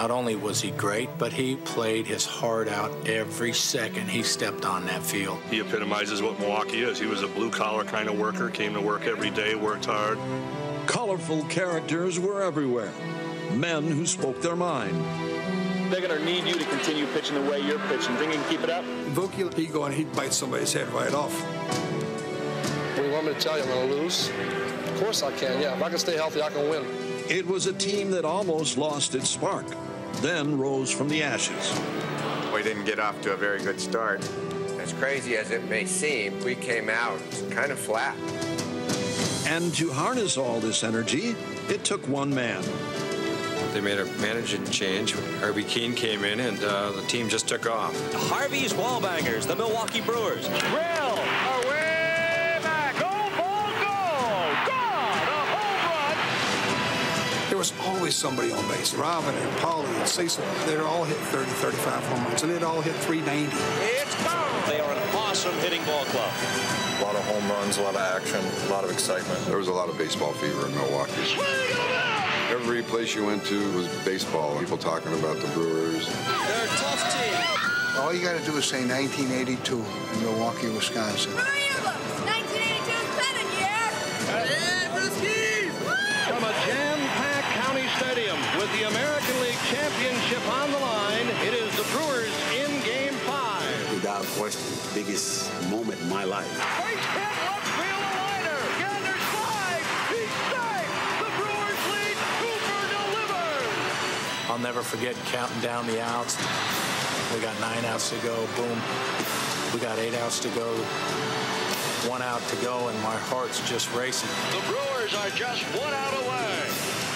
Not only was he great, but he played his heart out every second he stepped on that field. He epitomizes what Milwaukee is. He was a blue-collar kind of worker, came to work every day, worked hard. Colorful characters were everywhere. Men who spoke their mind. They're going to need you to continue pitching the way you're pitching. Think you can keep it up? Vookie, he'd go and he'd bite somebody's head right off. What do you want me to tell you? I'm going to lose? Of course I can, yeah. If I can stay healthy, I can win. It was a team that almost lost its spark, then rose from the ashes. We didn't get off to a very good start. As crazy as it may seem, we came out kind of flat. And to harness all this energy, it took one man. They made a management change. Harvey Keene came in, and the team just took off. Harvey's Wallbangers, the Milwaukee Brewers. Drill, away back, go, ball, go! Gone, a home run! There was always somebody on base. Robin and Paulie and Cecil, they'd all hit 30, 35 home runs, and they'd all hit 390. It's gone! They are an awesome hitting ball club. A lot of home runs, a lot of action, a lot of excitement. There was a lot of baseball fever in Milwaukee. Every place you went to was baseball. People talking about the Brewers. They're a tough team. All you got to do is say 1982 in Milwaukee, Wisconsin. 1982 is better year. Yeah, Brewskis! From a jam-packed county stadium with the American League Championship on the line, it is the Brewers in Game 5. Without question, the biggest moment in my life. Base hit, left field, a liner. Gander slides. He strikes. The Brewers lead. Cooper delivers. I'll never forget counting down the outs. We got 9 outs to go. Boom. We got 8 outs to go. 1 out to go, and my heart's just racing. The Brewers are just 1 out away.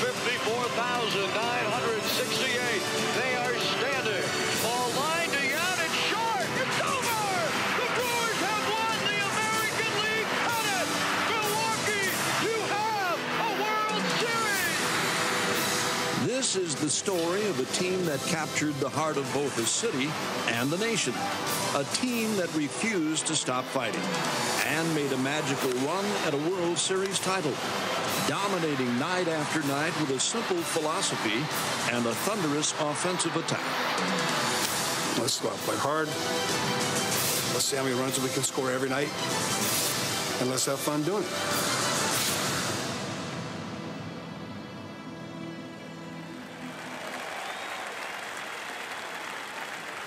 54,968. They are standing. Ball line to out. It's short. It's over. The Brewers have won the American League pennant. Milwaukee, you have a World Series. This is the story of a team that captured the heart of both the city and the nation. A team that refused to stop fighting and made a magical run at a World Series title, dominating night after night with a simple philosophy and a thunderous offensive attack. Let's go out and play hard. Let's see how many runs we can score every night. And let's have fun doing it.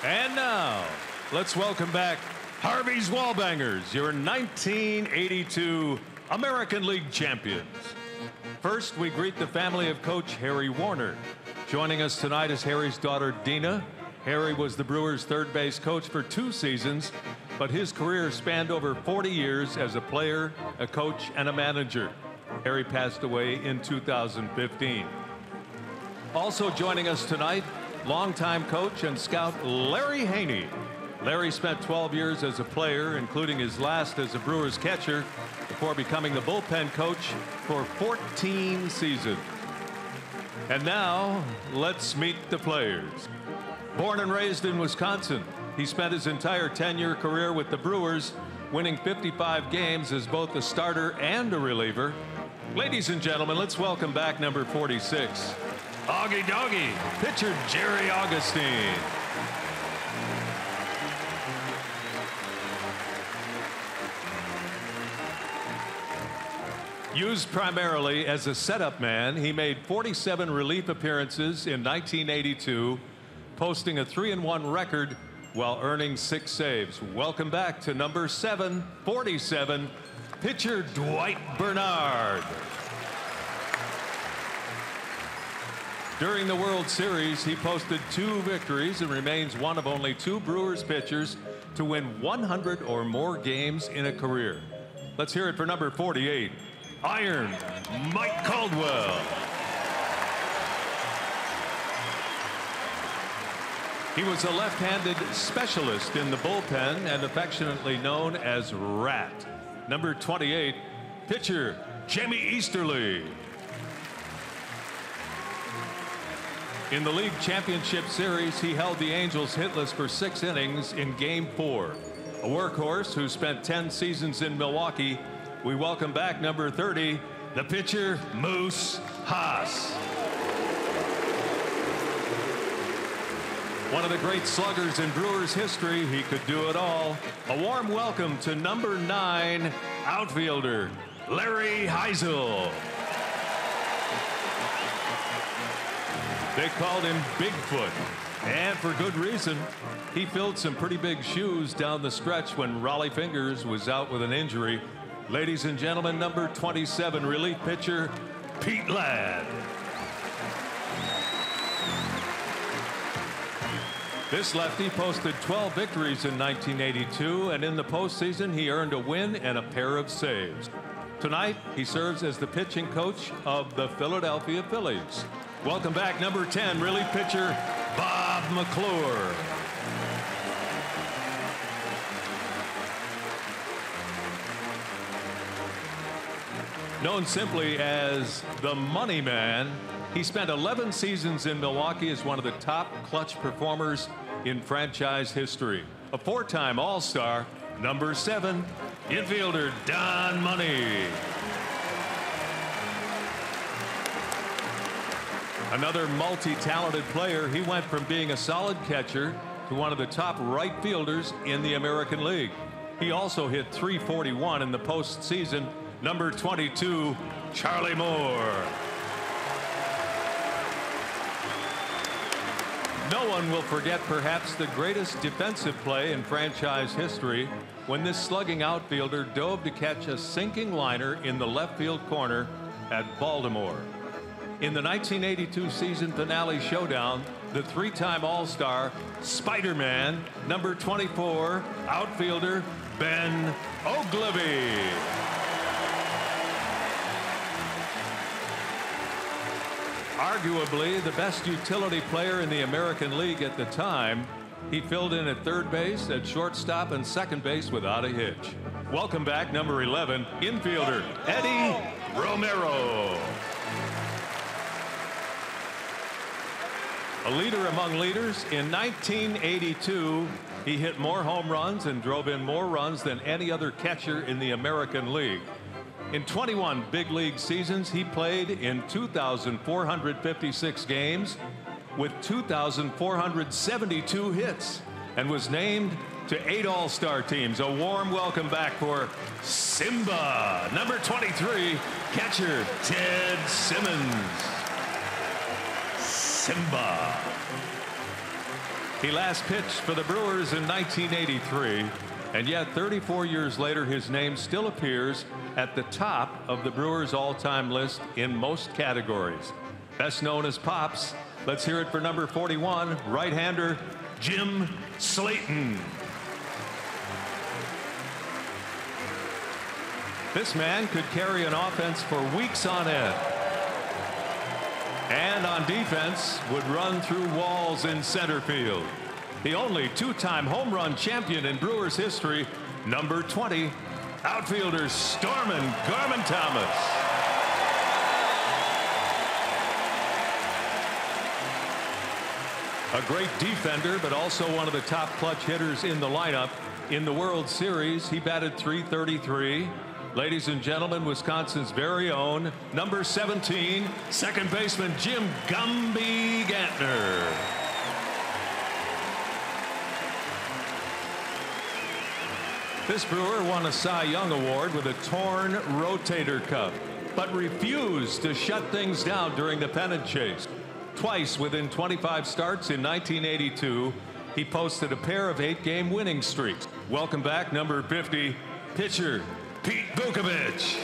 And now, let's welcome back Harvey's Wallbangers, your 1982 American League champions. First, we greet the family of Coach Harry Warner. Joining us tonight is Harry's daughter, Dina. Harry was the Brewers' third base coach for 2 seasons, but his career spanned over 40 years as a player, a coach, and a manager. Harry passed away in 2015. Also joining us tonight, longtime coach and scout Larry Haney. Larry spent 12 years as a player, including his last as a Brewers catcher, before becoming the bullpen coach for 14 seasons. And now, let's meet the players. Born and raised in Wisconsin, he spent his entire 10-year career with the Brewers, winning 55 games as both a starter and a reliever. Ladies and gentlemen, let's welcome back number 46. Augie Doggy, pitcher Jerry Augustine. Used primarily as a setup man, he made 47 relief appearances in 1982, posting a 3-1 record while earning 6 saves. Welcome back to number 747, pitcher Dwight Bernard. During the World Series, he posted 2 victories and remains one of only 2 Brewers pitchers to win 100 or more games in a career. Let's hear it for number 48, Iron Mike Caldwell. He was a left-handed specialist in the bullpen and affectionately known as Rat. Number 28, pitcher Jimmy Easterly. In the League Championship Series, he held the Angels hitless for 6 innings in Game 4. A workhorse who spent 10 seasons in Milwaukee, we welcome back number 30, the pitcher Moose Haas. One of the great sluggers in Brewers history. He could do it all. A warm welcome to number 9 outfielder Larry Heisel. They called him Bigfoot, and for good reason. He filled some pretty big shoes down the stretch when Raleigh Fingers was out with an injury. Ladies and gentlemen, number 27 relief pitcher Pete Ladd. This lefty posted 12 victories in 1982, and in the postseason he earned a win and a pair of saves. Tonight he serves as the pitching coach of the Philadelphia Phillies. Welcome back, number 10 relief pitcher Bob McClure. Known simply as the Money Man, he spent 11 seasons in Milwaukee as one of the top clutch performers in franchise history. A 4-time All-Star, number 7, infielder Don Money. Another multi-talented player, he went from being a solid catcher to one of the top right fielders in the American League. He also hit .341 in the postseason. Number 22, Charlie Moore. No one will forget perhaps the greatest defensive play in franchise history when this slugging outfielder dove to catch a sinking liner in the left field corner at Baltimore. In the 1982 season finale showdown, the 3-time All-Star Spider-Man, number 24, outfielder Ben Oglivie. Arguably the best utility player in the American League at the time, he filled in at third base, at shortstop, and second base without a hitch. Welcome back, number 11, infielder Eddie Romero. A leader among leaders, in 1982, he hit more home runs and drove in more runs than any other catcher in the American League. In 21 big league seasons, he played in 2,456 games with 2,472 hits and was named to 8 All-Star teams. A warm welcome back for Simba, number 23, catcher Ted Simmons. Simba. He last pitched for the Brewers in 1983, and yet 34 years later his name still appears at the top of the Brewers all-time list in most categories. Best known as Pops, let's hear it for number 41, right-hander Jim Slayton. This man could carry an offense for weeks on end, and on defense would run through walls in center field. The only 2-time home run champion in Brewers history, number 20, outfielder Stormin' Gorman Thomas. A great defender, but also one of the top clutch hitters in the lineup. In the World Series, he batted .333. Ladies and gentlemen, Wisconsin's very own, number 17, second baseman Jim Gumby Gantner. This Brewer won a Cy Young Award with a torn rotator cuff, but refused to shut things down during the pennant chase. Twice within 25 starts in 1982, he posted a pair of 8-game winning streaks. Welcome back, number 50, pitcher Pete Vukovich.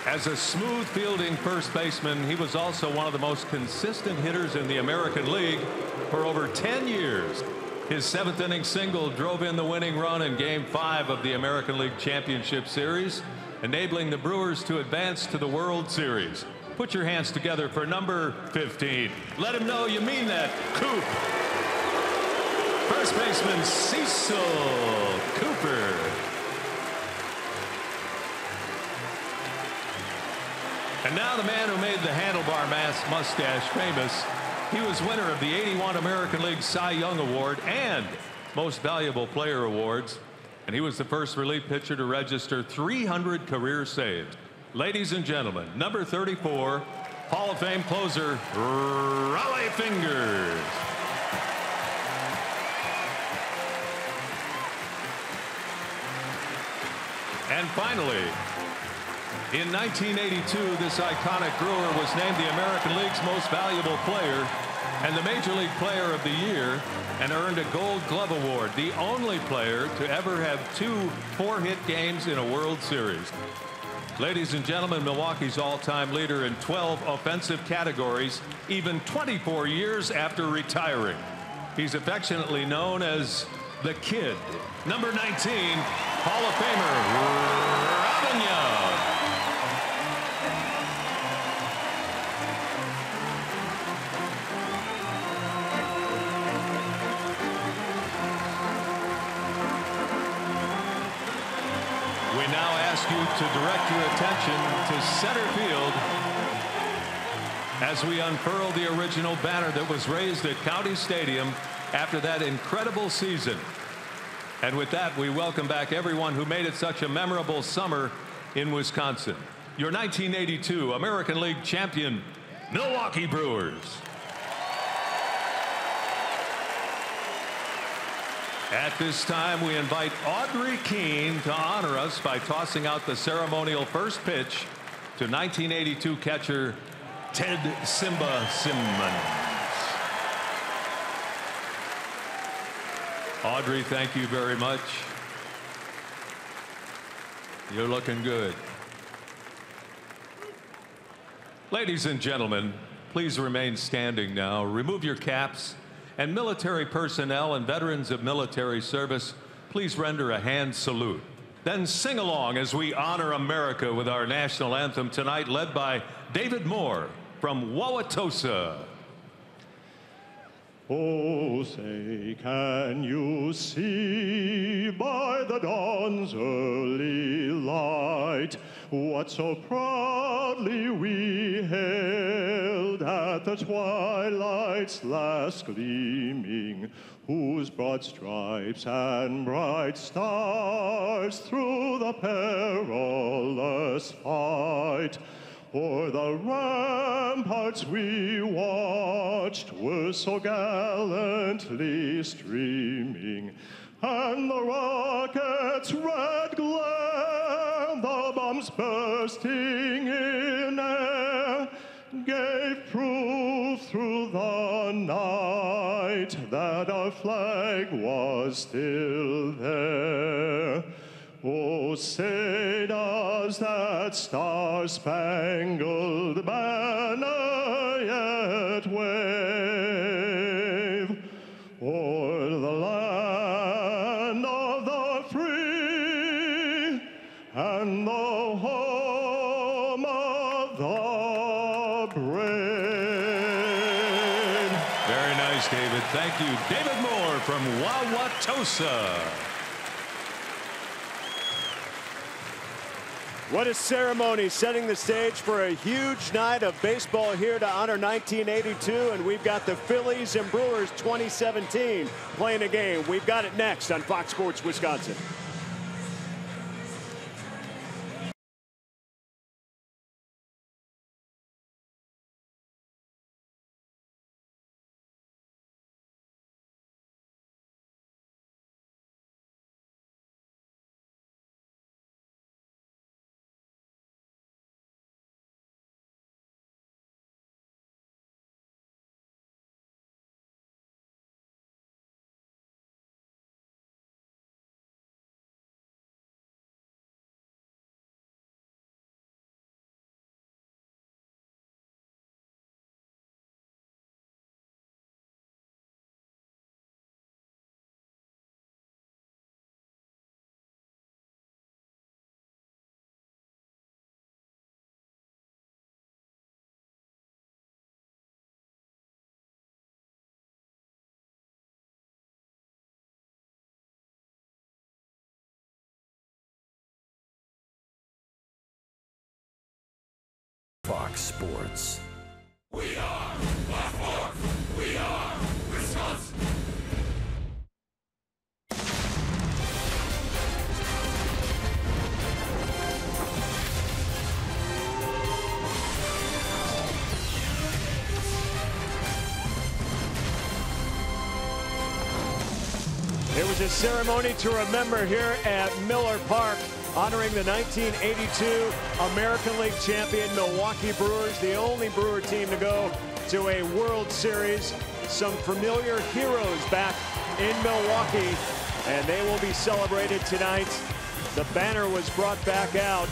As a smooth fielding first baseman, he was also one of the most consistent hitters in the American League for over 10 years. His 7th inning single drove in the winning run in Game 5 of the American League Championship Series, enabling the Brewers to advance to the World Series. Put your hands together for number 15. Let him know you mean that, Coop. First baseman Cecil Cooper. And now the man who made the handlebar mustache famous. He was winner of the '81 American League Cy Young Award and Most Valuable Player Awards. And he was the first relief pitcher to register 300 career saves. Ladies and gentlemen, number 34, Hall of Fame closer, Raleigh Fingers. And finally, in 1982, this iconic Brewer was named the American League's most valuable player and the Major League Player of the Year, and earned a Gold Glove Award, the only player to ever have 2 4-hit games in a World Series. Ladies and gentlemen, Milwaukee's all-time leader in 12 offensive categories, even 24 years after retiring. He's affectionately known as the Kid. Number 19, Hall of Famer, Robin Young. We now ask you to direct your attention to center field as we unfurl the original banner that was raised at County Stadium after that incredible season. And with that, we welcome back everyone who made it such a memorable summer in Wisconsin. Your 1982 American League champion, Milwaukee Brewers. At this time, we invite Audrey Keene to honor us by tossing out the ceremonial first pitch to 1982 catcher Ted Simba Simmons. Audrey, thank you very much. You're looking good. Ladies and gentlemen, please remain standing now. Remove your caps. And military personnel and veterans of military service, please render a hand salute. Then sing along as we honor America with our national anthem tonight, led by David Moore from Wauwatosa. Oh, say, can you see by the dawn's early light what so proudly we hailed at the twilight's last gleaming, whose broad stripes and bright stars through the perilous fight o'er the ramparts we watched were so gallantly streaming, and the rocket's red glare, the bombs bursting in air, gave proof through the night that our flag was still there. Oh, say does that star-spangled banner yet wave o'er the land of the free and the home of the brave? Very nice, David. Thank you. David Moore from Wauwatosa. What a ceremony, setting the stage for a huge night of baseball here to honor 1982, and we've got the Phillies and Brewers 2017 playing a game. We've got it next on Fox Sports Wisconsin. Fox Sports. We are Fox Sports. We are Wisconsin. There's a ceremony to remember here at Miller Park, honoring the 1982 American League champion Milwaukee Brewers, the only Brewer team to go to a World Series. Some familiar heroes back in Milwaukee, and they will be celebrated tonight. The banner was brought back out,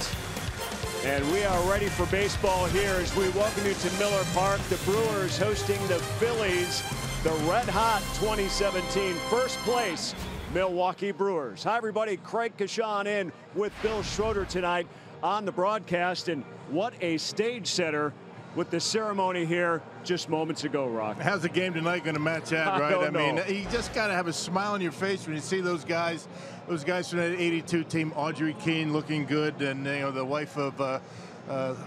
and we are ready for baseball here as we welcome you to Miller Park. The Brewers hosting the Phillies, the red-hot 2017 first place Milwaukee Brewers. Hi, everybody. Craig Kashan in with Bill Schroeder tonight on the broadcast, and what a stage setter with the ceremony here just moments ago, Rock. How's the game tonight going to match that, right? I mean, you just got to have a smile on your face when you see those guys from that 82 team. Audrey Keene looking good, and the wife of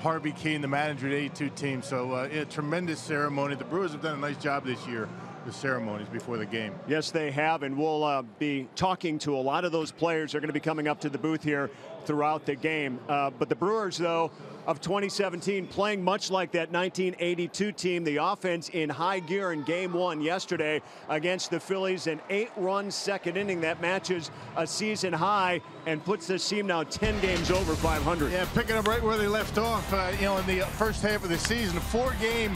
Harvey Keene, the manager of the 82 team. So a tremendous ceremony. The Brewers have done a nice job this year, the ceremonies before the game. Yes, they have, and we'll be talking to a lot of those players. They're going to be coming up to the booth here throughout the game. But the Brewers, though, of 2017 playing much like that 1982 team. The offense in high gear in game one yesterday against the Phillies. An 8-run second inning that matches a season high and puts this team now 10 games over 500. Yeah, picking up right where they left off, in the first half of the season. A 4-game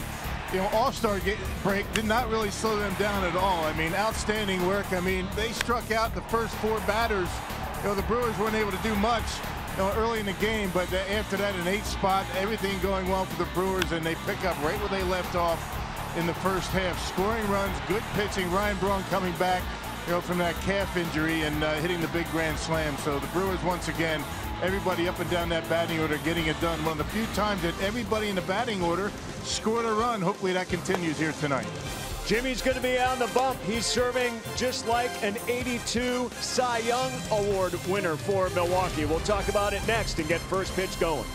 all-star break did not really slow them down at all. I mean, outstanding work. I mean, they struck out the first 4 batters. The Brewers weren't able to do much early in the game, but after that, an 8 spot, everything going well for the Brewers, and they pick up right where they left off in the first half. Scoring runs, good pitching. Ryan Braun coming back, from that calf injury and hitting the big grand slam. So the Brewers, once again, everybody up and down that batting order getting it done. One of the few times that everybody in the batting order scored a run. Hopefully that continues here tonight. Jimmy's going to be on the bump. He's serving just like an 82 Cy Young Award winner for Milwaukee. We'll talk about it next and get first pitch going.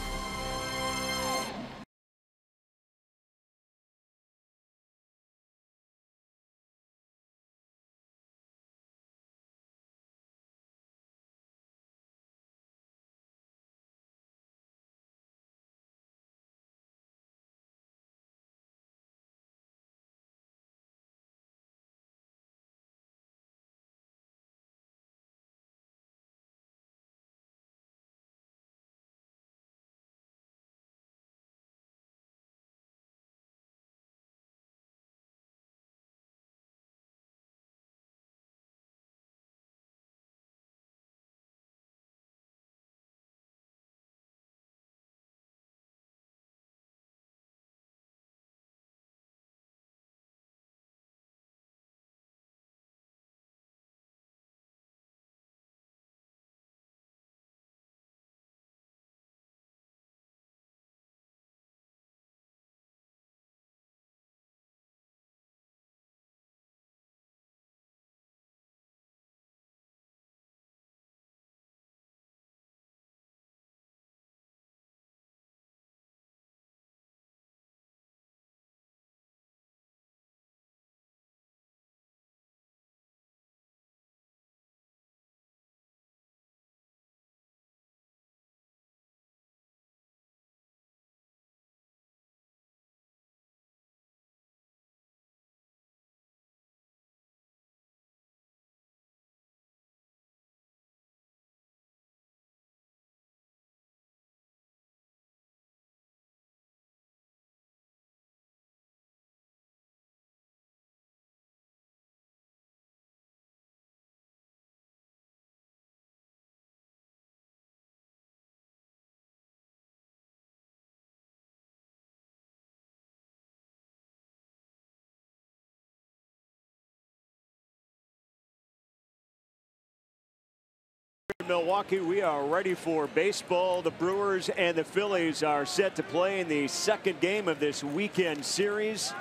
Milwaukee, we are ready for baseball. The Brewers and the Phillies are set to play in the second game of this weekend series.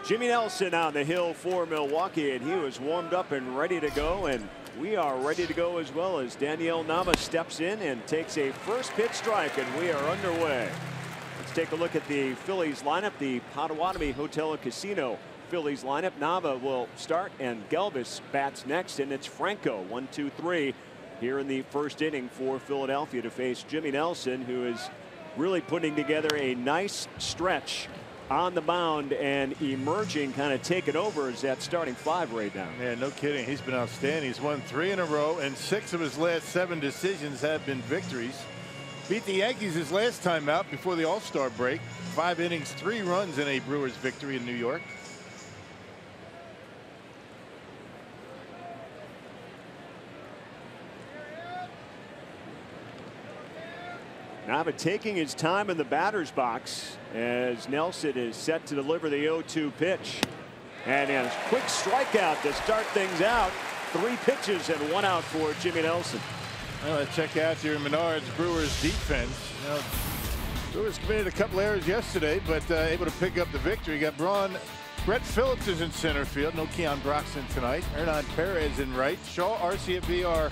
Jimmy Nelson on the hill for Milwaukee, and he was warmed up and ready to go, and we are ready to go as well as Daniel Nava steps in and takes a first pitch strike, and we are underway. Let's take a look at the Phillies lineup, the Potawatomi Hotel and Casino Phillies lineup. Nava will start, and Galvis bats next, and it's Franco 1, 2, 3 here in the first inning for Philadelphia to face Jimmy Nelson, who is really putting together a nice stretch on the mound and emerging, kind of taking over as that starting five right now. Yeah, no kidding. He's been outstanding. He's won 3 in a row, and 6 of his last 7 decisions have been victories. Beat the Yankees his last time out before the All-Star break. 5 innings, 3 runs in a Brewers victory in New York. Nava taking his time in the batter's box as Nelson is set to deliver the 0-2 pitch. And a quick strikeout to start things out. 3 pitches and 1 out for Jimmy Nelson. Well, let's check out your Menards Brewers defense. You know, Brewers committed a couple errors yesterday, but able to pick up the victory. Got Brett Phillips is in center field. No Keon Broxton tonight. Hernan Perez in right. Shaw, Arcia, VR,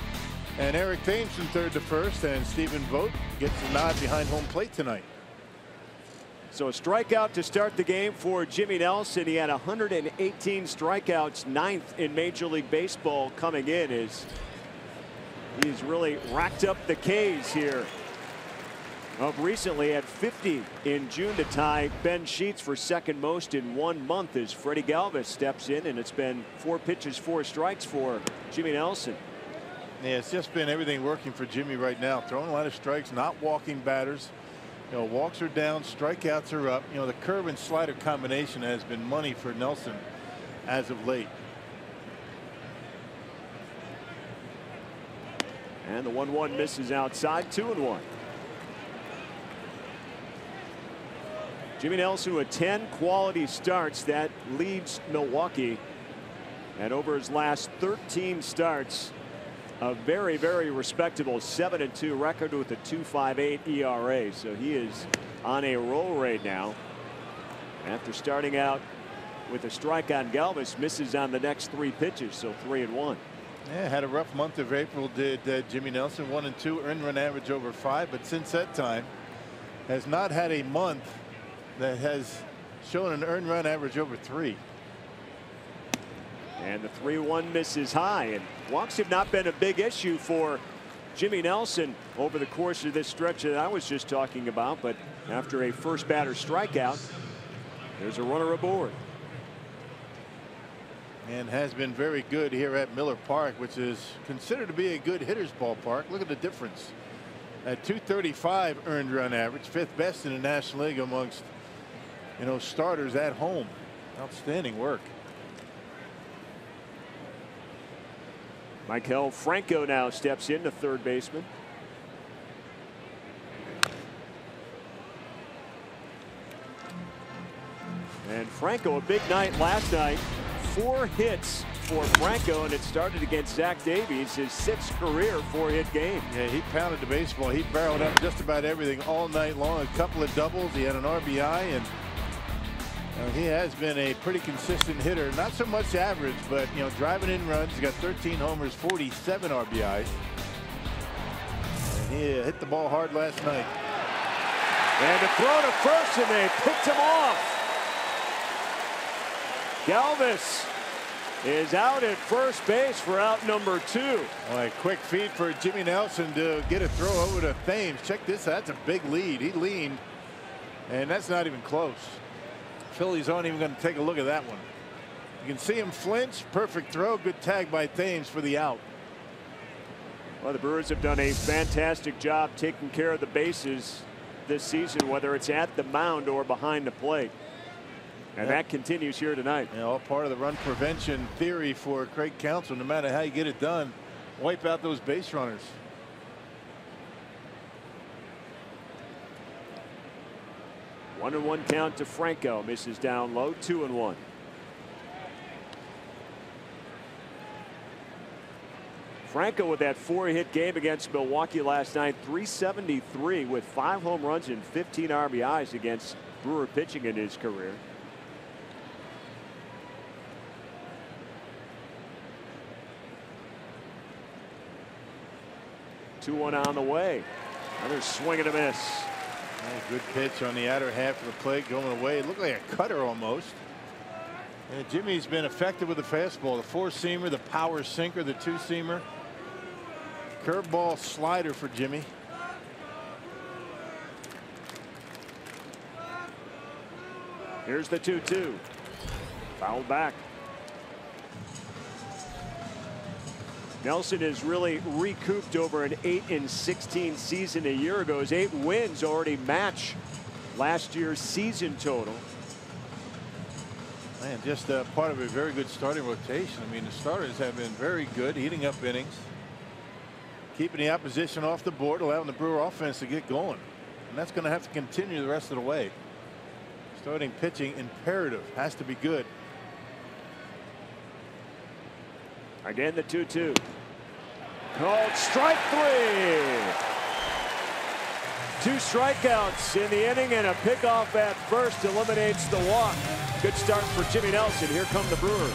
and Eric Thames from third to first, and Stephen Vogt gets the nod behind home plate tonight. So a strikeout to start the game for Jimmy Nelson. He had 118 strikeouts, 9th in Major League Baseball coming in. He's really racked up the Ks here. Up recently had 50 in June to tie Ben Sheets for second most in 1 month as Freddie Galvis steps in, and it's been 4 pitches, 4 strikes for Jimmy Nelson. Yeah, it's just been everything working for Jimmy right now. Throwing a lot of strikes, not walking batters. You know, walks are down, strikeouts are up. You know, the curve and slider combination has been money for Nelson as of late. And the 1-1 misses outside. 2-1. Jimmy Nelson with 10 quality starts. That leads Milwaukee. And over his last 13 starts, a very, very respectable 7-2 record with a 2.58 ERA. So he is on a roll right now. After starting out with a strike on Galvis, misses on the next 3 pitches, so 3-1. Yeah, had a rough month of April, did Jimmy Nelson. 1-2, earned run average over 5, but since that time has not had a month that has shown an earned run average over 3. And the 3-1 misses high, and walks have not been a big issue for Jimmy Nelson over the course of this stretch that I was just talking about. But after a first batter strikeout, there's a runner aboard. And has been very good here at Miller Park, which is considered to be a good hitter's ballpark. Look at the difference. At 235 earned run average, 5th best in the National League amongst, you know, starters at home. Outstanding work. Maikel Franco now steps in, the third baseman. And Franco, a big night last night. 4 hits for Franco, and it started against Zach Davies, his 6th career 4-hit game. Yeah, he pounded the baseball. He barreled up just about everything all night long. A couple of doubles. He had an RBI, and he has been a pretty consistent hitter. Not so much average, but, you know, driving in runs. He's got 13 homers, 47 RBIs. And he hit the ball hard last night. And a throw to first, and they picked him off. Galvis is out at first base for out number 2. All right, quick feed for Jimmy Nelson to get a throw over to Thames. Check this out. That's a big lead. He leaned, and that's not even close. Phillies aren't even going to take a look at that one. You can see him flinch. Perfect throw. Good tag by Thames for the out. Well, the Brewers have done a fantastic job taking care of the bases this season, whether it's at the mound or behind the plate. And that continues here tonight. You know, all part of the run prevention theory for Craig Counsell. No matter how you get it done, wipe out those base runners. 1-1 count to Franco. Misses down low. 2-1. Franco with that 4-hit game against Milwaukee last night. 373 with 5 home runs and 15 RBIs against Brewer pitching in his career. Two-1 on the way. Another swing and a miss. Oh, good pitch on the outer half of the plate going away. It looked like a cutter almost. And Jimmy's been effective with the fastball. The 4-seamer, the power sinker, the 2-seamer. Curveball, slider for Jimmy. Here's the 2-2. Fouled back. Nelson has really recouped over an 8-16 season a year ago. His 8 wins already match last year's season total. Man, just part of a very good starting rotation. I mean, the starters have been very good, eating up innings, keeping the opposition off the board, allowing the Brewer offense to get going. And that's going to have to continue the rest of the way. Starting pitching imperative, has to be good. Again, the 2-2. Called strike 3. 2 strikeouts in the inning, and a pickoff at first eliminates the walk. Good start for Jimmy Nelson. Here come the Brewers.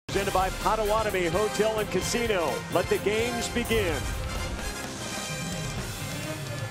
Presented by Potawatomi Hotel and Casino. Let the games begin.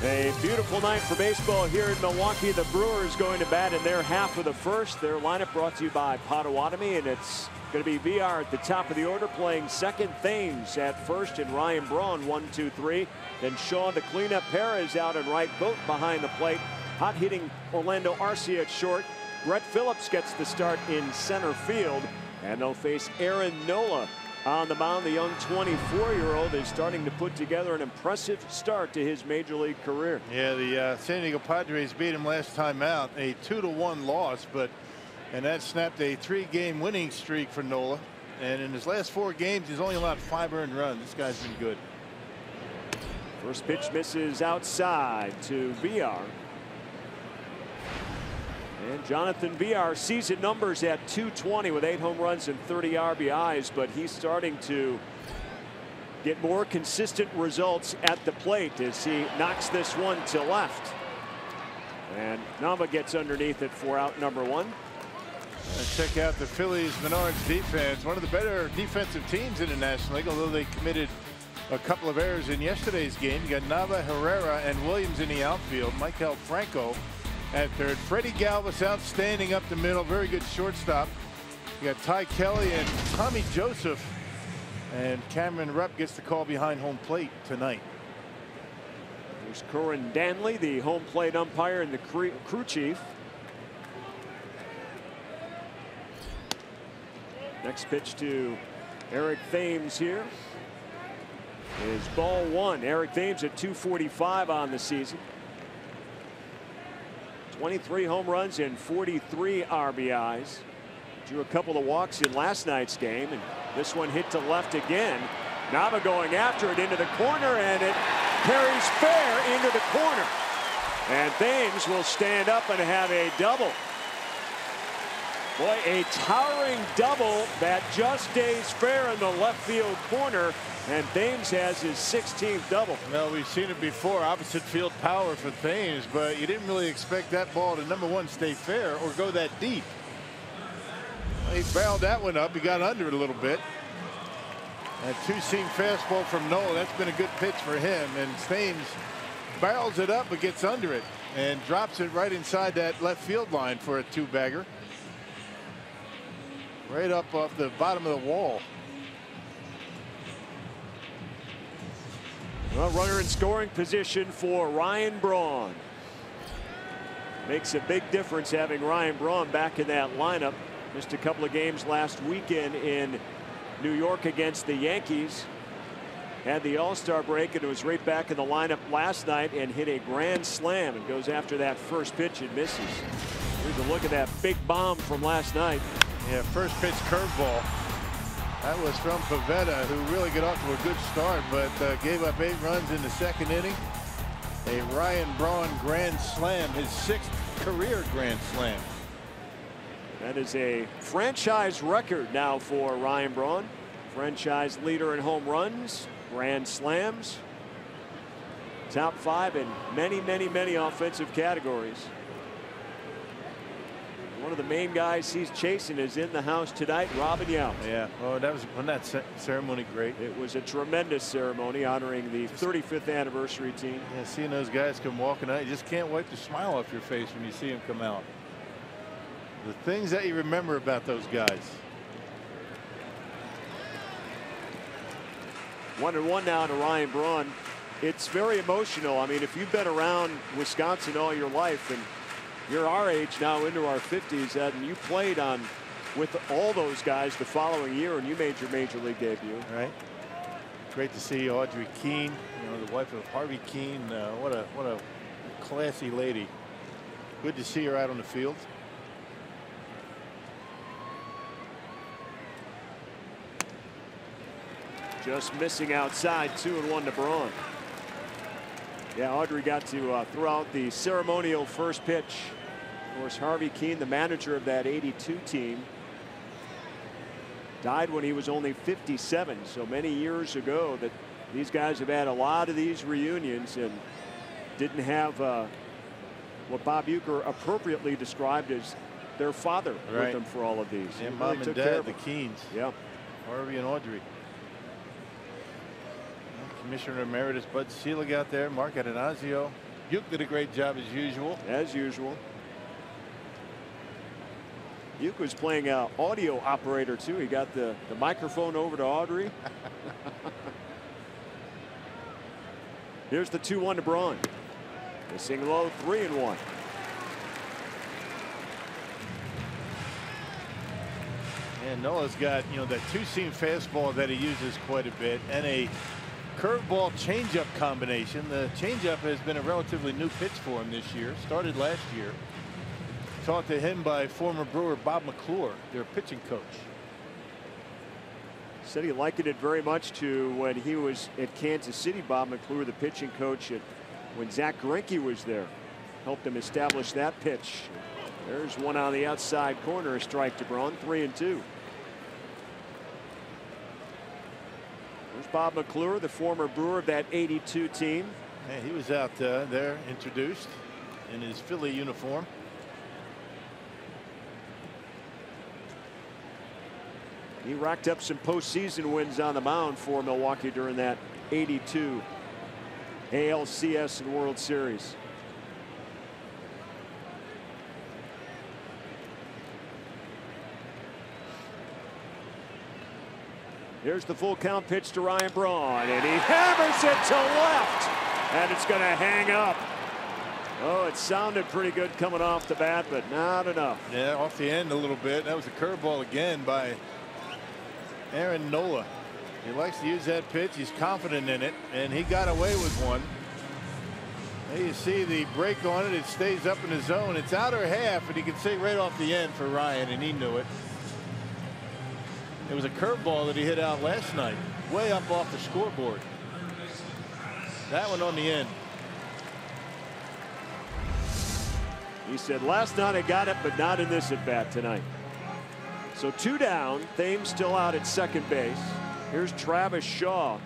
A beautiful night for baseball here in Milwaukee. The Brewers going to bat in their half of the first. Their lineup brought to you by Potawatomi, and it's going to be VR at the top of the order, playing second. Thames at first, and Ryan Braun 1-2-3. Then Shaw, the cleanup. Perez out in right, Vogt behind the plate. Hot hitting Orlando Arcia at short. Brett Phillips gets the start in center field. And they'll face Aaron Nola on the mound. The young 24-year-old is starting to put together an impressive start to his major league career. Yeah, the San Diego Padres beat him last time out, a 2-1 loss, and that snapped a 3-game winning streak for Nola. And in his last 4 games, he's only allowed 5 earned runs. This guy's been good. First pitch misses outside to VR. And Jonathan VR, season numbers at .220 with 8 home runs and 30 RBIs, but he's starting to get more consistent results at the plate as he knocks this one to left. And Nava gets underneath it for out number 1. And check out the Phillies Menards defense, one of the better defensive teams in the National League, although they committed a couple of errors in yesterday's game. You got Nava, Herrera, and Williams in the outfield. Michael Franco at third. Freddie Galvis outstanding up the middle. Very good shortstop. You got Ty Kelly and Tommy Joseph. And Cameron Rupp gets the call behind home plate tonight. There's Corin Danley, the home plate umpire, and the crew chief. Next pitch to Eric Thames here is ball 1. Eric Thames at .245 on the season. 23 home runs and 43 RBIs. Drew a couple of walks in last night's game, and this one hit to left again. Nava going after it into the corner, and it carries fair into the corner. And Thames will stand up and have a double. Boy, a towering double that just stays fair in the left field corner. And Thames has his 16th double. Well, we've seen it before, opposite field power for Thames, but you didn't really expect that ball to, number 1, stay fair or go that deep. he barreled that one up. He got under it a little bit. That two-seam fastball from Nola, that's been a good pitch for him. And Thames barrels it up but gets under it and drops it right inside that left field line for a two-bagger. Right up off the bottom of the wall. Well, runner in scoring position for Ryan Braun. Makes a big difference having Ryan Braun back in that lineup. Missed a couple of games last weekend in New York against the Yankees. Had the All-Star break and was right back in the lineup last night and hit a grand slam and goes after that first pitch and misses. Here's a look at that big bomb from last night. Yeah, first pitch curveball. That was from Pavetta, who really got off to a good start, but gave up 8 runs in the second inning. A Ryan Braun grand slam, his 6th career grand slam. That is a franchise record now for Ryan Braun. Franchise leader in home runs, grand slams. Top 5 in many offensive categories. One of the main guys he's chasing is in the house tonight, Robin Yount. Yeah, well, wasn't that ceremony great? It was a tremendous ceremony honoring the 35th anniversary team. Yeah, seeing those guys come walking out, you just can't wipe the smile off your face when you see them come out. The things that you remember about those guys. 1-1 now to Ryan Braun. It's very emotional. I mean, if you've been around Wisconsin all your life and you're our age now into our 50s, and you played on with all those guys the following year and you made your major league debut. Right. Great to see Audrey Keene, the wife of Harvey Keene. What a classy lady. Good to see her out on the field. Just missing outside. 2-1 to Braun. Yeah, Audrey got to throw out the ceremonial first pitch. Of course, Harvey Keene, the manager of that '82 team, died when he was only 57. So many years ago that these guys have had a lot of these reunions and didn't have what Bob Uecker appropriately described as their father with them for all of these. And really mom and dad, the Keenes. Yeah. Harvey and Audrey. Commissioner Emeritus Bud Selig out there. Mark Atanasio. Ueck did a great job as usual. As usual. Ueck was playing audio operator too. He got the microphone over to Audrey. Here's the 2-1 to Braun. Missing low, 3-1. And Nola's got that two-seam fastball that he uses quite a bit and a curveball changeup combination. The changeup has been a relatively new pitch for him this year. Started last year. Taught to him by former Brewer Bob McClure, their pitching coach. Said he likened it very much to when he was at Kansas City. Bob McClure, the pitching coach, when Zach Greinke was there, helped him establish that pitch. There's one on the outside corner, a strike to Braun. 3-2. There's Bob McClure, the former Brewer of that '82 team. Hey, he was out there introduced in his Philly uniform. He racked up some postseason wins on the mound for Milwaukee during that '82 ALCS and World Series. Here's the full count pitch to Ryan Braun, and he hammers it to left, and it's going to hang up. Oh, it sounded pretty good coming off the bat, but not enough. Yeah, off the end a little bit. That was a curveball again by Aaron Nola. He likes to use that pitch. He's confident in it, and he got away with one. There you see the break on it. It stays up in the zone. It's outer half, and you can see right off the end for Ryan, and he knew it. It was a curveball that he hit out last night, way up off the scoreboard. That one on the end. He said last night I got it, but not in this at bat tonight. So 2 down. Thames still out at second base. Here's Travis Shaw.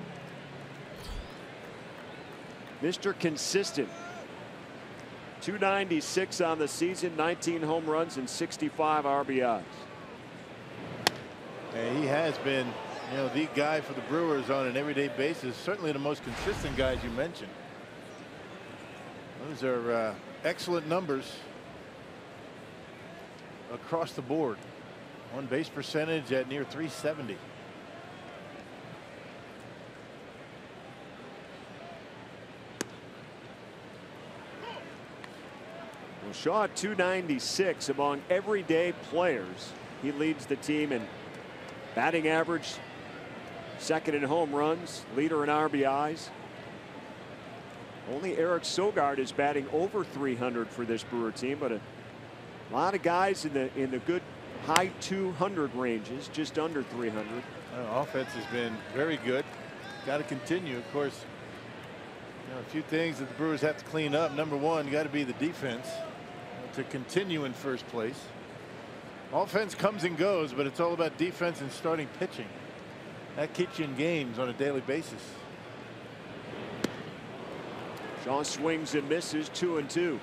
Mr. Consistent. 296 on the season, 19 home runs and 65 RBIs. And he has been, you know, the guy for the Brewers on an everyday basis. Certainly the most consistent guys you mentioned. Those are excellent numbers across the board. On base percentage at near 370. Well, Shaw at 296 among everyday players. He leads the team in batting average, second in home runs, leader in RBIs. Only Eric Sogard is batting over 300 for this Brewer team, but a lot of guys in the good high 200 ranges, just under 300. Offense has been very good. Got to continue. Of course, you know, a few things that the Brewers have to clean up. Number one, got to be the defense to continue in first place. Offense comes and goes, but it's all about defense and starting pitching. That keeps you in games on a daily basis. Shaw swings and misses, 2-2.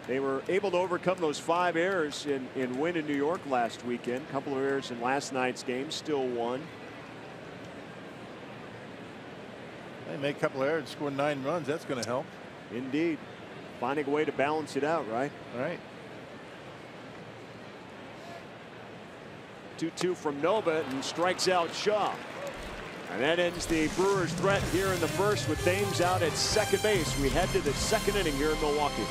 They were able to overcome those 5 errors and win in New York last weekend. A couple of errors in last night's game, still won. They make a couple of errors, score 9 runs. That's going to help. Indeed. Finding a way to balance it out, right? Right. 2-2 from Nova, and strikes out Shaw. And that ends the Brewers' threat here in the first with Thames out at second base. We head to the second inning here in Milwaukee.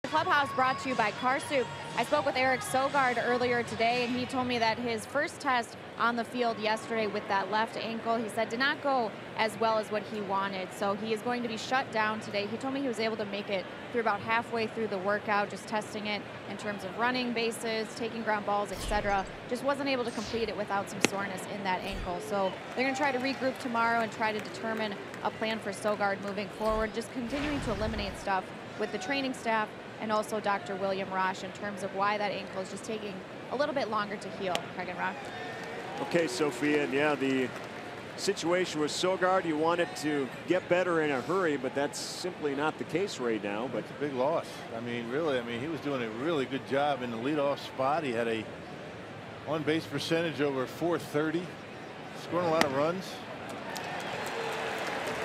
Clubhouse brought to you by Car Soup. I spoke with Eric Sogard earlier today, and he told me that his first test on the field yesterday with that left ankle, he said, did not go as well as what he wanted. So he is going to be shut down today. He told me he was able to make it through about halfway through the workout, just testing it in terms of running bases, taking ground balls, etc. Just wasn't able to complete it without some soreness in that ankle. So they're going to try to regroup tomorrow and try to determine a plan for Sogard moving forward, just continuing to eliminate stuff with the training staff and also Dr. William Rosh in terms of why that ankle is just taking a little bit longer to heal. Craig and Rock. Okay, Sophia, and yeah, the situation with Sogard, you want it to get better in a hurry, but that's simply not the case right now. But it's a big loss. I mean, really, he was doing a really good job in the leadoff spot. He had a on-base percentage over .430, scoring a lot of runs.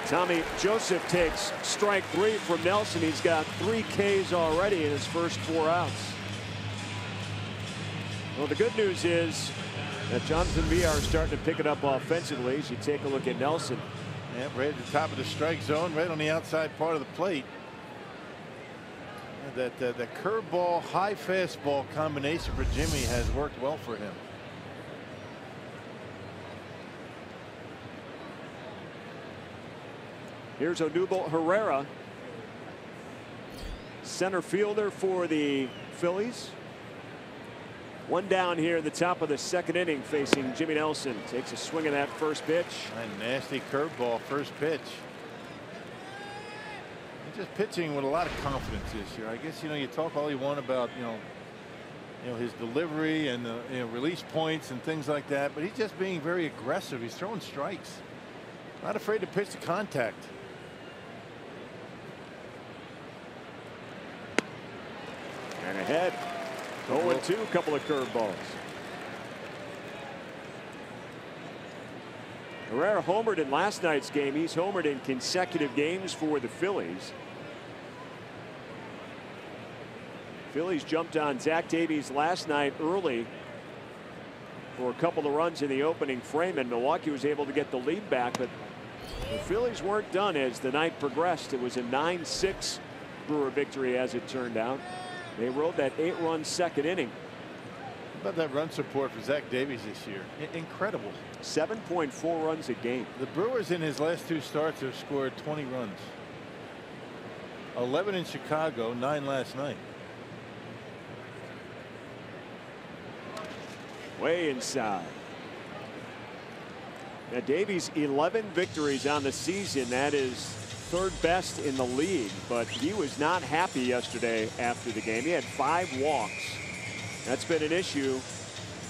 Tommy Joseph takes strike 3 from Nelson. He's got 3 Ks already in his first 4 outs. Well, the good news is that Jonathan Villar is starting to pick it up offensively as you take a look at Nelson. Yeah, right at the top of the strike zone, right on the outside part of the plate. That curveball, high fastball combination for Jimmy has worked well for him. Here's Odubel Herrera, center fielder for the Phillies. One down here in the top of the second inning, facing Jimmy Nelson. Takes a swing at that first pitch. A nasty curveball first pitch. He's just pitching with a lot of confidence this year. I guess, you know, you talk all you want about, you know, his delivery and the, you know, release points and things like that, but he's just being very aggressive. He's throwing strikes. Not afraid to pitch to contact. And ahead. 0-2, couple of curveballs. Herrera homered in last night's game. He's homered in consecutive games for the Phillies. Phillies jumped on Zach Davies last night early for a couple of runs in the opening frame, and Milwaukee was able to get the lead back, but the Phillies weren't done as the night progressed. It was a 9-6 Brewer victory as it turned out. They rode that 8-run second inning. How about that run support for Zach Davies this year? Incredible. 7.4 runs a game. The Brewers in his last 2 starts have scored 20 runs. 11 in Chicago, 9 last night. Way inside. Now Davies 11 victories on the season. That is third best in the league, but he was not happy yesterday after the game. He had 5 walks. That's been an issue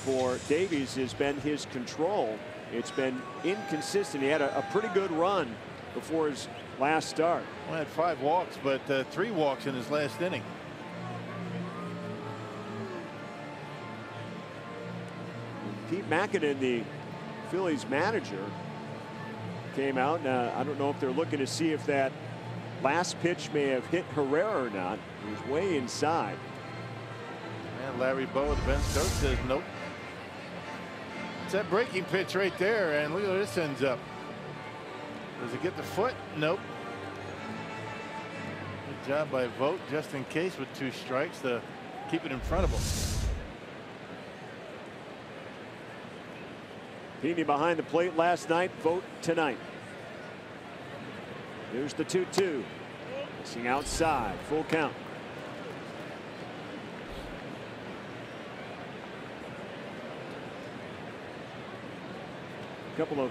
for Davies, has been his control. It's been inconsistent. He had a pretty good run before his last start. Well, had 5 walks, but 3 walks in his last inning. Pete Mackinnon, the Phillies manager, came out, and I don't know if they're looking to see if that last pitch may have hit Herrera or not. He was way inside. And Larry Bowe, the bench coach, says nope. It's that breaking pitch right there, and look at how this ends up. Does it get the foot? Nope. Good job by Vogt, just in case, with 2 strikes to keep it in front of him. Heaney behind the plate last night, Vogt tonight. Here's the 2-2. Missing outside, full count. A couple of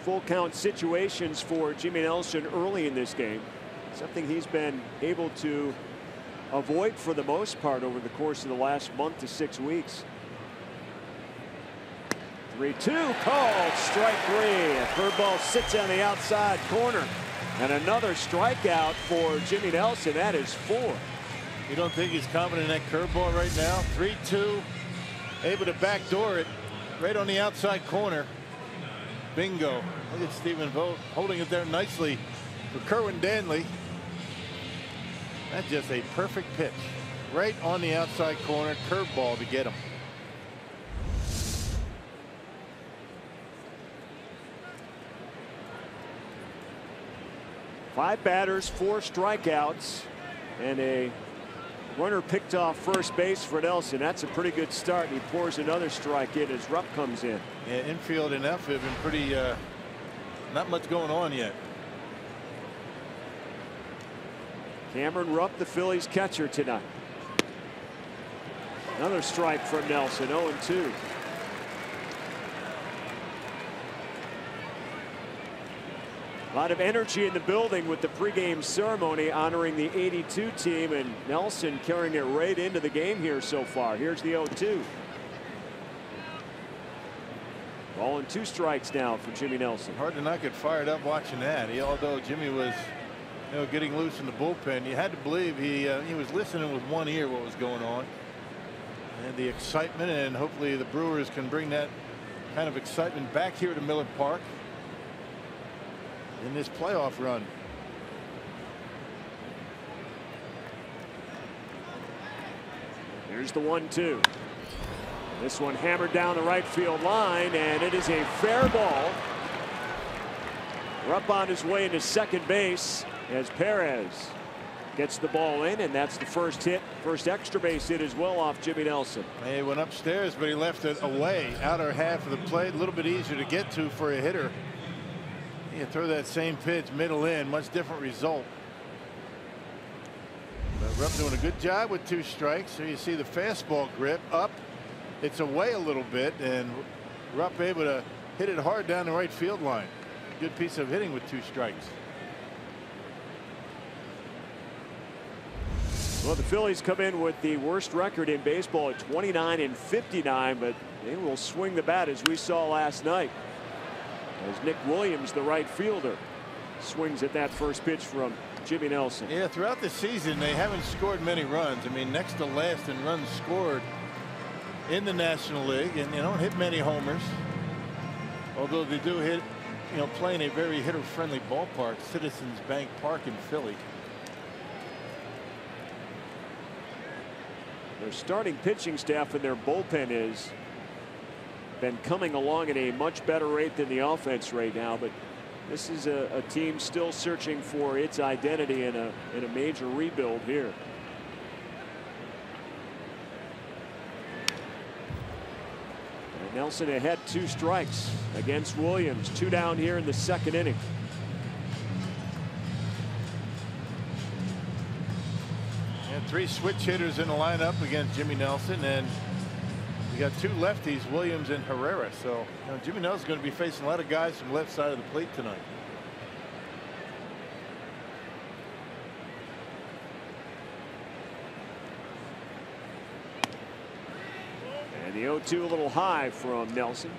full count situations for Jimmy Nelson early in this game. Something he's been able to avoid for the most part over the course of the last month to 6 weeks. 3-2 called, strike 3. A curveball sits on the outside corner, and another strikeout for Jimmy Nelson. That is 4. You don't think he's confident in that curveball right now? 3-2, able to backdoor it right on the outside corner. Bingo. Look at Stephen Vogt holding it there nicely for Kerwin Danley. That's just a perfect pitch right on the outside corner, curveball to get him. Five batters, 4 strikeouts, and a runner picked off first base for Nelson. That's a pretty good start. He pours another strike in as Rupp comes in. Yeah, infield and outfield have been pretty, not much going on yet. Cameron Rupp, the Phillies catcher tonight. Another strike from Nelson, 0-2. A lot of energy in the building with the pregame ceremony honoring the '82 team, and Nelson carrying it right into the game here so far. Here's the 0-2. Ball and 2 strikes now for Jimmy Nelson. Hard to not get fired up watching that. Although Jimmy was, you know, getting loose in the bullpen, you had to believe he was listening with one ear what was going on, and the excitement, and hopefully the Brewers can bring that kind of excitement back here to Miller Park in this playoff run. Here's the 1-2. This one hammered down the right field line, and it is a fair ball. Rupp on his way into second base as Perez gets the ball in, and that's the first hit, first extra base hit as well off Jimmy Nelson. He went upstairs, but he left it away, outer half of the plate, a little bit easier to get to for a hitter. You throw that same pitch middle in, much different result. But Rupp doing a good job with 2 strikes. So you see the fastball grip up. It's away a little bit, and Rupp able to hit it hard down the right field line. Good piece of hitting with 2 strikes. Well, the Phillies come in with the worst record in baseball at 29-59, but they will swing the bat as we saw last night. As Nick Williams, the right fielder, swings at that first pitch from Jimmy Nelson. Yeah, throughout the season, they haven't scored many runs. I mean, next to last in runs scored in the National League, and they don't hit many homers. Although they do hit, playing a very hitter-friendly ballpark, Citizens Bank Park in Philly. Their starting pitching staff and their bullpen has been coming along at a much better rate than the offense right now, but this is a team still searching for its identity in a major rebuild here. And Nelson ahead 2 strikes against Williams. 2 down here in the 2nd inning. And 3 switch hitters in the lineup against Jimmy Nelson, and you got 2 lefties, Williams and Herrera. So Jimmy Nelson's going to be facing a lot of guys from left side of the plate tonight. And the 0-2 a little high from Nelson.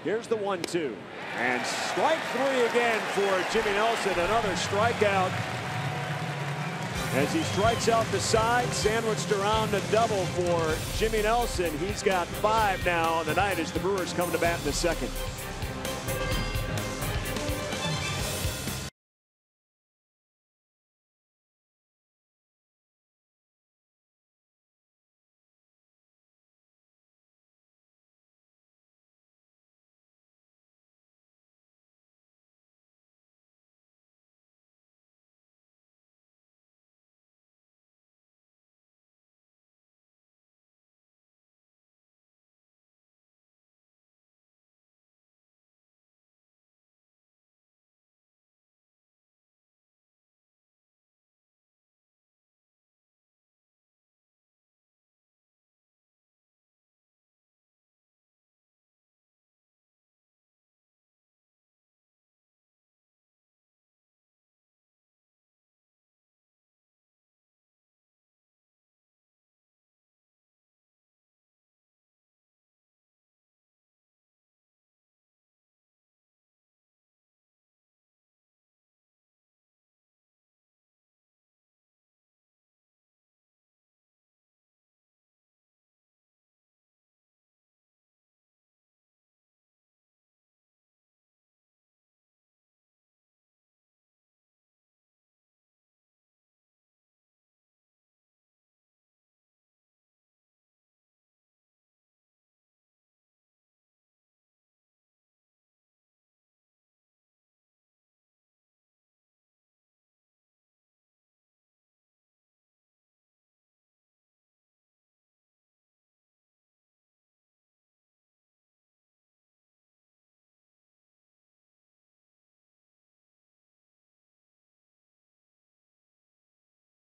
Here's the 1-2, and strike 3 again for Jimmy Nelson. Another strikeout as he strikes out the side, sandwiched around a double for Jimmy Nelson. He's got 5 now on the night as the Brewers come to bat in the 2nd.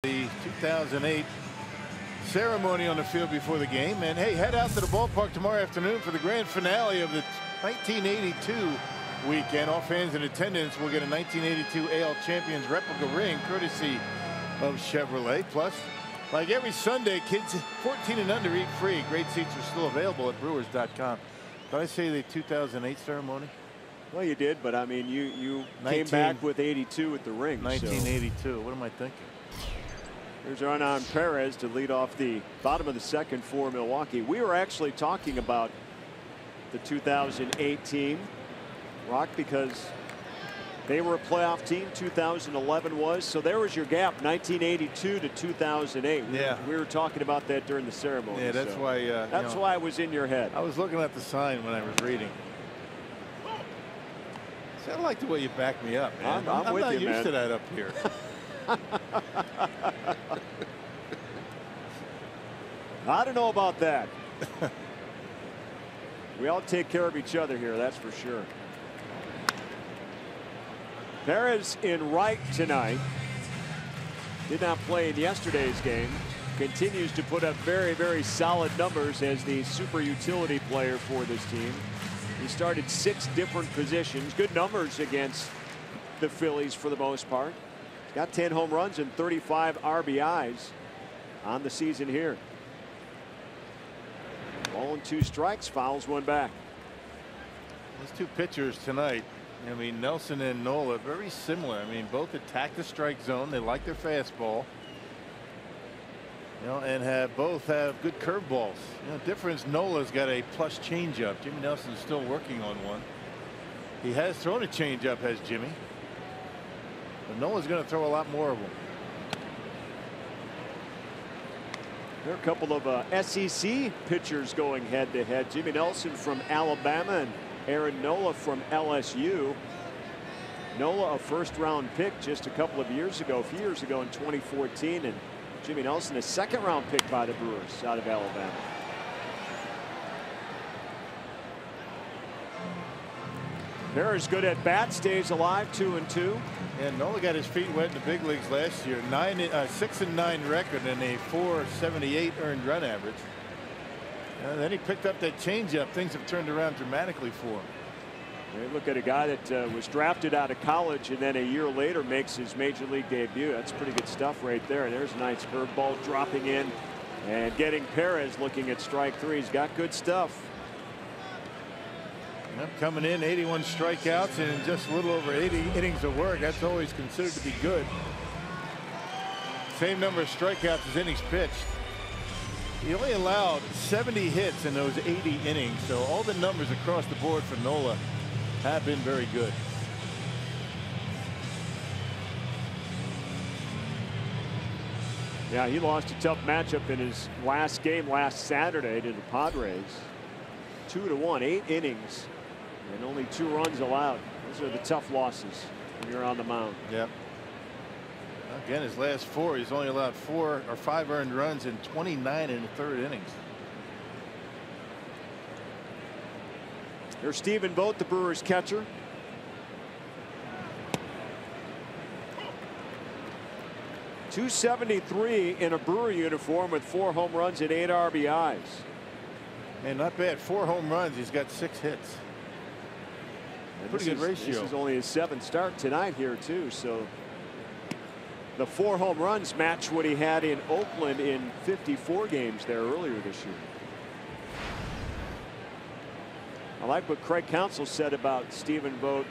The 2008 ceremony on the field before the game, and hey, head out to the ballpark tomorrow afternoon for the grand finale of the 1982 weekend. All fans in attendance will get a 1982 AL Champions replica ring courtesy of Chevrolet. Plus, like every Sunday, kids 14 and under eat free. Great seats are still available at brewers.com. Did I say the 2008 ceremony? Well, you did, but I mean, you came back with 82 at the ring. 1982. So. What am I thinking? Here's Hernan Perez to lead off the bottom of the 2nd for Milwaukee. We were actually talking about the 2008 team, Rock, because they were a playoff team. 2011 was. So there was your gap, 1982 to 2008. Yeah. We were talking about that during the ceremony. Yeah, that's why. That's why it was in your head. I was looking at the sign when I was reading. See, I like the way you back me up, man. I'm with not you, used man. to that up here. I don't know about that. We all take care of each other here, that's for sure. Perez in right tonight. Did not play in yesterday's game. Continues to put up very, very solid numbers as the super utility player for this team. He started 6 different positions. Good numbers against the Phillies for the most part. He's got 10 home runs and 35 RBIs on the season here. Ball and 2 strikes, fouls 1 back. Those 2 pitchers tonight, I mean, Nelson and Nola, very similar. I mean, both attack the strike zone. They like their fastball. You know, and both have good curveballs. You know, difference, Nola's got a plus changeup. Jimmy Nelson's still working on one. He has thrown a changeup, has Jimmy. But Nola's going to throw a lot more of them. There are a couple of SEC pitchers going head to head. Jimmy Nelson from Alabama and Aaron Nola from LSU. Nola, a first-round pick just a couple of years ago, a few years ago in 2014, and Jimmy Nelson, a second-round pick by the Brewers out of Alabama. Perez good at bat, stays alive, 2-2. And Nola got his feet wet in the big leagues last year. 6-9 record and a .478 earned run average. And then he picked up that changeup. Things have turned around dramatically for him. You look at a guy that was drafted out of college and then a year later makes his major league debut. That's pretty good stuff right there. And there's a nice curveball dropping in and getting Perez looking at strike 3. He's got good stuff. Yep, coming in 81 strikeouts and just a little over 80 innings of work. That's always considered to be good. Same number of strikeouts as innings pitched. He only allowed 70 hits in those 80 innings. So all the numbers across the board for Nola have been very good. Yeah, he lost a tough matchup in his last game last Saturday to the Padres. 2-1, 8 innings. And only 2 runs allowed. Those are the tough losses when you're on the mound. Yep. Again, his last 4, he's only allowed 4 or 5 earned runs in 29 in the 3rd innings. Here's Stephen Vogt, the Brewers catcher. .273 in a Brewer uniform with 4 home runs and 8 RBIs. And not bad. 4 home runs. He's got 6 hits. Pretty good ratio. This is only his 7th start tonight here too. So the 4 home runs match what he had in Oakland in 54 games there earlier this year. I like what Craig Counsell said about Stephen Vogt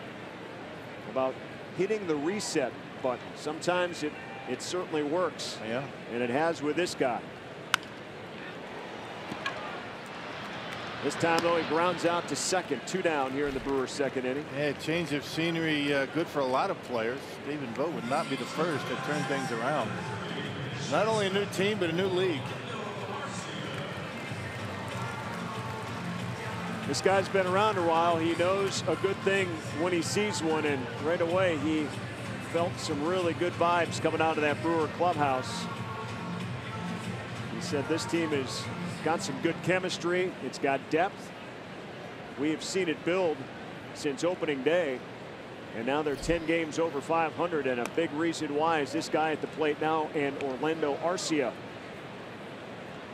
about hitting the reset button. Sometimes it certainly works. Yeah. And it has with this guy. This time though he grounds out to second. 2 down here in the Brewers' 2nd inning. Yeah, change of scenery good for a lot of players. Stephen Vogt would not be the first to turn things around. Not only a new team but a new league. This guy's been around a while. He knows a good thing when he sees one, and right away he felt some really good vibes coming out of that Brewer clubhouse. He said this team has got some good chemistry. It's got depth. We have seen it build since opening day, and now they're 10 games over 500, and a big reason why is this guy at the plate now, and Orlando Arcia.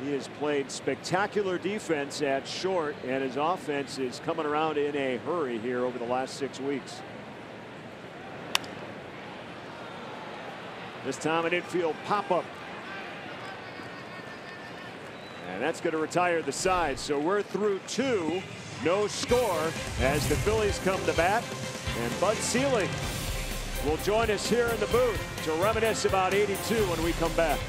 He has played spectacular defense at short, and his offense is coming around in a hurry here over the last 6 weeks. This time an infield pop-up. And that's going to retire the side. So we're through 2. No score as the Phillies come to bat. And Bud Selig will join us here in the booth to reminisce about '82 when we come back.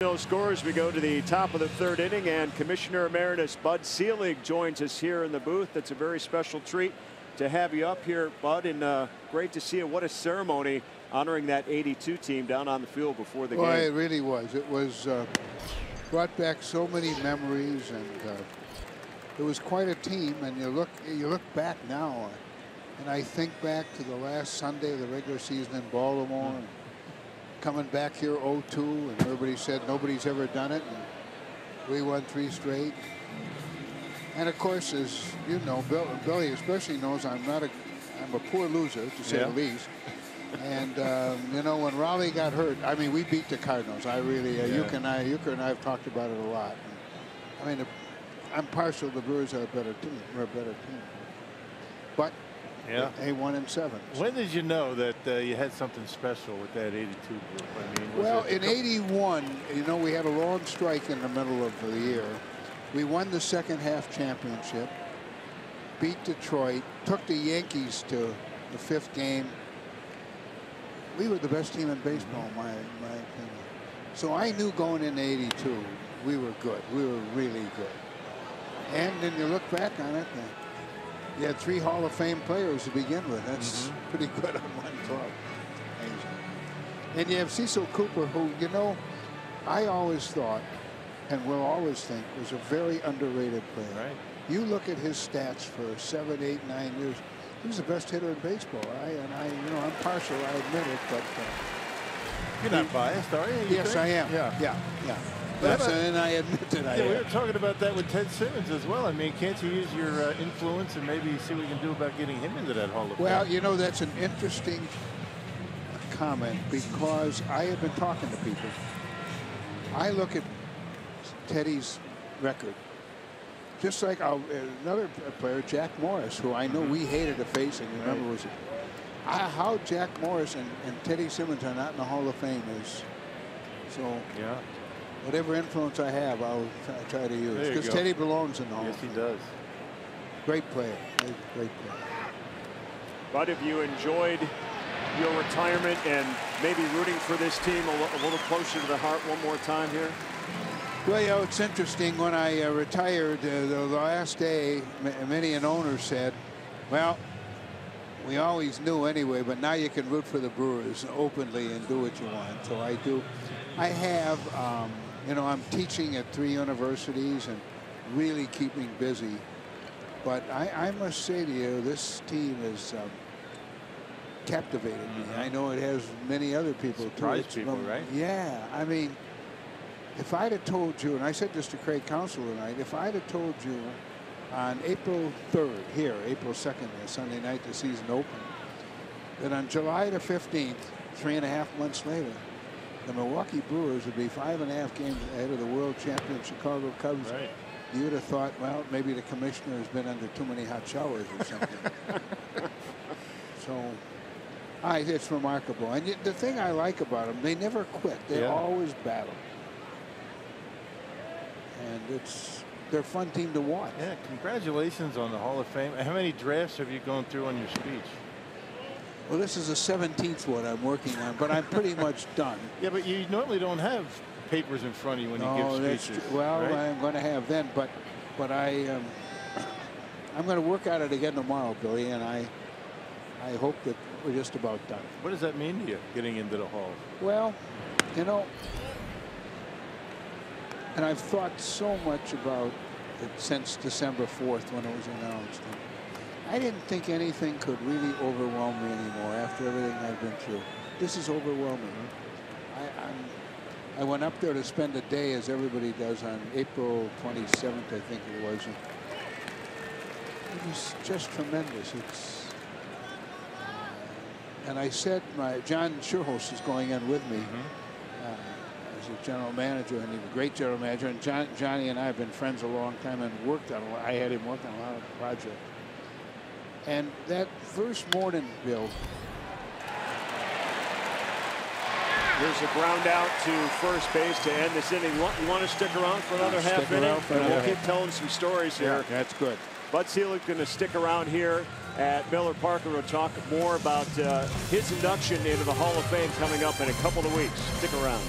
No scores. We go to the top of the third inning, and Commissioner Emeritus Bud Selig joins us here in the booth. It's a very special treat to have you up here, Bud, and great to see you. What a ceremony honoring that 82 team down on the field before the game. Well, it really was. It was brought back so many memories, and it was quite a team. And you look back now, and I think back to the last Sunday of the regular season in Baltimore, and coming back here 0-2, and everybody said nobody's ever done it, and we won 3 straight. And of course, as you know, Billy especially knows I'm a poor loser, to say the least. And you know, when Raleigh got hurt, I mean, we beat the Cardinals. I really, Euchre and I have talked about it a lot. And, I mean, I'm partial. The Brewers are a better team. We're a better team. But they won in 7. When did you know that you had something special with that 82 group? I mean, well, in 81, you know, we had a long strike in the middle of the year. We won the second half championship, beat Detroit, took the Yankees to the 5th game. We were the best team in baseball, in my opinion. So I knew going into 82, we were good. We were really good. And then you look back on it, you had 3 Hall of Fame players to begin with. That's pretty good on one club. And you have Cecil Cooper, who, you know, I always thought, and will always think, was a very underrated player. Right. You look at his stats for 7, 8, 9 years. He was the best hitter in baseball. You know, I'm partial, I admit it, but you're not biased, are you? Yes, I am. Yeah. And I admit that I am. We were talking about that with Ted Simmons as well. I mean, can't you use your influence and maybe see what you can do about getting him into that Hall of Fame? Well, you know, that's an interesting comment, because I have been talking to people. I look at Teddy's record, just like another player, Jack Morris, who I know we hated to face, and you remember was how Jack Morris and Teddy Simmons are not in the Hall of Fame is so. Yeah. Whatever influence I have, I'll try to use, because Teddy belongs in the Hall of Fame. Yes, he does. Great player. Great player. But have you enjoyed your retirement and maybe rooting for this team a little closer to the heart one more time here? Well, you know, it's interesting. When I retired, the last day, many an owner said, well, we always knew anyway, but now you can root for the Brewers openly and do what you want. So I do. I have, you know, I'm teaching at 3 universities and really keeping busy. But I must say to you, this team is captivated me. I know it has many other people too. Surprise people, right? Yeah, I mean, if I'd have told you, and I said this to Craig Counsell tonight, if I'd have told you on April 3rd, here, April 2nd, Sunday night, the season opened, that on July the 15th, 3.5 months later, the Milwaukee Brewers would be 5.5 games ahead of the world champion Chicago Cubs. Right. You would have thought, well, maybe the commissioner has been under too many hot showers or something. So, it's remarkable. And the thing I like about them, they never quit. They always battle. And they're a fun team to watch. Yeah, congratulations on the Hall of Fame. How many drafts have you gone through on your speech? Well, this is the 17th one I'm working on, but I'm pretty much done. Yeah, but you normally don't have papers in front of you when you give speeches. Well, right? I'm going to have then, but I'm going to work on it again tomorrow, Billy, and I hope that we're just about done. What does that mean to you, getting into the Hall? Well, you know, and I've thought so much about it since December 4th when it was announced. And I didn't think anything could really overwhelm me anymore after everything I've been through. This is overwhelming. I went up there to spend a day, as everybody does, on April 27th, I think it was. And it was just tremendous. And I said, John Schuerholz is going in with me as a general manager, and he's a great general manager. And Johnny and I have been friends a long time and worked on I had him work on a lot of projects. And that first morning, Bill. There's a ground out to first base to end this inning. You want to stick around for another half inning? And we'll keep telling some stories here. Yeah, that's good. Bud Selig's going to stick around here at Miller Park. We'll talk more about his induction into the Hall of Fame coming up in a couple of weeks. Stick around.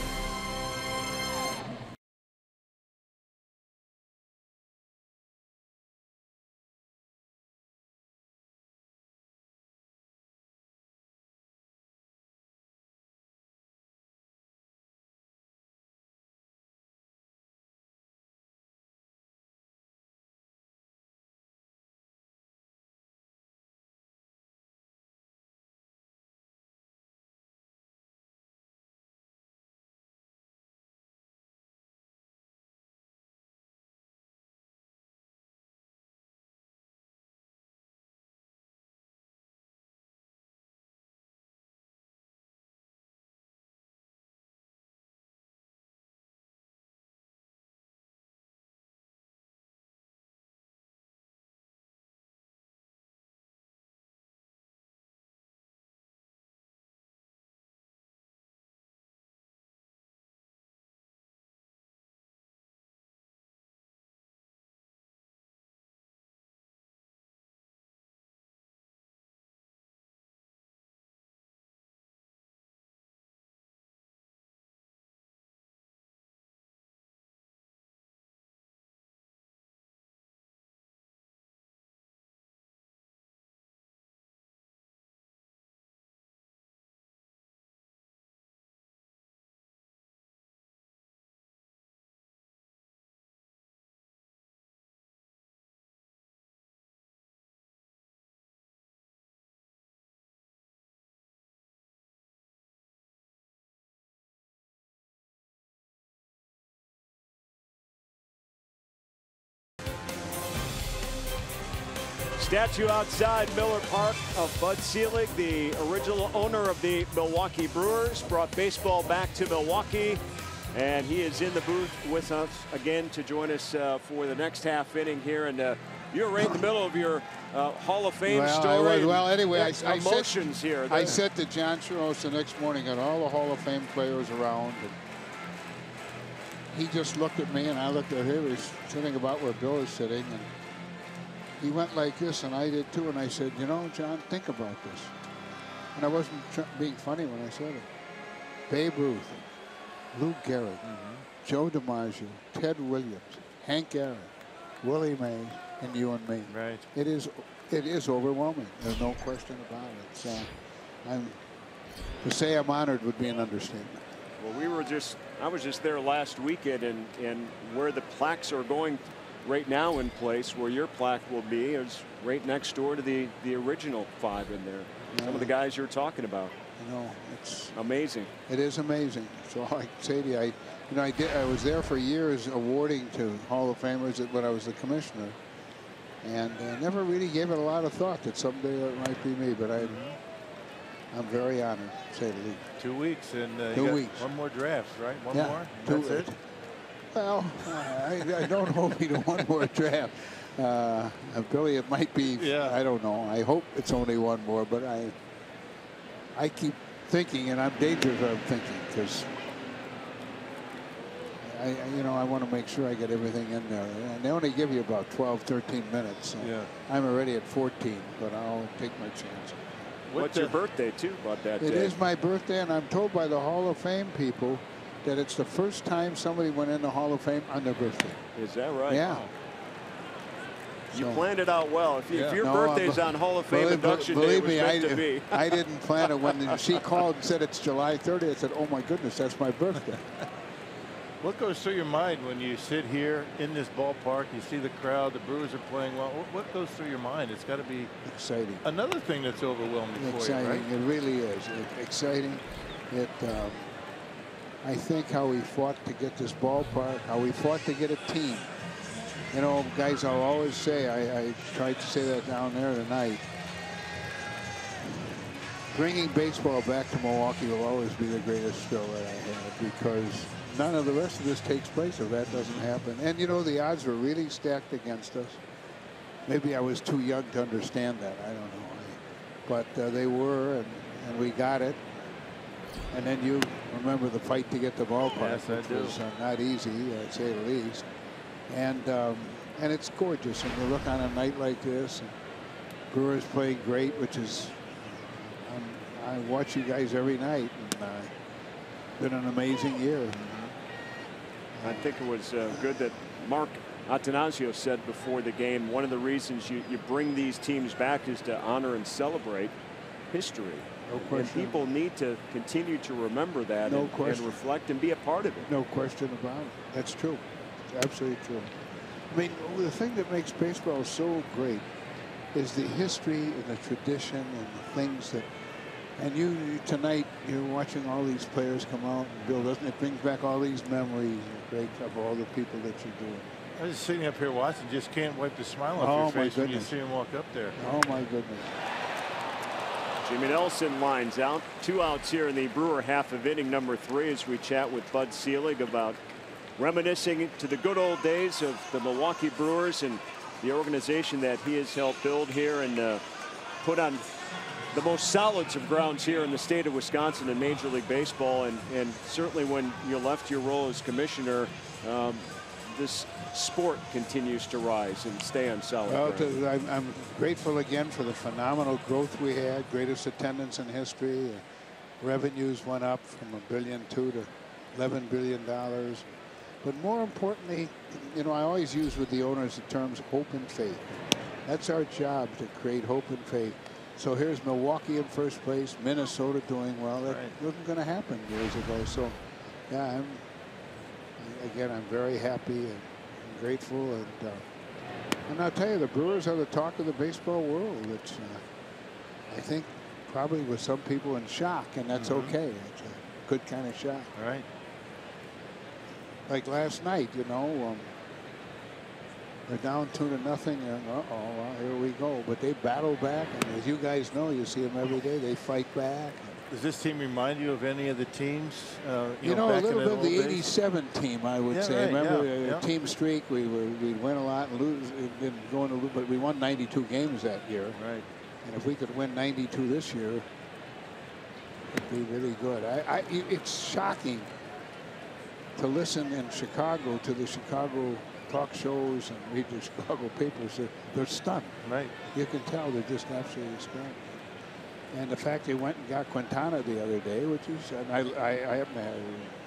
statue outside Miller Park of Bud Selig, the original owner of the Milwaukee Brewers, brought baseball back to Milwaukee. And he is in the booth with us again to join us for the next half inning here. And you're right in the middle of your Hall of Fame story. Anyway, emotions here. I said to John Charos the next morning, got all the Hall of Fame players around. And he just looked at me, and I looked at him. He was sitting about where Bill is sitting, and he went like this, and I did too. And I said, you know, John, think about this. And I wasn't being funny when I said it. Babe Ruth, Lou Gehrig, Joe DiMaggio, Ted Williams, Hank Aaron, Willie Mays, and you and me. Right. It is overwhelming. There's no question about it. So to say I'm honored would be an understatement. Well, I was just there last weekend, and where the plaques are going right now in place, where your plaque will be, is right next door to the original 5 in there. Yeah. Some of the guys you're talking about. You know, it's amazing. It is amazing. So I say to you, I was there for years awarding to Hall of Famers when I was the commissioner, and never really gave it a lot of thought that someday it might be me. But I'm very honored, to say the least. 2 weeks and 2 weeks. One more draft, right? One yeah, more. That's it. Well, I don't hope we do one more draft. Billy, it might be. Yeah. I don't know. I hope it's only one more, but I keep thinking, and I'm dangerous of thinking, because I want to make sure I get everything in there. And they only give you about 12, 13 minutes. So yeah. I'm already at 14, but I'll take my chance. What's your birthday, too, about that day? It is my birthday, and I'm told by the Hall of Fame people that it's the first time somebody went in the Hall of Fame on their birthday. Is that right? Yeah. Wow. You planned it out well. If your birthday's on Hall of Fame induction day, it was meant to be. I didn't plan it. When she called and said it's July 30th, I said, oh, my goodness, that's my birthday. What goes through your mind when you sit here in this ballpark, you see the crowd, the Brewers are playing well? What goes through your mind? It's got to be exciting. Another thing that's overwhelming for you, right? It really is. Exciting. I think how we fought to get this ballpark, how we fought to get a team. You know, guys, I'll always say, I tried to say that down there tonight. Bringing baseball back to Milwaukee will always be the greatest thrill that I had, because none of the rest of this takes place if that doesn't happen. And, you know, the odds were really stacked against us. Maybe I was too young to understand that. I don't know. But they were, and we got it. And then you remember the fight to get the ballpark, which was not easy, to say the least. And it's gorgeous. And you look on a night like this, and Brewers playing great, which is, I watch you guys every night. And been an amazing year. I think it was good that Mark Attanasio said before the game, one of the reasons you bring these teams back is to honor and celebrate history. No question. And people need to continue to remember that and reflect and be a part of it. No question about it. That's true. Absolutely true. I mean, the thing that makes baseball so great is the history and the tradition and the things that, and you tonight, you're watching all these players come out, and Bill, doesn't it brings back all these memories of all the people that you're doing. I was sitting up here watching, just can't wipe the smile off your face when you see him walk up there. Oh, my goodness. Jimmy Nelson lines out. 2 outs here in the Brewer half of inning number 3 as we chat with Bud Selig about reminiscing to the good old days of the Milwaukee Brewers and the organization that he has helped build here and put on the most solids of grounds here in the state of Wisconsin in Major League Baseball. And certainly when you left your role as commissioner, this sport continues to rise and stay on solid ground. I'm grateful again for the phenomenal growth we had, greatest attendance in history. Revenues went up from $1.2 billion to $11 billion. But more importantly, you know, I always use with the owners the terms hope and faith. That's our job, to create hope and faith. So here's Milwaukee in first place, Minnesota doing well. That wasn't going to happen years ago. So, yeah, I'm very happy and grateful. And I'll tell you, the Brewers are the talk of the baseball world. It's, I think, probably with some people in shock, and that's okay. It's a good kind of shock. Right. Like last night, you know, They're down 2-0, and well, here we go. But they battle back, and as you guys know, you see them every day. They fight back. Does this team remind you of any of the teams? You know, a back little in bit of the old days? '87 team, I would say. Right, Remember team streak? We'd win a lot and lose. Didn't go into, but we won 92 games that year. Right. And if we could win 92 this year, it'd be really good. It's shocking to listen in Chicago to the Chicago talk shows and read the Chicago papers. They're stunned. Right. You can tell they're just absolutely stunned. And the fact they went and got Quintana the other day, which is, and I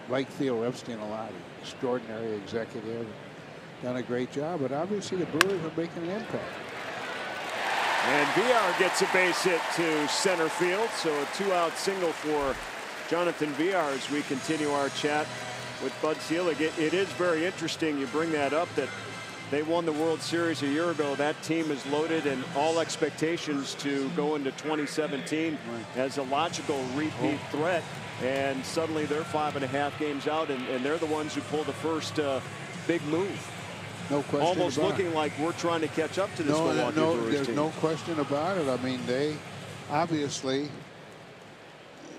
like Theo Epstein a lot. Extraordinary executive, done a great job. But obviously the Brewers are making an impact. And Villar gets a base hit to center field, so a 2-out single for Jonathan Villar as we continue our chat with Bud Selig. It is very interesting you bring that up, that they won the World Series a year ago. That team is loaded, and all expectations to go into 2017 as a logical repeat threat. And suddenly they're 5.5 games out, and they're the ones who pulled the first big move. No question. Almost looking like we're trying to catch up to this Milwaukee Brewers there's team. no question about it. I mean, they obviously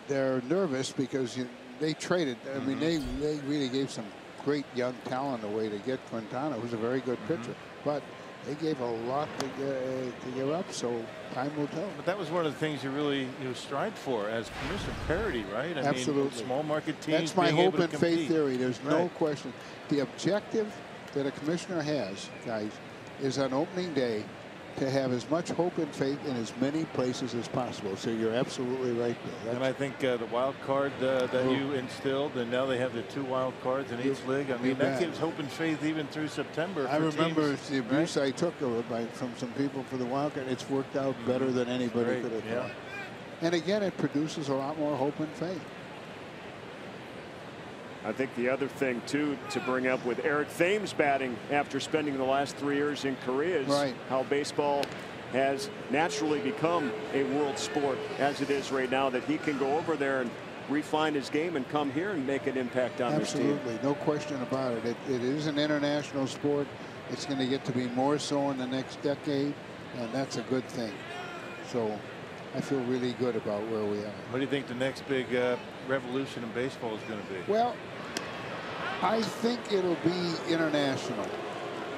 they're nervous because they traded. I mean, they really gave some great young talent away to get Quintana, who's a very good pitcher. But they gave a lot to give up, so time will tell. But that was one of the things you really strived for as commissioner, parity, right? I Absolutely. mean, small market teams. That's my being hope able and to faith compete. theory. There's no question. The objective that a commissioner has, guys, is on opening day to have as much hope and faith in as many places as possible. So you're absolutely right there. And I think the wild card that you instilled, and now they have the 2 wild cards in each league. I mean, that gives hope and faith even through September. I remember the abuse I took from some people for the wild card. It's worked out better than anybody could have thought. And again, it produces a lot more hope and faith. I think the other thing, too, to bring up with Eric Thames batting after spending the last 3 years in Korea is how baseball has naturally become a world sport as it is right now, that he can go over there and refine his game and come here and make an impact on this team. Absolutely. No question about it. It is an international sport. It's going to get to be more so in the next decade, and that's a good thing. So I feel really good about where we are. What do you think the next big revolution in baseball is going to be? Well, I think it'll be international.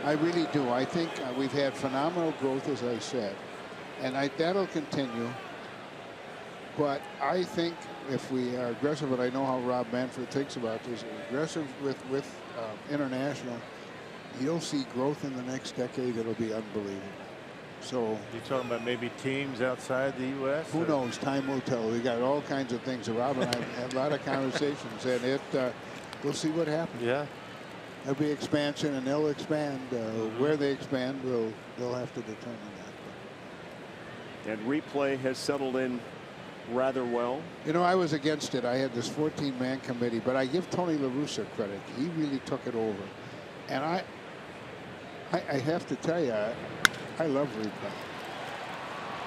I really do. I think we've had phenomenal growth, as I said, and that'll continue. But I think if we are aggressive, and I know how Rob Manfred thinks about this, aggressive with international, you'll see growth in the next decade that'll be unbelievable. So you're talking about maybe teams outside the U.S.? Who knows? Time will tell. We got all kinds of things. Rob and I had a lot of conversations, and we'll see what happens. Yeah. There'll be expansion, and they'll expand. Where they expand, they'll have to determine that. And replay has settled in rather well. You know, I was against it. I had this 14-man committee, but I give Tony La Russa credit. He really took it over. And I have to tell you, I love replay.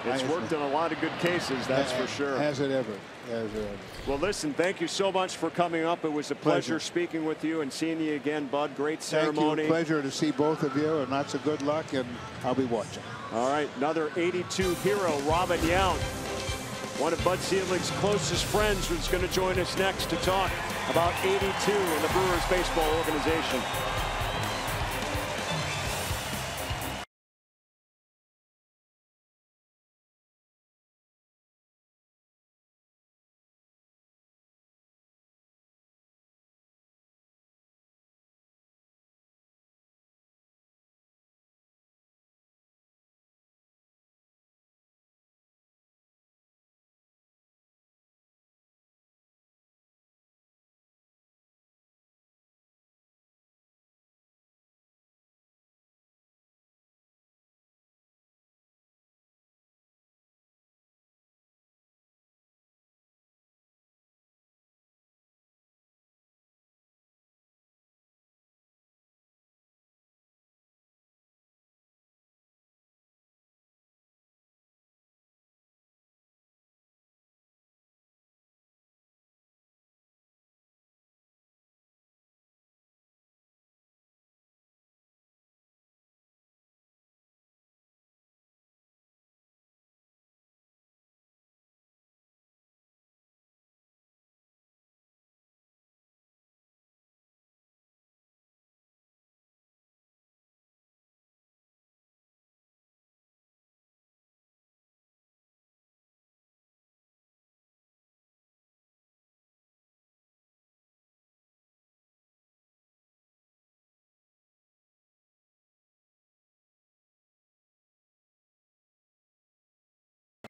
It's worked in a lot of good cases, that's for sure. Has it ever? Has it ever? Well, listen, thank you so much for coming up. It was a pleasure speaking with you and seeing you again, Bud. Great ceremony. Thank you. Pleasure to see both of you, and lots of good luck, and I'll be watching. All right, another 82 hero, Robin Yount, one of Bud Selig's closest friends, who's going to join us next to talk about 82 and the Brewers baseball organization.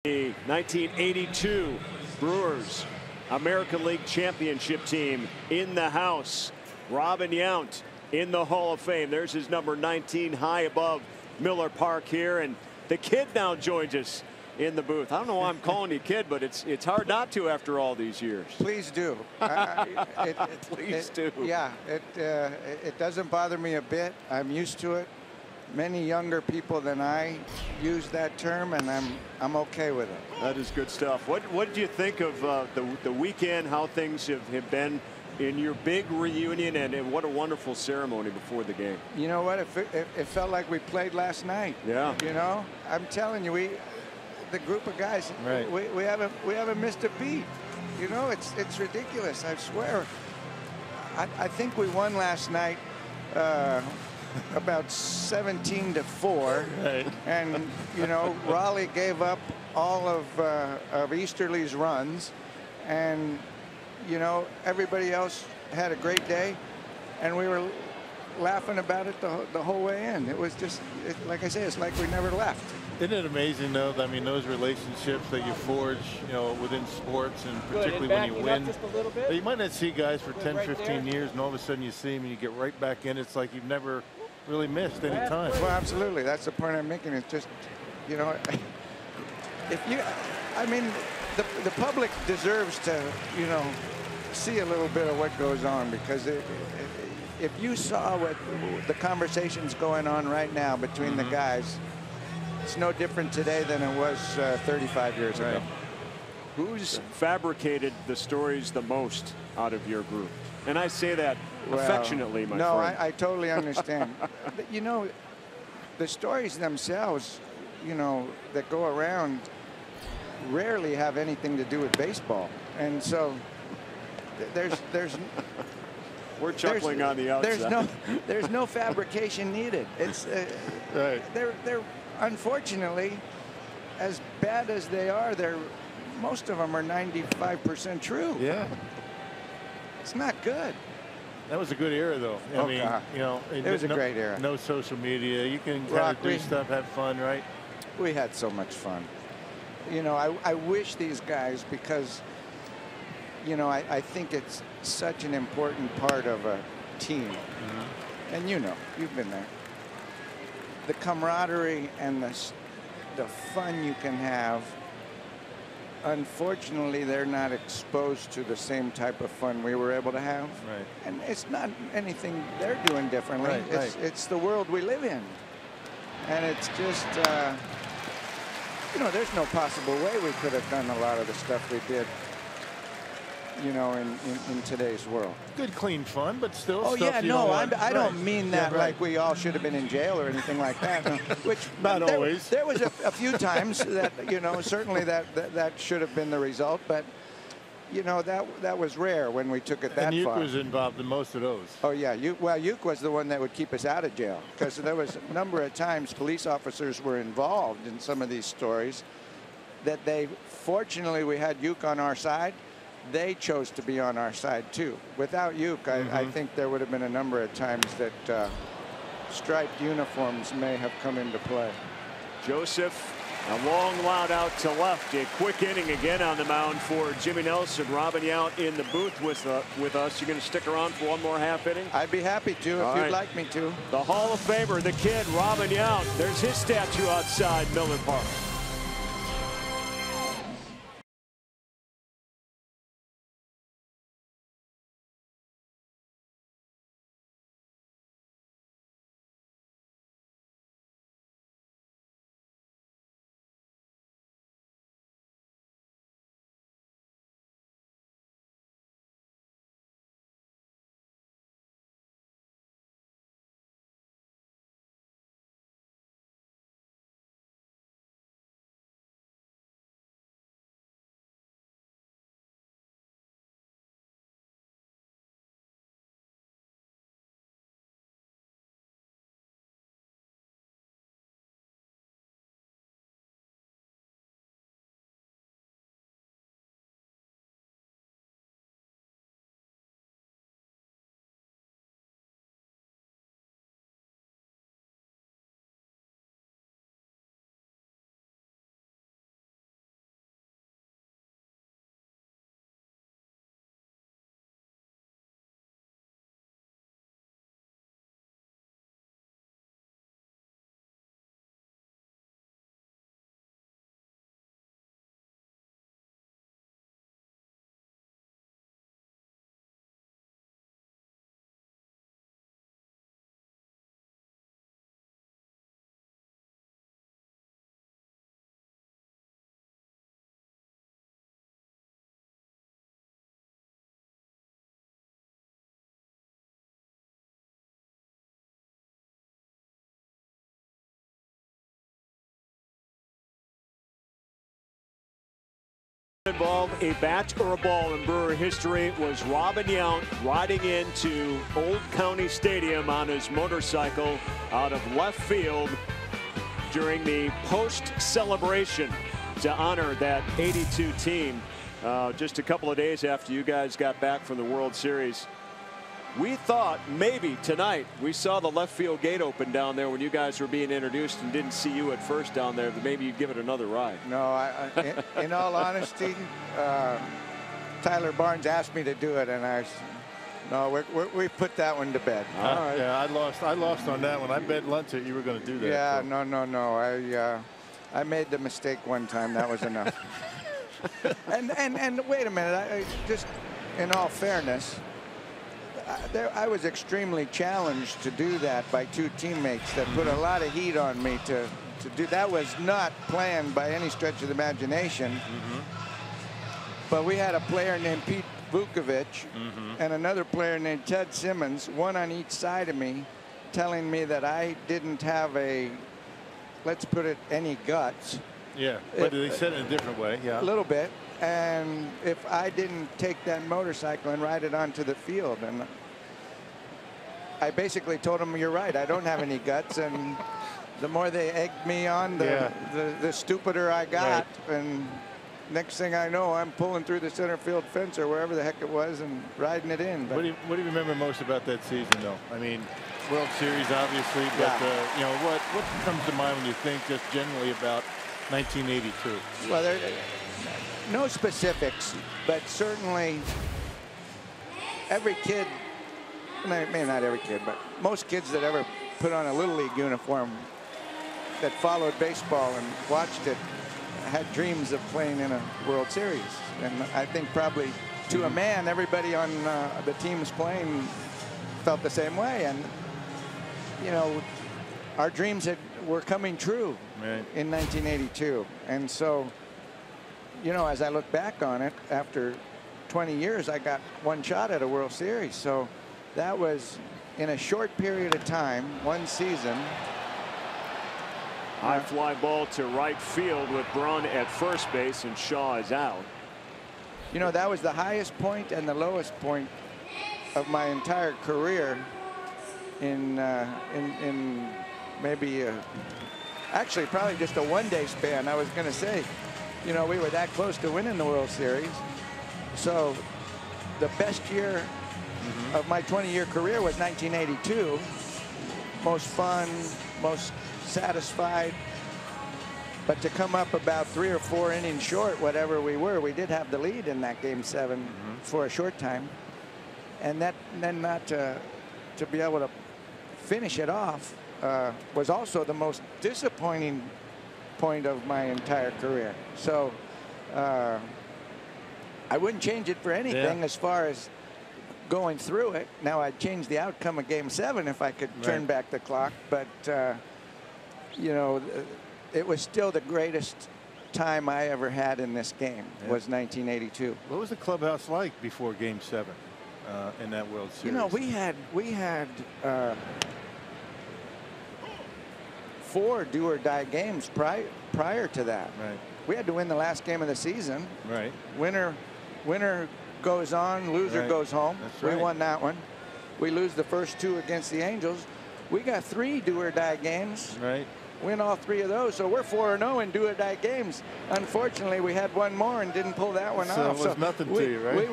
The 1982 Brewers American League Championship team in the house. Robin Yount in the Hall of Fame. There's his number 19 high above Miller Park here. And the kid now joins us in the booth. I don't know why I'm calling you kid, but it's hard not to after all these years. Please do. Please do. Yeah, it doesn't bother me a bit. I'm used to it. Many younger people than I use that term, and I'm okay with it. That is good stuff. What did you think of the weekend? How things have been in your big reunion, and what a wonderful ceremony before the game. You know what? It felt like we played last night. Yeah. You know, I'm telling you, the group of guys, right. we haven't missed a beat. You know, it's ridiculous. I swear. I think we won last night. About 17-4, right. And you know, Raleigh gave up all of Easterly's runs, and you know, everybody else had a great day, and we were laughing about it the whole way in. It was just, like I say, it's like we never left. Isn't it amazing, though? I mean, those relationships that you forge, you know, within sports, and particularly when you win. You might not see guys for 10, 15 years, and all of a sudden you see them and you get right back in. It's like you've never really missed any time. Well, absolutely. That's the point I'm making. It's just, you know, if you, I mean, the public deserves to, you know, see a little bit of what goes on, because if you saw what the conversations going on right now between the guys, it's no different today than it was 35 years ago. Who's fabricated the stories the most out of your group? And I say that affectionately, my friend. No, I totally understand. You know, the stories themselves, you know, that go around rarely have anything to do with baseball. And so there's we're chuckling on the outside. There's no fabrication needed. It's right. They're unfortunately, as bad as they are, most of them are 95% true. Yeah. It's not good. That was a good era, though. I mean, you know, it was a great era. No social media. You can kind of do stuff, have fun, right? We had so much fun. You know, I wish these guys, because, you know, I think it's such an important part of a team. And you know, you've been there. The camaraderie and the fun you can have. Unfortunately, they're not exposed to the same type of fun we were able to have. Right. And it's not anything they're doing differently. Right, it's the world we live in. And it's just, you know, there's no possible way we could have done a lot of the stuff we did, you know, in today's world. Good, clean fun, but still. Oh, stuff yeah, you no, don't want. I don't mean that right. like we all should have been in jail or anything like that. No. Which not always. There was a few times that, you know, certainly that should have been the result, but you know, that was rare when we took it that far. far. And Uke was involved in most of those. Oh yeah, Uke was the one that would keep us out of jail, because there was a number of times police officers were involved in some of these stories that fortunately we had Uke on our side. They chose to be on our side too. Without Uke, I think there would have been a number of times that striped uniforms may have come into play. Joseph, a long loud out to left. A quick inning again on the mound for Jimmy Nelson. Robin Yount in the booth with us. You're going to stick around for one more half inning? I'd be happy to if you'd like me to. The Hall of Famer, the kid, Robin Yount. There's his statue outside Miller Park. Involve a bat or a ball in Brewer history was Robin Yount riding into Old County Stadium on his motorcycle out of left field during the post celebration to honor that '82 team. Just a couple of days after you guys got back from the World Series. We thought maybe tonight, we saw the left field gate open down there when you guys were being introduced and didn't see you at first down there, but maybe you'd give it another ride. No, in all honesty, Tyler Barnes asked me to do it, and no, we put that one to bed. All right. Yeah, I lost on that one. I bet lunch that you were going to do that. Yeah, so. No. I made the mistake one time. That was enough. and wait a minute. I just, in all fairness, I was extremely challenged to do that by two teammates that put a lot of heat on me to do. That was not planned by any stretch of the imagination. But we had a player named Pete Vukovic and another player named Ted Simmons, one on each side of me, telling me that I didn't have let's put it, any guts. Yeah, but they said it in a different way. Yeah, a little bit. And if I didn't take that motorcycle and ride it onto the field, and I basically told them, you're right, I don't have any guts. And the more they egged me on, the stupider I got. Right. And next thing I know, I'm pulling through the center field fence or wherever the heck it was and riding it in. But what do you remember most about that season, though? I mean, World Series, obviously, but you know, what comes to mind when you think just generally about 1982? Well, no specifics, but certainly every kid, maybe not every kid, but most kids that ever put on a Little League uniform that followed baseball and watched it had dreams of playing in a World Series. And I think probably to a man, everybody on the teams playing felt the same way. And, you know, our dreams were coming true in 1982. And so, you know, as I look back on it, after 20 years, I got one shot at a World Series. So that was in a short period of time, one season. High fly ball to right field with Braun at first base, and Shaw is out. You know, that was the highest point and the lowest point of my entire career in maybe actually probably just a one-day span. I was going to say, you know, we were that close to winning the World Series. So the best year of my 20-year career was 1982. Most fun, most satisfied. But to come up about 3 or 4 innings short, whatever we were, we did have the lead in that Game 7 for a short time. And then not to be able to finish it off was also the most disappointing point of my entire career. So I wouldn't change it for anything as far as going through it. Now, I'd change the outcome of Game 7 if I could turn back the clock. But, you know, it was still the greatest time I ever had in this game was 1982. What was the clubhouse like before Game 7 in that World Series? You know, we had 4 do-or-die games prior to that. Right. We had to win the last game of the season. Right. Winner goes on, loser goes home. That's right. We won that one. We lose the first 2 against the Angels. We got 3 do-or-die games. Right. Win all 3 of those, so we're 4-0 in do-or-die games. Unfortunately, we had one more and didn't pull that one off. So it was nothing to you, right?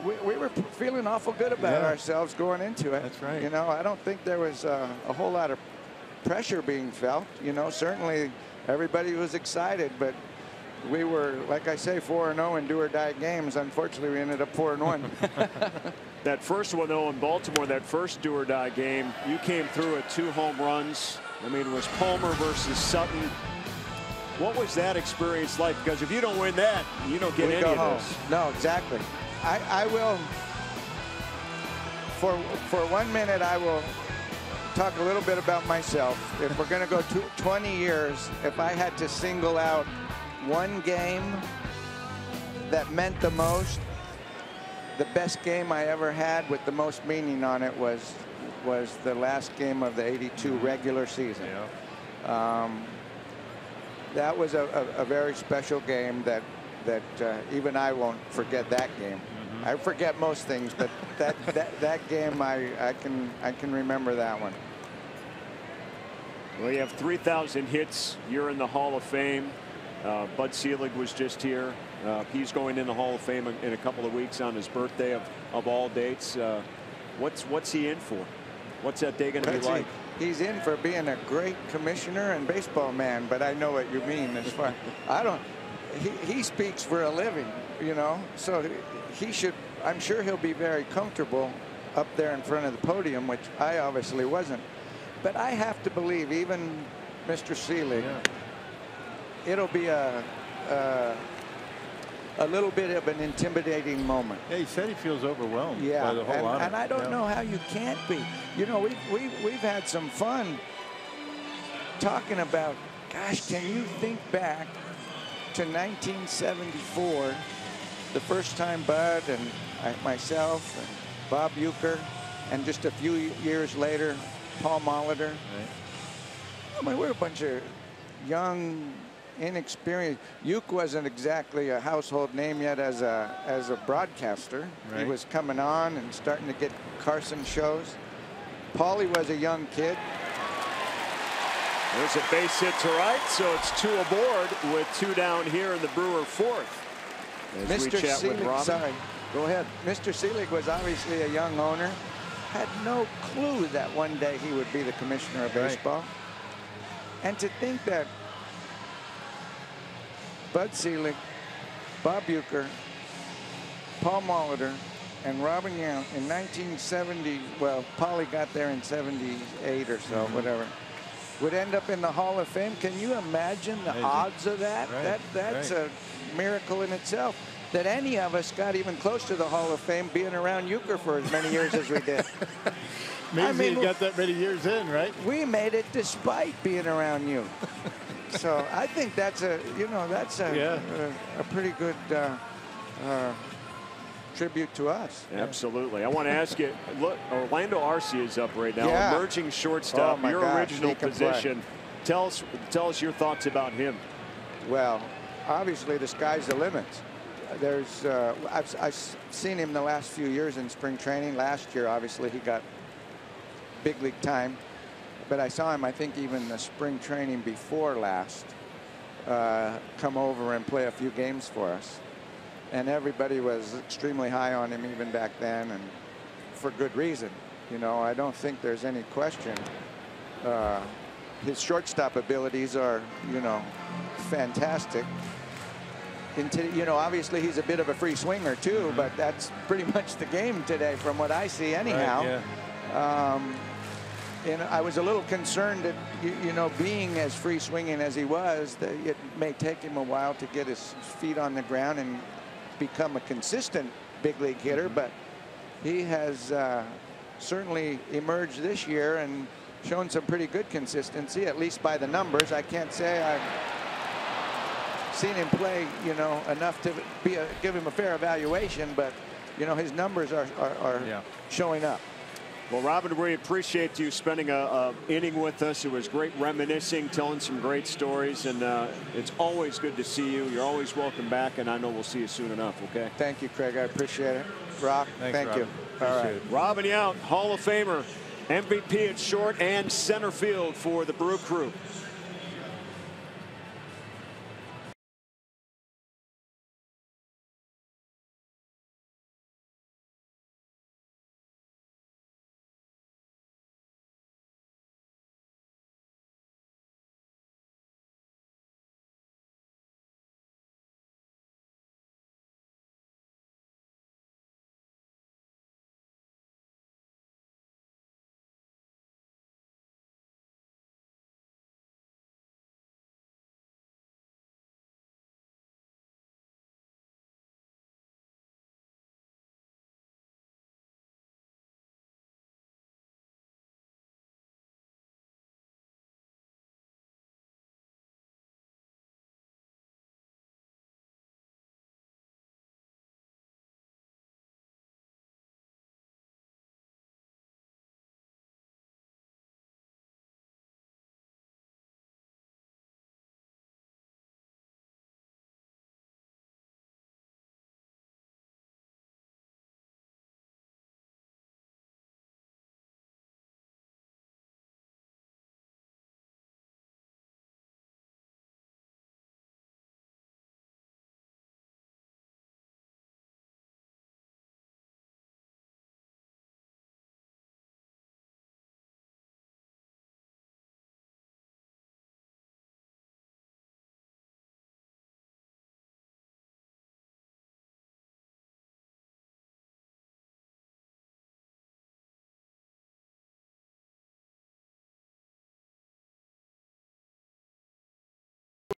We were feeling awful good about ourselves going into it. That's right. You know, I don't think there was a whole lot of pressure being felt. You know, certainly everybody was excited, but we were, like I say, 4-0 in do-or-die games. Unfortunately, we ended up 4-1. That first one, though, in Baltimore, that first do-or-die game, you came through at 2 home runs. I mean, it was Palmer versus Sutton. What was that experience like? Because if you don't win that, you don't get any of this. No, exactly. I will, for 1 minute, I will talk a little bit about myself. If we're going to go 20 years, if I had to single out one game that meant the most, the best game I ever had with the most meaning on it was the last game of the '82 regular season. That was a very special game that that even I won't forget that game. I forget most things, but that game I can remember that one. Well, you have 3,000 hits. You're in the Hall of Fame. Bud Selig was just here. He's going in the Hall of Fame in a couple of weeks on his birthday of all dates. What's he in for? What's that day going to be like? He's in for being a great commissioner and baseball man, but I know what you mean as far. I don't. He speaks for a living, you know, so he should. I'm sure he'll be very comfortable up there in front of the podium, which I obviously wasn't. But I have to believe, even Mr. Selig, it'll be a little bit of an intimidating moment. Yeah, he said he feels overwhelmed by the whole honor. And I don't know how you can't be. You know, we've had some fun talking about, gosh, can you think back to 1974, the first time Bud and myself and Bob Uecker, and just a few years later, Paul Molitor. Right. I mean, we're a bunch of young, inexperienced. Ueck wasn't exactly a household name yet as a broadcaster. Right. He was coming on and starting to get Carson shows. Paulie was a young kid. There's a base hit to right, so it's 2 aboard with 2 down here in the Brewer 4th. As Mr. Selig, sorry, go ahead. Mr. Selig was obviously a young owner. Had no clue that one day he would be the commissioner of baseball. Right. And to think that Bud Selig, Bob Uecker, Paul Molitor, and Robin Yount in 1970, well, Paulie got there in 78 or so, whatever, would end up in the Hall of Fame. Can you imagine the odds of that? Right. That's a miracle in itself. That any of us got even close to the Hall of Fame being around Uecker for as many years as we did. Maybe he got that many years in, right? We made it despite being around you. So I think that's a pretty good tribute to us. Absolutely. I want to ask you, look, Orlando Arcia is up right now, emerging shortstop, your original position. Tell us your thoughts about him. Well, obviously the sky's the limit. There's I've seen him the last few years in spring training. Last year, obviously, he got big league time. But I saw him, I think, even the spring training before last, come over and play a few games for us. And everybody was extremely high on him even back then, and for good reason. You know, I don't think there's any question. His shortstop abilities are, you know, fantastic. You know, obviously he's a bit of a free swinger too, but that's pretty much the game today from what I see anyhow. Right, yeah. And I was a little concerned that, you know, being as free swinging as he was, that it may take him a while to get his feet on the ground and become a consistent big league hitter, but he has certainly emerged this year and shown some pretty good consistency, at least by the numbers. I can't say I've seen him play, you know, enough to give him a fair evaluation, but, you know, his numbers are showing up. Well, Robin, we appreciate you spending a inning with us. It was great reminiscing, telling some great stories, and it's always good to see you. You're always welcome back, and I know we'll see you soon enough, okay? Thank you, Craig. I appreciate it. Rock, thank you. All right. Robin Yount, Hall of Famer, MVP at short and center field for the Brew Crew.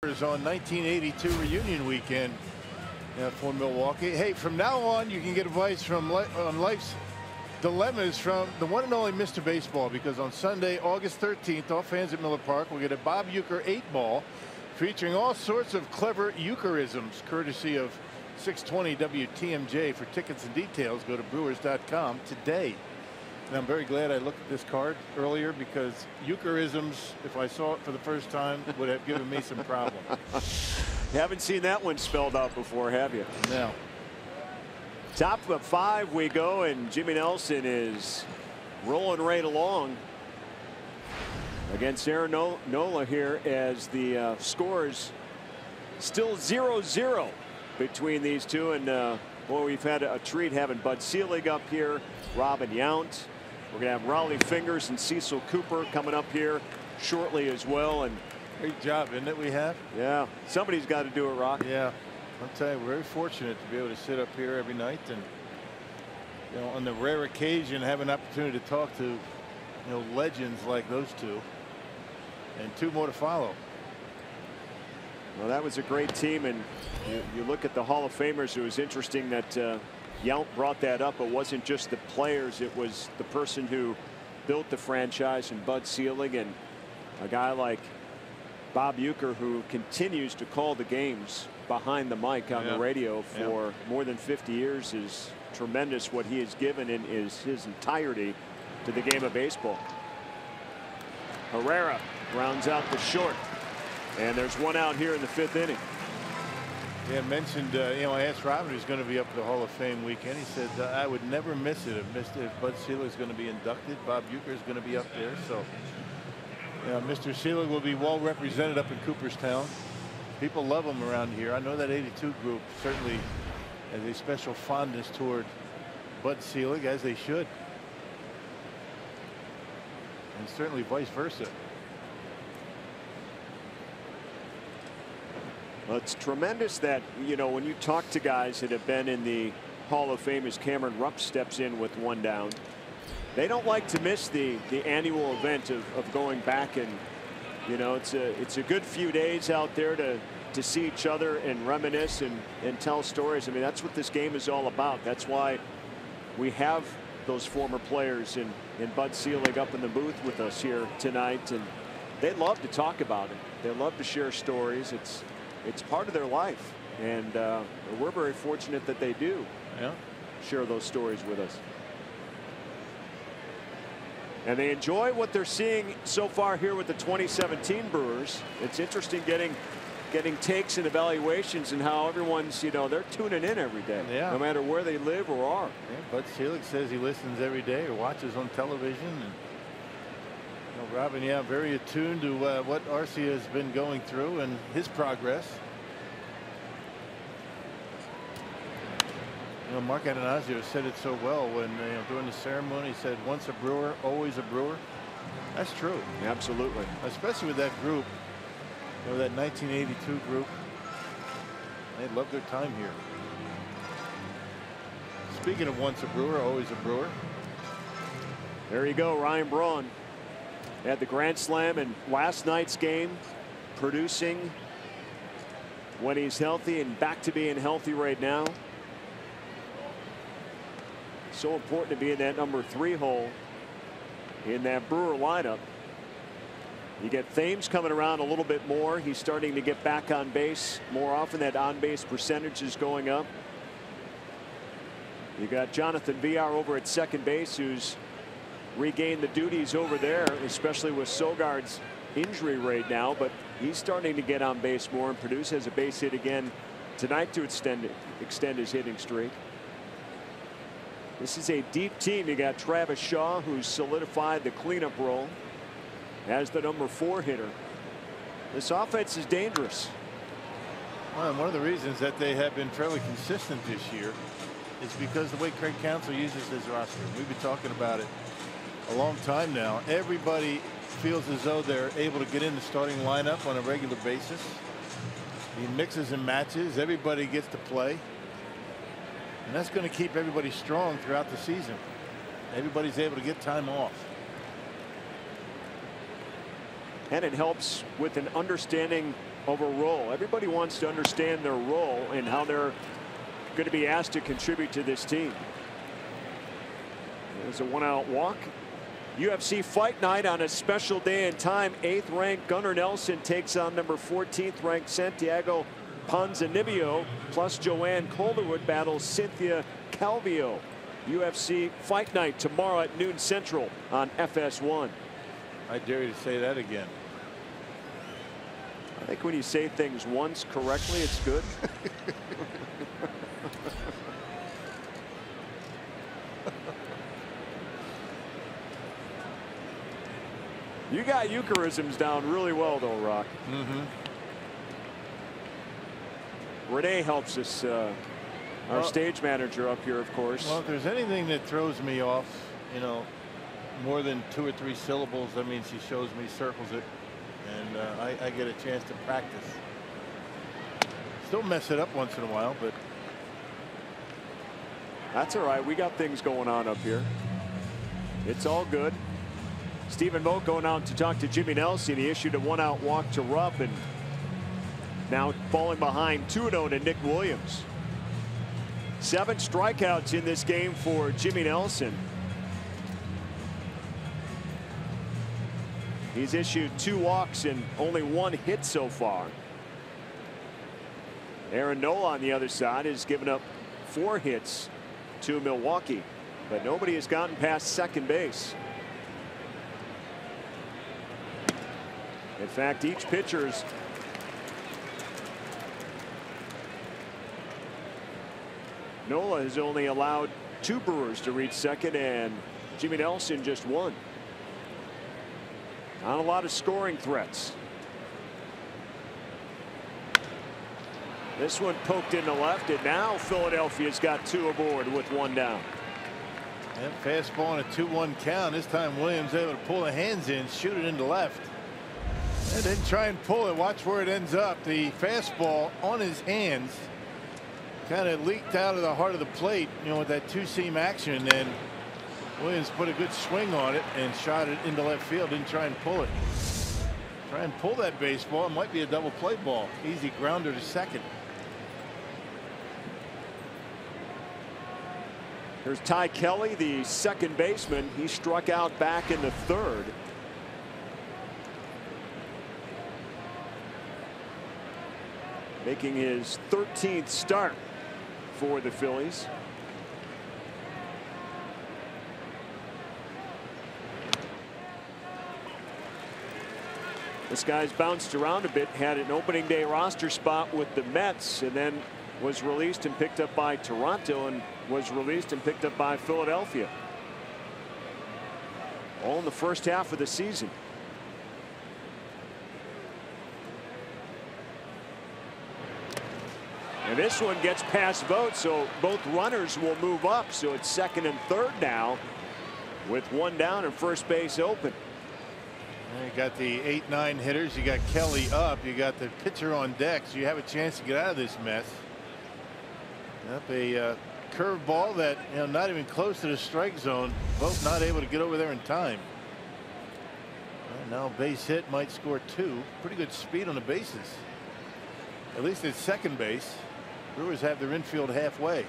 On 1982 reunion weekend for Milwaukee. Hey, from now on, you can get advice from on life's dilemmas from the one and only Mr. Baseball, because on Sunday, August 13th, all fans at Miller Park will get a Bob Uecker 8-ball featuring all sorts of clever Ueckerisms, courtesy of 620 WTMJ. For tickets and details, go to Brewers.com today. And I'm very glad I looked at this card earlier, because Ueckerisms, if I saw it for the first time, would have given me some problem. You haven't seen that one spelled out before, have you? No. Top of 5 we go, and Jimmy Nelson is rolling right along against Aaron Nola here, as the scores still 0-0 between these two. And boy, we've had a treat having Bud Selig up here, Robin Yount. We're going to have Raleigh Fingers and Cecil Cooper coming up here shortly as well. And great job, isn't it, we have? Yeah, somebody's got to do it, Rock. Yeah, I'll tell you, we're very fortunate to be able to sit up here every night, and on the rare occasion have an opportunity to talk to legends like those two, and 2 more to follow. Well, that was a great team, and you look at the Hall of Famers. It was interesting that Yount brought that up. It wasn't just the players, it was the person who built the franchise, and Bud Selig, and a guy like Bob Uecker, who continues to call the games behind the mic on the radio for more than 50 years. Is tremendous what he has given in his entirety to the game of baseball. Herrera rounds out the short, and there's 1 out here in the 5th inning. Yeah, mentioned, I asked Robin, who's going to be up for the Hall of Fame weekend. He said, I would never miss it if Bud Selig is going to be inducted. Bob Uecker is going to be up there. So, Mr. Selig will be well represented up in Cooperstown. People love him around here. I know that 82 group certainly has a special fondness toward Bud Selig, as they should. And certainly vice versa. Well, it's tremendous that, when you talk to guys that have been in the Hall of Fame, as Cameron Rupp steps in with 1 down, they don't like to miss the annual event of going back, and it's a good few days out there to see each other and reminisce and tell stories. I mean, that's what this game is all about. That's why we have those former players and Bud Selig up in the booth with us here tonight, and they love to talk about it. They love to share stories. It's part of their life, and we're very fortunate that they do share those stories with us. And they enjoy what they're seeing so far here with the 2017 Brewers. It's interesting getting takes and evaluations, and how everyone's, they're tuning in every day, no matter where they live or are. Yeah, Bud Selig says he listens every day or watches on television. And Robin, very attuned to what Arcia has been going through and his progress. Mark Atanasio said it so well when during the ceremony. He said, "Once a Brewer, always a Brewer." That's true. Absolutely. Especially with that group, that 1982 group. They loved their time here. Speaking of once a Brewer, always a Brewer. There you go, Ryan Braun had the grand slam in last night's game, producing when he's healthy, and back to being healthy right now. So important to be in that number 3 hole in that Brewer lineup. You get Thames coming around a little bit more. He's starting to get back on base more often. That on base percentage is going up. You got Jonathan Villar over at second base, who's regained the duties over there, especially with Sogard's injury right now, but he's starting to get on base more and produce. Has a base hit again tonight to extend his hitting streak. This is a deep team. You got Travis Shaw, who's solidified the cleanup role as the number 4 hitter. This offense is dangerous. Well, and one of the reasons that they have been fairly consistent this year is because the way Craig Counsell uses his roster. We've been talking about it a long time now. Everybody feels as though they're able to get in the starting lineup on a regular basis. He mixes and matches. Everybody gets to play. And that's going to keep everybody strong throughout the season. Everybody's able to get time off. and it helps with an understanding of a role. Everybody wants to understand their role and how they're going to be asked to contribute to this team. There's a 1-out walk. UFC Fight Night on a special day and time. 8th ranked Gunnar Nelson takes on number 14th ranked Santiago Ponzinibbio, plus Joanne Calderwood battles Cynthia Calvillo. UFC Fight Night tomorrow at noon Central on FS1. I dare you to say that again. I think when you say things once correctly, it's good. You got Eucharisms down really well, though, Rock. Renee helps us, our stage manager up here, of course. Well, if there's anything that throws me off, you know, more than 2 or 3 syllables, that means she shows me, circles it, and I get a chance to practice. Still mess it up once in a while, but that's all right. We got things going on up here. It's all good. Stephen Moak going out to talk to Jimmy Nelson. He issued a 1-out walk to Rupp, and now falling behind 2-0 to Nick Williams. 7 strikeouts in this game for Jimmy Nelson. He's issued 2 walks and only 1 hit so far. Aaron Nola on the other side has given up 4 hits to Milwaukee, but nobody has gotten past second base. In fact, each pitcher's Nola has only allowed 2 Brewers to reach second, and Jimmy Nelson just 1. Not a lot of scoring threats. This one poked into left, and now Philadelphia's got 2 aboard with 1 down. And fastball on a 2-1 count. This time Williams able to pull the hands in, shoot it into left, and then try and pull it. Watch where it ends up. The fastball on his hands kind of leaked out of the heart of the plate, you know, with that 2-seam action, and Williams put a good swing on it and shot it into left field. Didn't try and pull it. Try and pull that baseball. It might be a double play ball. Easy grounder to second. Here's Ty Kelly, the second baseman. He struck out back in the 3rd. Making his 13th start for the Phillies. This guy's bounced around a bit, had an opening day roster spot with the Mets, and then was released and picked up by Toronto, and was released and picked up by Philadelphia. All in the first half of the season. And this one gets past Vogt, so both runners will move up. So it's 2nd and 3rd now, with 1 down and first base open. You got the 8-9 hitters. You got Kelly up. You got the pitcher on deck. So you have a chance to get out of this mess. Up a curve ball that, you know, not even close to the strike zone. Both not able to get over there in time. And now base hit, might score 2. Pretty good speed on the bases. At least at second base. Brewers have their infield halfway.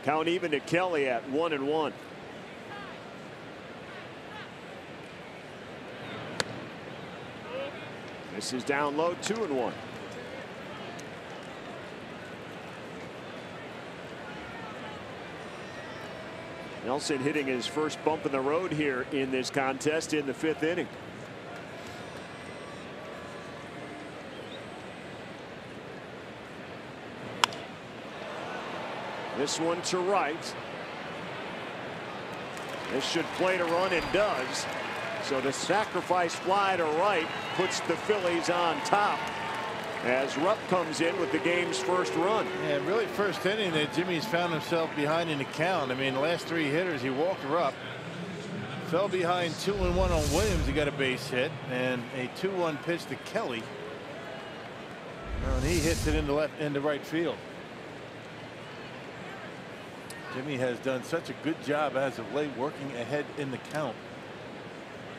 Count even to Kelly at 1-1. This is down low, 2-1. Nelson hitting his first bump in the road here in this contest in the 5th inning. This one to right. This should play to run, and does. So the sacrifice fly to right puts the Phillies on top as Rupp comes in with the game's first run. Yeah, really first inning that Jimmy's found himself behind in the count. I mean, the last 3 hitters, he walked Rupp, fell behind 2-1 on Williams. He got a base hit, and a 2-1 pitch to Kelly. And he hits it into right field. Jimmy has done such a good job as of late working ahead in the count.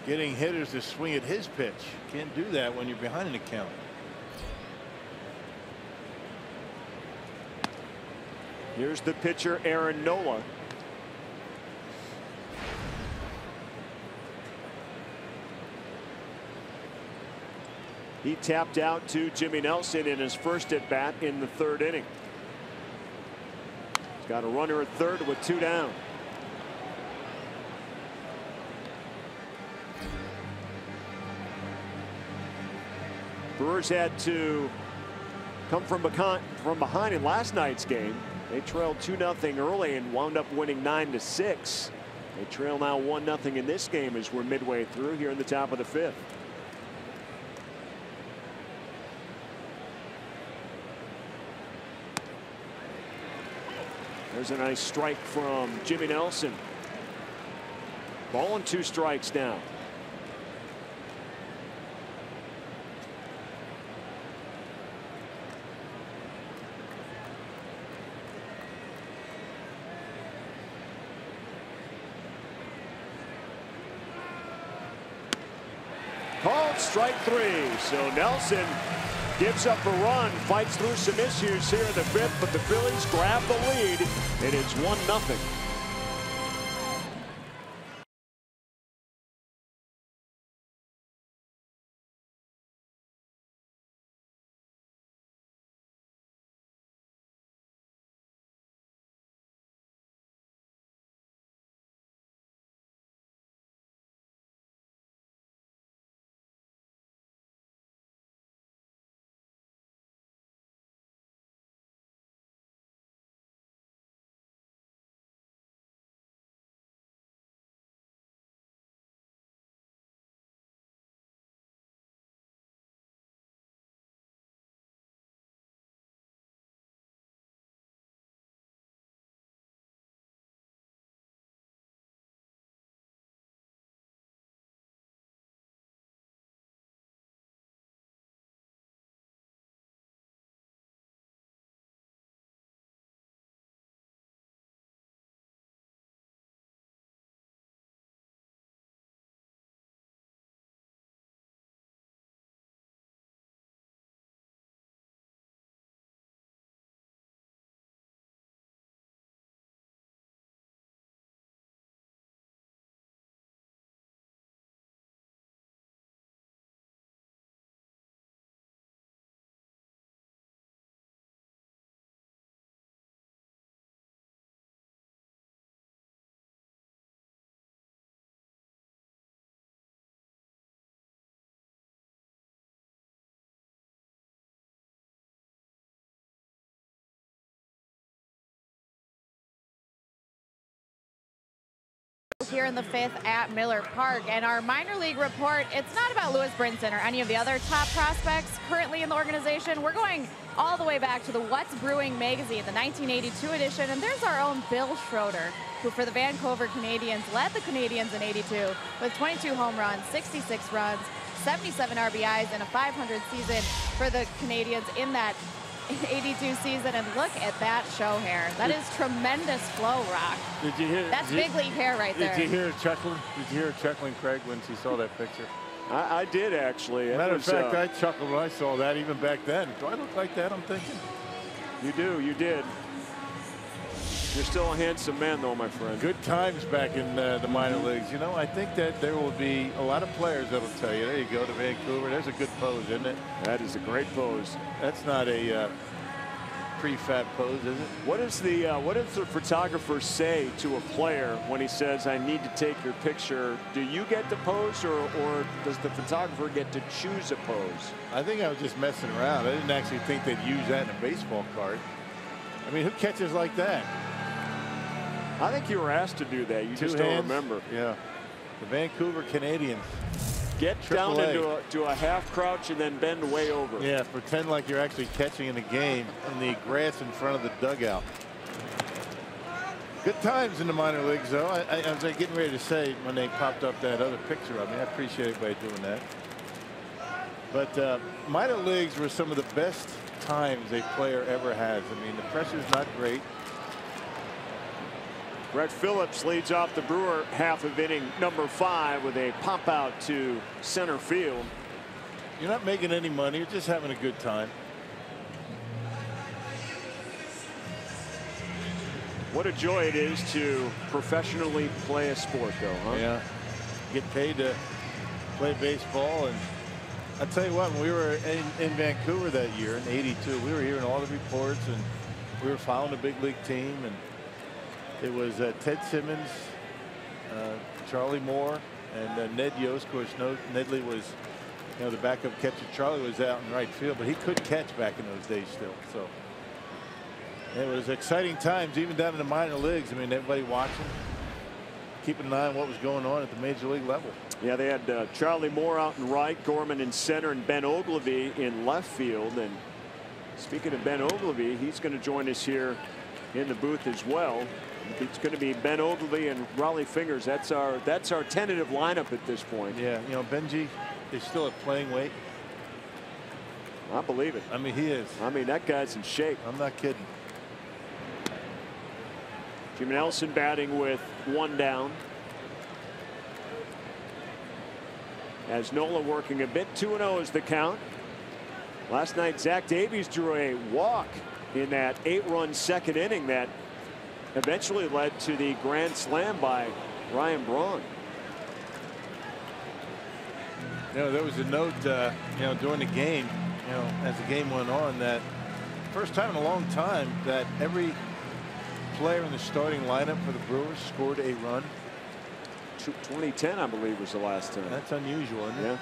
Getting hitters to swing at his pitch. Can't do that when you're behind in the count. Here's the pitcher, Aaron Nola. He tapped out to Jimmy Nelson in his first at bat in the 3rd inning. He's got a runner at third with 2 down. Brewers had to come from behind in last night's game. They trailed 2-0 early and wound up winning 9-6. They trail now 1-0 in this game as we're midway through here in the top of the 5th. There's a nice strike from Jimmy Nelson. Ball and 2 strikes now. Called strike 3. So Nelson gives up a run, fights through some issues here in the 5th, but the Phillies grab the lead, and it's 1-0. Here in the 5th at Miller Park, and our minor league report, it's not about Lewis Brinson or any of the other top prospects currently in the organization. We're going all the way back to the What's Brewing magazine, the 1982 edition, and there's our own Bill Schroeder, who for the Vancouver Canadians led the Canadians in '82 with 22 home runs, 66 runs, 77 RBIs, and a .500 season for the Canadians in that 82 season. And look at that show hair. That is tremendous flow, Rock. Did you hear? That's big league hair right there. Did you hear chuckling? Did you hear chuckling, Craig, when she saw that picture? I did actually. Matter of fact, I chuckled when I saw that even back then. Do I look like that? I'm thinking. You do. You did. You're still a handsome man, though, my friend. Good times back in the minor leagues. You know, I think that there will be a lot of players that'll tell you, there you go to Vancouver. There's a good pose, isn't it? That is a great pose. That's not a prefab pose, is it? What does the photographer say to a player when he says, I need to take your picture? Do you get to pose, or does the photographer get to choose a pose? I think I was just messing around. I didn't actually think they'd use that in a baseball card. I mean, who catches like that? I think you were asked to do that. You just don't remember. Yeah. The Vancouver Canadians. Get down into a half crouch and then bend way over. Yeah, pretend like you're actually catching in the game in the grass in front of the dugout. Good times in the minor leagues, though. I was getting ready to say when they popped up that other picture of me. I appreciate everybody doing that. But minor leagues were some of the best times a player ever has. I mean, the pressure's not great. Brett Phillips leads off the Brewer half of inning number 5 with a pop out to center field. You're not making any money. You're just having a good time. What a joy it is to professionally play a sport, though, huh? Yeah. Get paid to play baseball. And I tell you what, when we were in Vancouver that year in '82, we were hearing all the reports, and we were following a big league team, and it was Ted Simmons, Charlie Moore, and Ned Yost. Of course, Nedley was, the backup catcher. Charlie was out in right field, but he could catch back in those days still. So it was exciting times, even down in the minor leagues. I mean, everybody watching, keeping an eye on what was going on at the major league level. Yeah, they had Charlie Moore out in right, Gorman in center, and Ben Oglivie in left field. And speaking of Ben Oglivie, he's going to join us here in the booth as well. It's going to be Ben Oglivie and Raleigh Fingers. That's our tentative lineup at this point. Yeah, Benji is still at playing weight. I believe it. I mean, he is. I mean, that guy's in shape. I'm not kidding. Jimmy Nelson batting with 1 down. As Nola working a bit. 2-0 is the count. Last night, Zach Davies drew a walk in that 8-run second inning that eventually led to the grand slam by Ryan Braun. There was a note, during the game, as the game went on, that first time in a long time that every player in the starting lineup for the Brewers scored a run. 2010, I believe, was the last time. That's unusual, isn't it? Yeah.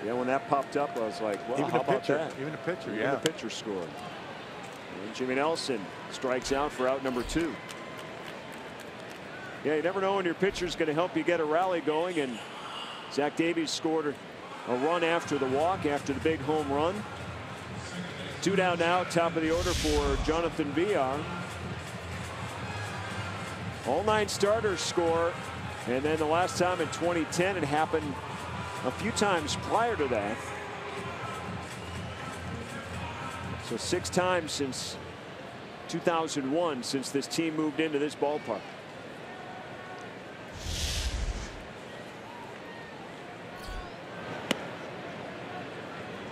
Yeah, when that popped up, I was like, well, how about that? Even a pitcher, Even yeah. the pitcher scored. And Jimmy Nelson strikes out for out number 2. Yeah, you never know when your pitcher's going to help you get a rally going, and Zach Davies scored a run after the walk, after the big home run. 2 down now, top of the order for Jonathan Villar. All 9 starters score, and then the last time in 2010, it happened a few times prior to that. So 6 times since 2001 since this team moved into this ballpark.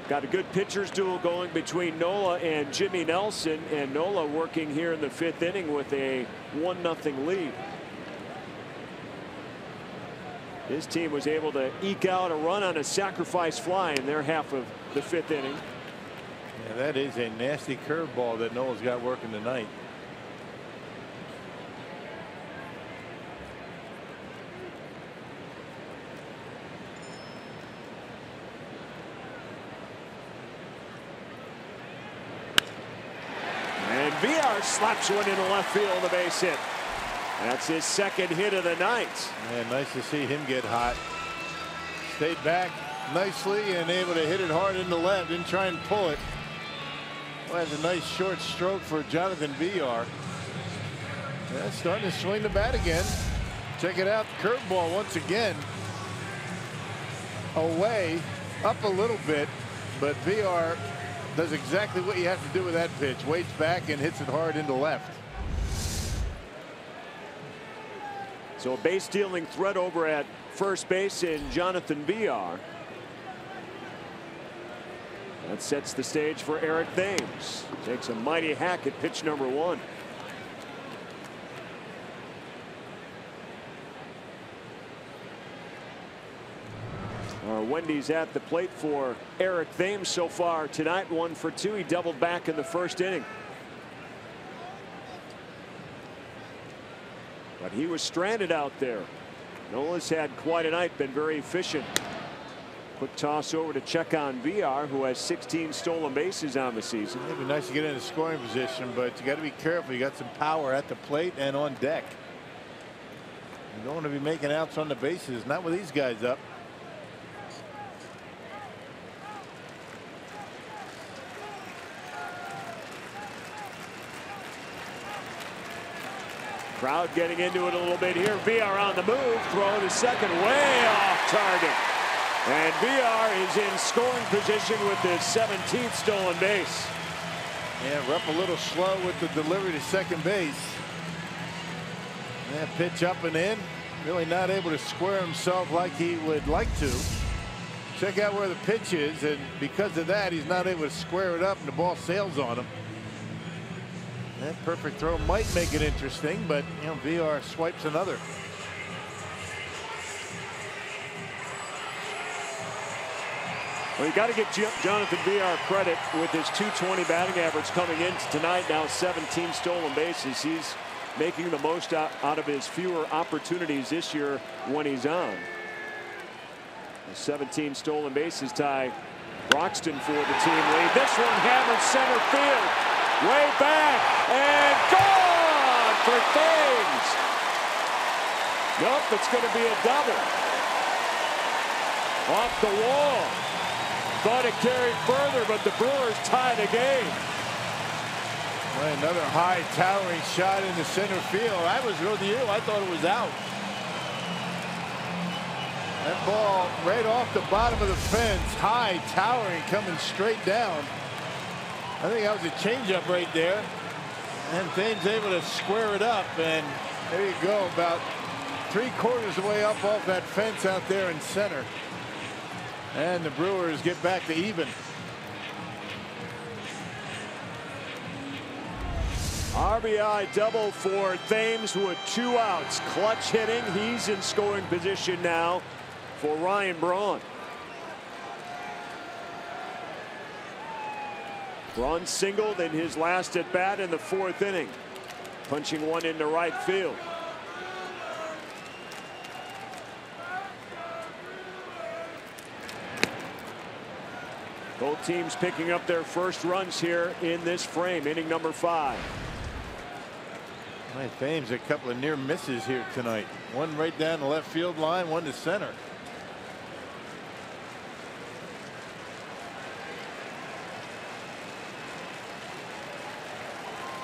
Got a good pitchers duel going between Nola and Jimmy Nelson, and Nola working here in the 5th inning with a 1-0 lead. His team was able to eke out a run on a sacrifice fly in their half of the 5th inning. Yeah, that is a nasty curveball that Nola's got working tonight. And Villar slaps one into left field, a base hit. That's his 2nd hit of the night. Man, nice to see him get hot. Stayed back nicely and able to hit it hard into left. Didn't try and pull it. Well, that's a nice short stroke for Jonathan Villar. Yeah, starting to swing the bat again. Check it out. Curveball once again. Away, up a little bit, but Villar does exactly what you have to do with that pitch. Waits back and hits it hard into left. So a base stealing threat over at first base in Jonathan Villar. That sets the stage for Eric Thames. Takes a mighty hack at pitch number 1. Wendy's at the plate for Eric Thames so far tonight. 1 for 2. He doubled back in the 1st inning. But he was stranded out there. Nola's had quite a night, been very efficient. Quick toss over to check on Villar, who has 16 stolen bases on the season. It'd be nice to get in a scoring position, but you got to be careful. You got some power at the plate and on deck. You don't want to be making outs on the bases, not with these guys up. Crowd getting into it a little bit here. Villar on the move, throw to second, way off target. And Villar is in scoring position with his 17th stolen base. Yeah, we're up a little slow with the delivery to second base. That pitch up and in. Really not able to square himself like he would like to. Check out where the pitch is, and because of that, he's not able to square it up, and the ball sails on him. That perfect throw might make it interesting, but you know, VR swipes another. Well, you got to give Jonathan VR credit with his .220 batting average coming into tonight. Now 17 stolen bases. He's making the most out of his fewer opportunities this year when he's on. The 17 stolen bases tie Broxton for the team lead. This one hammered center field. Way back and gone for Thames. Nope, it's going to be a double. Off the wall. Thought it carried further, but the Brewers tie the game. Well, another high towering shot in the center field. I was with you. I thought it was out. That ball right off the bottom of the fence, high towering, coming straight down. I think that was a changeup right there. And Thames able to square it up, and there you go, about 3/4 of the way up off that fence out there in center. And the Brewers get back to even. RBI double for Thames with 2 outs. Clutch hitting. He's in scoring position now for Ryan Braun. Braun singled in his last at bat in the 4th inning, punching one into right field. Both teams picking up their first runs here in this frame, inning number 5. Right, Thames a couple of near misses here tonight. One right down the left field line, one to center.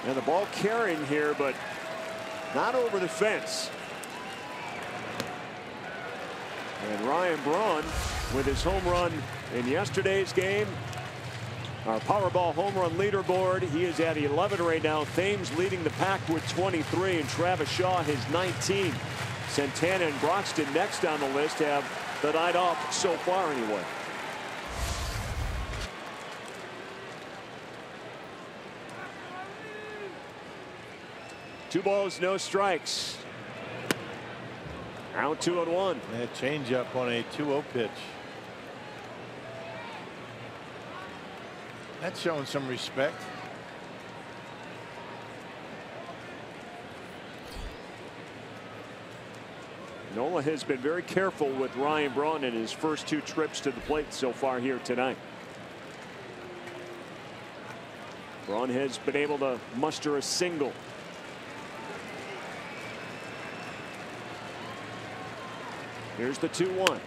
And the ball carrying here, but not over the fence. And Ryan Braun with his home run in yesterday's game. Our Powerball home run leaderboard. He is at 11 right now. Thames leading the pack with 23, and Travis Shaw has 19. Santana and Broxton next on the list have the night off so far anyway. Two balls, no strikes. Out 2-1. That changeup on a 2-0 pitch. That's showing some respect. Nola has been very careful with Ryan Braun in his first 2 trips to the plate so far here tonight. Braun has been able to muster a single. Here's the 2-1.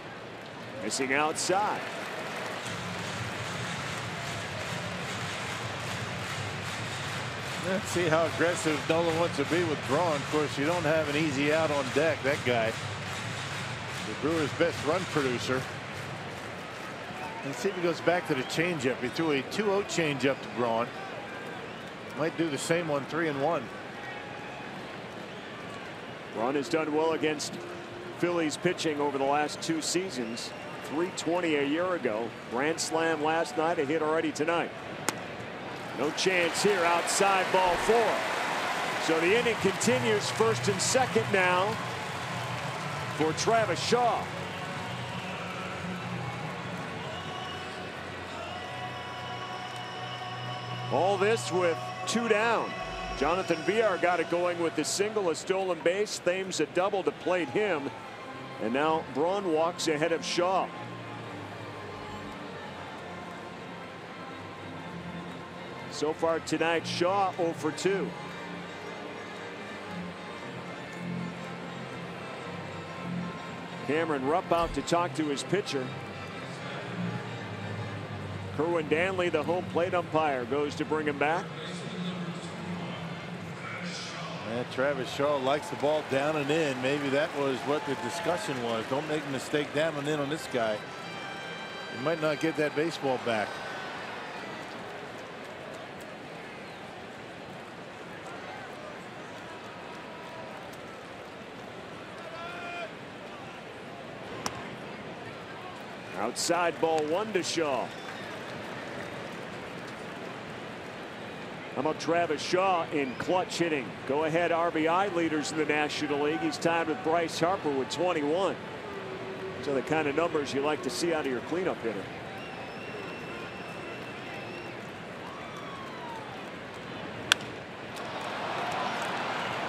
Missing outside. Let's see how aggressive Nola wants to be with Braun. Of course, you don't have an easy out on deck. That guy, the Brewers' best run producer. Let's see if he goes back to the changeup. He threw a 2-0 changeup to Braun. Might do the same on 3-1. Braun has done well against Phillies pitching over the last 2 seasons. .320 a year ago. Grand slam last night. A hit already tonight. No chance here. Outside, ball 4. So the inning continues. First and second now for Travis Shaw. All this with 2 down. Jonathan VR got it going with the single, a stolen base. Thames a double to plate him. And now Braun walks ahead of Shaw. So far tonight, Shaw 0 for 2. Cameron Rupp out to talk to his pitcher. Kerwin Danley, the home plate umpire, goes to bring him back. And Travis Shaw likes the ball down and in. Maybe that was what the discussion was. Don't make a mistake down and in on this guy. You might not get that baseball back. Outside ball 1 to Shaw. How about Travis Shaw in clutch hitting? Go ahead RBI leaders in the National League. He's tied with Bryce Harper with 21. So the kind of numbers you like to see out of your cleanup hitter.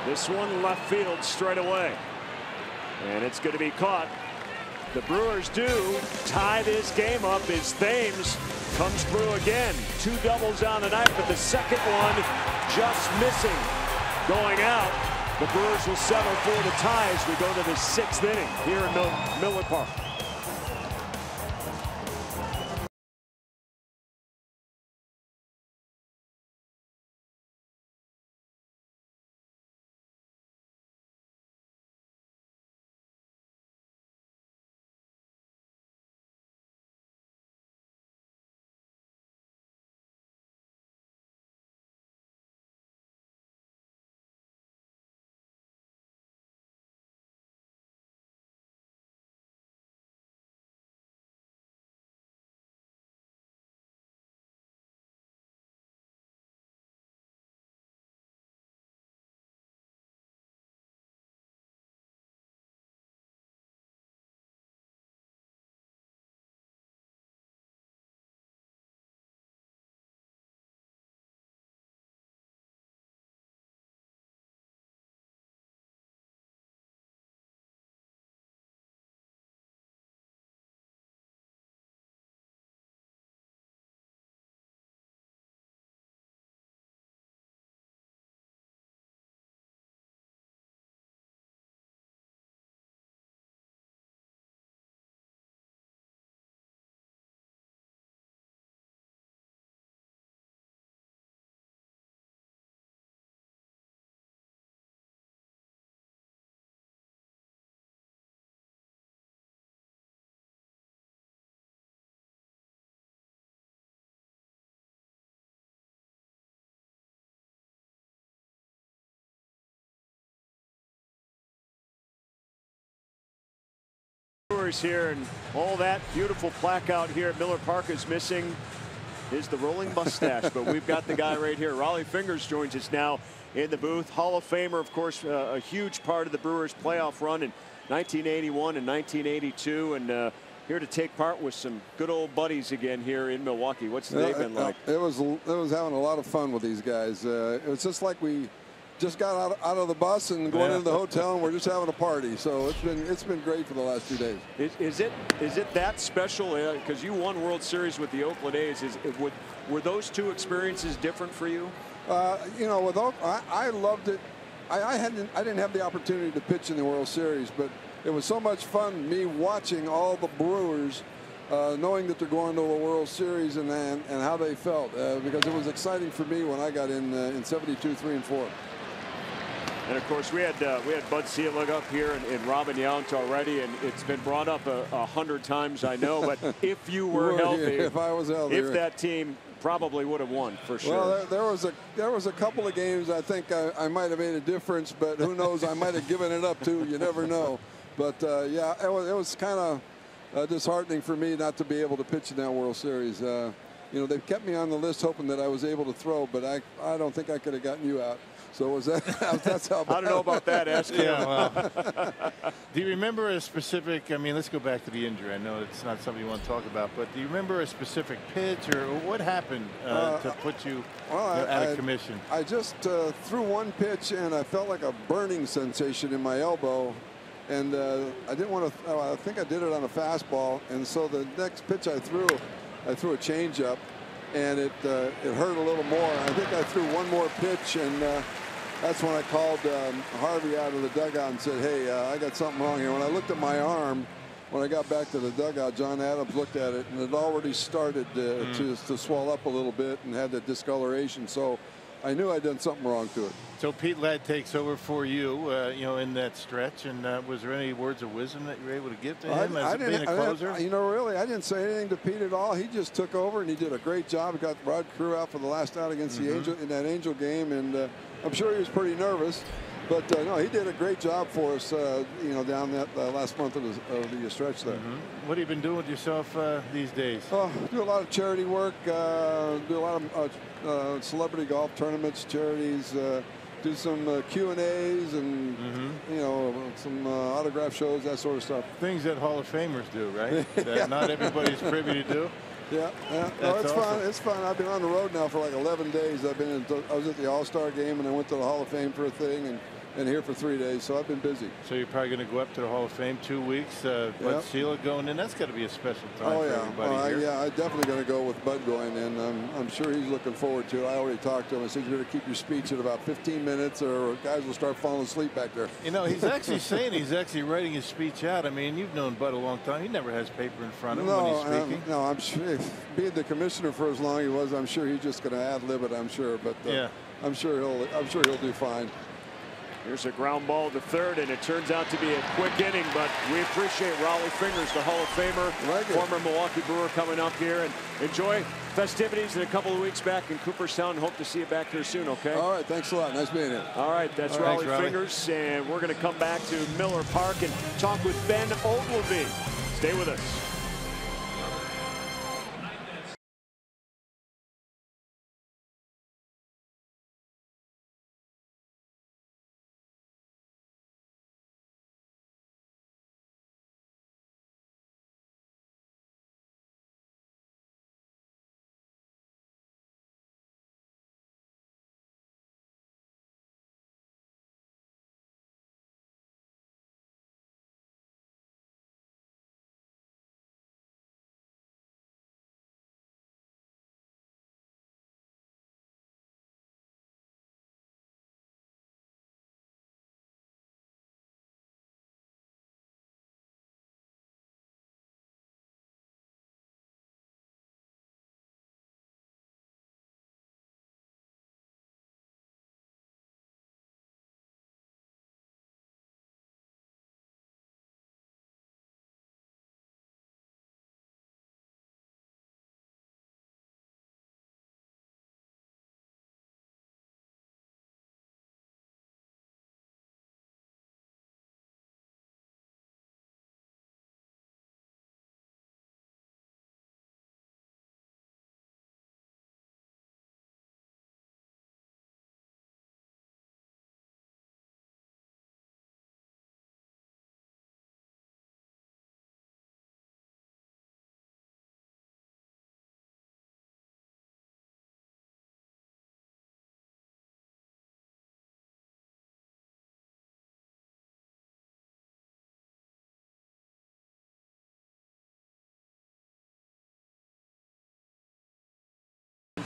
This one left field straight away. And it's going to be caught. The Brewers do tie this game up as Thames comes through again. 2 doubles on the night, but the second one just missing. Going out. The Brewers will settle for the tie as we go to the 6th inning here in Miller Park. Here, and all that beautiful plaque out here at Miller Park is missing is the rolling mustache. But we've got the guy right here. Raleigh Fingers joins us now in the booth. Hall of Famer, of course, a huge part of the Brewers playoff run in 1981 and 1982, and here to take part with some good old buddies again here in Milwaukee. What's the day been like? It was having a lot of fun with these guys. It was just like we just got out of the bus and going into the hotel, and we're just having a party. So it's been great for the last 2 days. Is it that special? Because you won World Series with the Oakland A's. Were those 2 experiences different for you? You know, with I loved it. I didn't have the opportunity to pitch in the World Series, but it was so much fun me watching all the Brewers, knowing that they're going to the World Series and how they felt, because it was exciting for me when I got in 72, 3, and 4. And of course, we had Bud Selig up here and Robin Yount already, and it's been brought up 100 times, I know. But if you were healthy, if I was healthy, if that team probably would have won for sure. Well, there was a couple of games I think I might have made a difference, but who knows? I might have given it up too. You never know. But yeah, it was kind of disheartening for me not to be able to pitch in that World Series. You know, they kept me on the list hoping that I was able to throw, but I don't think I could have gotten you out. So was that's how bad. I don't know about that. Ask him. Yeah, well, do you remember a specific? I mean, let's go back to the injury. I know it's not something you want to talk about, but do you remember a specific pitch or what happened to put you out of commission? I just threw one pitch and I felt like a burning sensation in my elbow, and I didn't want to. I think I did it on a fastball, and so the next pitch I threw a changeup, and it hurt a little more. I think I threw one more pitch, and that's when I called Harvey out of the dugout and said, hey, I got something wrong here. When I looked at my arm, when I got back to the dugout, John Adams looked at it, and it already started to swell up a little bit and had that discoloration. So I knew I'd done something wrong to it. So Pete Ladd takes over for you, you know, in that stretch. And was there any words of wisdom that you were able to give to him as being a closer? You know, really, I didn't say anything to Pete at all. He just took over, and he did a great job. He got Rod Crew out for the last out against the Angel in that Angel game, and I'm sure he was pretty nervous. But no, he did a great job for us, you know, down that last month of the stretch there. What have you been doing with yourself these days? Oh, do a lot of charity work, do a lot of celebrity golf tournaments, charities, do some Q&As and, you know, some autograph shows, that sort of stuff. Things that Hall of Famers do, right? That not everybody's privy to do. Yeah. No, it's fun. It's fun. I've been on the road now for like 11 days. I was at the All-Star game and I went to the Hall of Fame for a thing and here for 3 days. So I've been busy. So you're probably going to go up to the Hall of Fame 2 weeks. Bud Sheila going in. That's got to be a special time for everybody here. Yeah, I'm definitely going to go with Bud going in. I'm sure he's looking forward to it. I already talked to him. I said, you better keep your speech at about 15 minutes or guys will start falling asleep back there. You know, he's actually saying he's actually writing his speech out. I mean, you've known Bud a long time. He never has paper in front of him when he's speaking. No, I'm sure. Being the commissioner for as long as he was, I'm sure he's just going to ad-lib it, I'm sure. But I'm sure he'll do fine. Here's a ground ball to third, and it turns out to be a quick inning, but we appreciate Rollie Fingers, the Hall of Famer, former Milwaukee Brewer, coming up here, and enjoy festivities in a couple of weeks back in Cooperstown. Hope to see you back here soon, okay? All right, thanks a lot. Nice being here. All right, that's Rollie Fingers, and we're going to come back to Miller Park and talk with Ben Oglivie. Stay with us.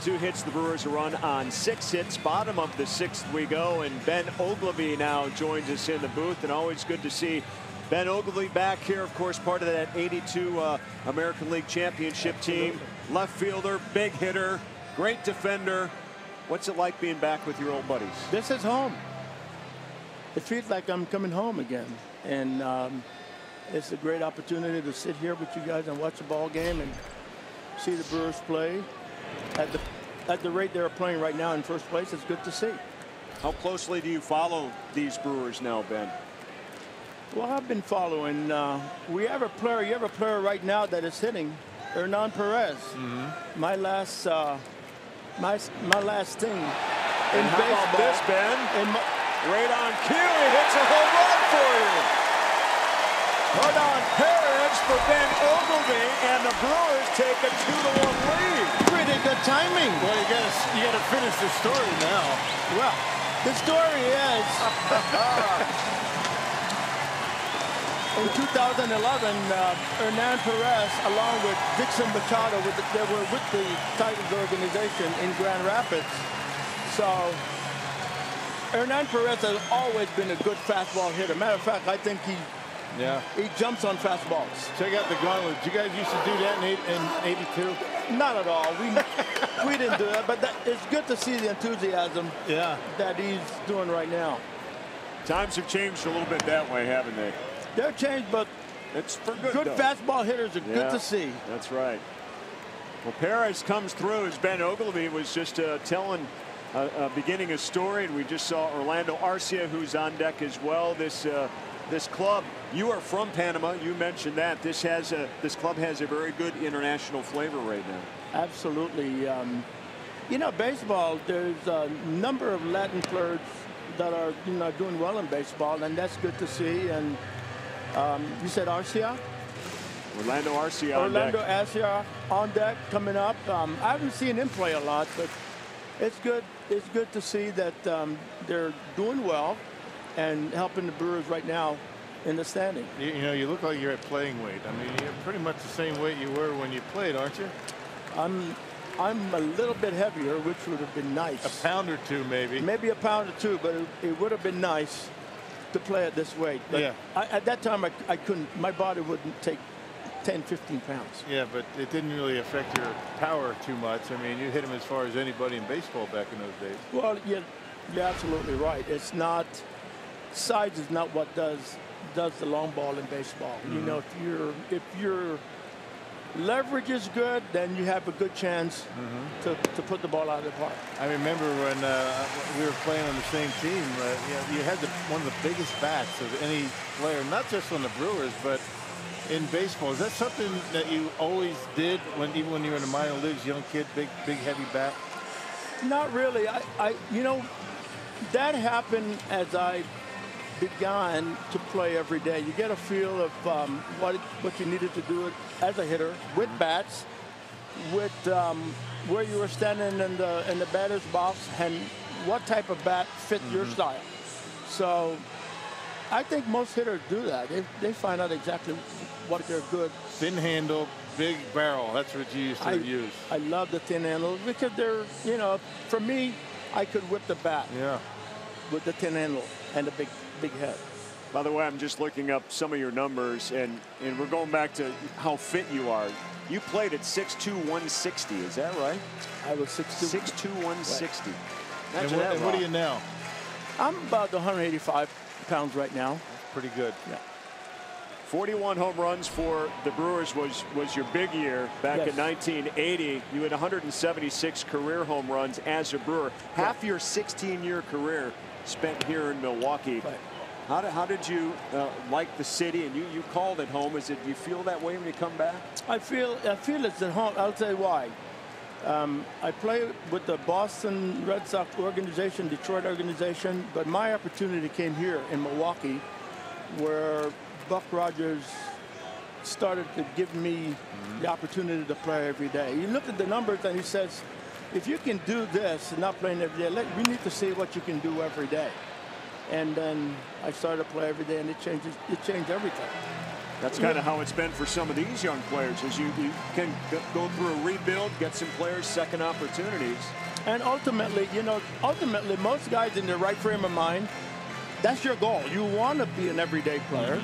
Two hits, the Brewers a run on 6 hits. Bottom of the 6th we go, and Ben Oglivie now joins us in the booth, and always good to see Ben Oglivie back here, of course, part of that 82 American League Championship team. Left fielder, big hitter, great defender. What's it like being back with your old buddies? This is home. It feels like I'm coming home again, and it's a great opportunity to sit here with you guys and watch a ball game and see the Brewers play. At the rate they're playing right now in first place, it's good to see. How closely do you follow these Brewers now, Ben? Well, I've been following. We have a player. You have a player right now that is hitting, Hernan Perez. My last thing. And how about this, Ben? Right on cue, he hits a home run for you. Hernan Perez for Ben Oglivie, and the Brewers take a 2-1 lead. Pretty good timing. Well, you gotta finish the story now. Well, the story is in 2011, Hernan Perez, along with Dixon Machado, they were with the Titans organization in Grand Rapids. So Hernan Perez has always been a good fastball hitter. Matter of fact, I think he jumps on fastballs. Check out the gauntlet. You guys used to do that in 82? Not at all. We didn't do that, but it's good to see the enthusiasm that he's doing right now. Times have changed a little bit that way, haven't they? They're changed, but it's for good. Good fastball hitters are good to see. That's right. Well, Perez comes through, as Ben Oglivie was just telling beginning a story, and we just saw Orlando Arcia, who's on deck as well. This club, you are from Panama. You mentioned that this club has a very good international flavor right now. Absolutely. You know, baseball, there's a number of Latin players that are, you know, doing well in baseball, and that's good to see. And you said Arcia? Orlando Arcia on Orlando deck. Arcia on deck coming up. I haven't seen him play a lot, but it's good. It's good to see that they're doing well and helping the Brewers right now in the standing. You know, you look like you're at playing weight. I mean, you're pretty much the same weight you were when you played, aren't you? I'm a little bit heavier, which would have been nice. A pound or two, maybe. Maybe a pound or two, but it would have been nice to play at this weight. But yeah. At that time, I couldn't. My body wouldn't take 10, 15 pounds. Yeah, but it didn't really affect your power too much. I mean, you hit him as far as anybody in baseball back in those days. Well, you're absolutely right. It's not, size is not what does the long ball in baseball. You know, if your leverage is good, then you have a good chance to put the ball out of the park. I remember when we were playing on the same team, you had one of the biggest bats of any player, not just on the Brewers, but in baseball. Is that something that you always did even when you were in the minor leagues, young kid, big heavy bat? Not really. You know, that happened as I began to play every day. You get a feel of what you needed to do as a hitter with bats, with where you were standing in the batter's box, and what type of bat fit your style. So I think most hitters do that. They find out exactly what they're good. Thin handle, big barrel. That's what you used to use. I love the thin handle because they're, you know, for me, I could whip the bat. Yeah. With the thin handle and the big head. By the way, I'm just looking up some of your numbers, and we're going back to how fit you are. You played at 6'2", 160. Is that right? I was 6'2". 6'2", 160. Right. And what are you now? I'm about 185 pounds right now. That's pretty good. Yeah. 41 home runs for the Brewers was your big year back in 1980. You had 176 career home runs as a Brewer. Half your 16-year career spent here in Milwaukee. Right. How did you like the city? And you called it home. Do you feel that way when you come back? I feel it's at home. I'll tell you why. I play with the Boston Red Sox organization, Detroit organization, but my opportunity came here in Milwaukee, where Buck Rogers started to give me the opportunity to play every day. You look at the numbers and he says, if you can do this and not playing every day, we need to see what you can do every day. And then I started to play every day, and it changed everything. That's kind of how it's been for some of these young players, as you can go through a rebuild, get some players second opportunities. And ultimately, you know, most guys in their right frame of mind, that's your goal. You want to be an everyday player.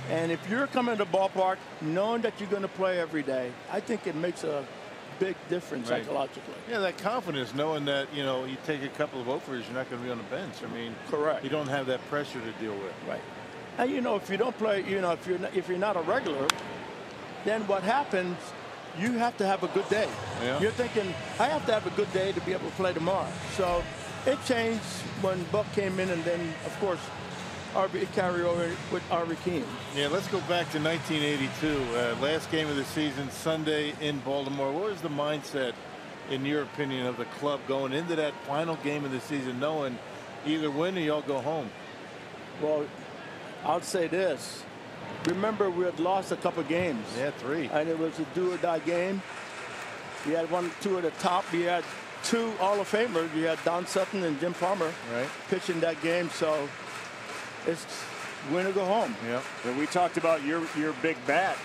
And if you're coming to the ballpark knowing that you're going to play every day, I think it makes a big difference psychologically. Yeah, that confidence, knowing that, you know, you take a couple of offers, you're not going to be on the bench. I mean, correct. You don't have that pressure to deal with. Right. And you know, if you don't play, you know, if you're not a regular, then what happens? You have to have a good day. Yeah. You're thinking, I have to have a good day to be able to play tomorrow. So it changed when Buck came in, and then of course it carried over with Arvie Keene. Yeah, let's go back to 1982. Last game of the season, Sunday in Baltimore. What was the mindset, in your opinion, of the club going into that final game of the season, knowing either win or y'all go home? Well, I'll say this. Remember, we had lost a couple games. Yeah, 3. And it was a do-or-die game. We had 1, 2 at the top. We had 2 Hall of Famers. We had Don Sutton and Jim Palmer pitching that game. So it's win or go home. Yeah. And we talked about your big bat,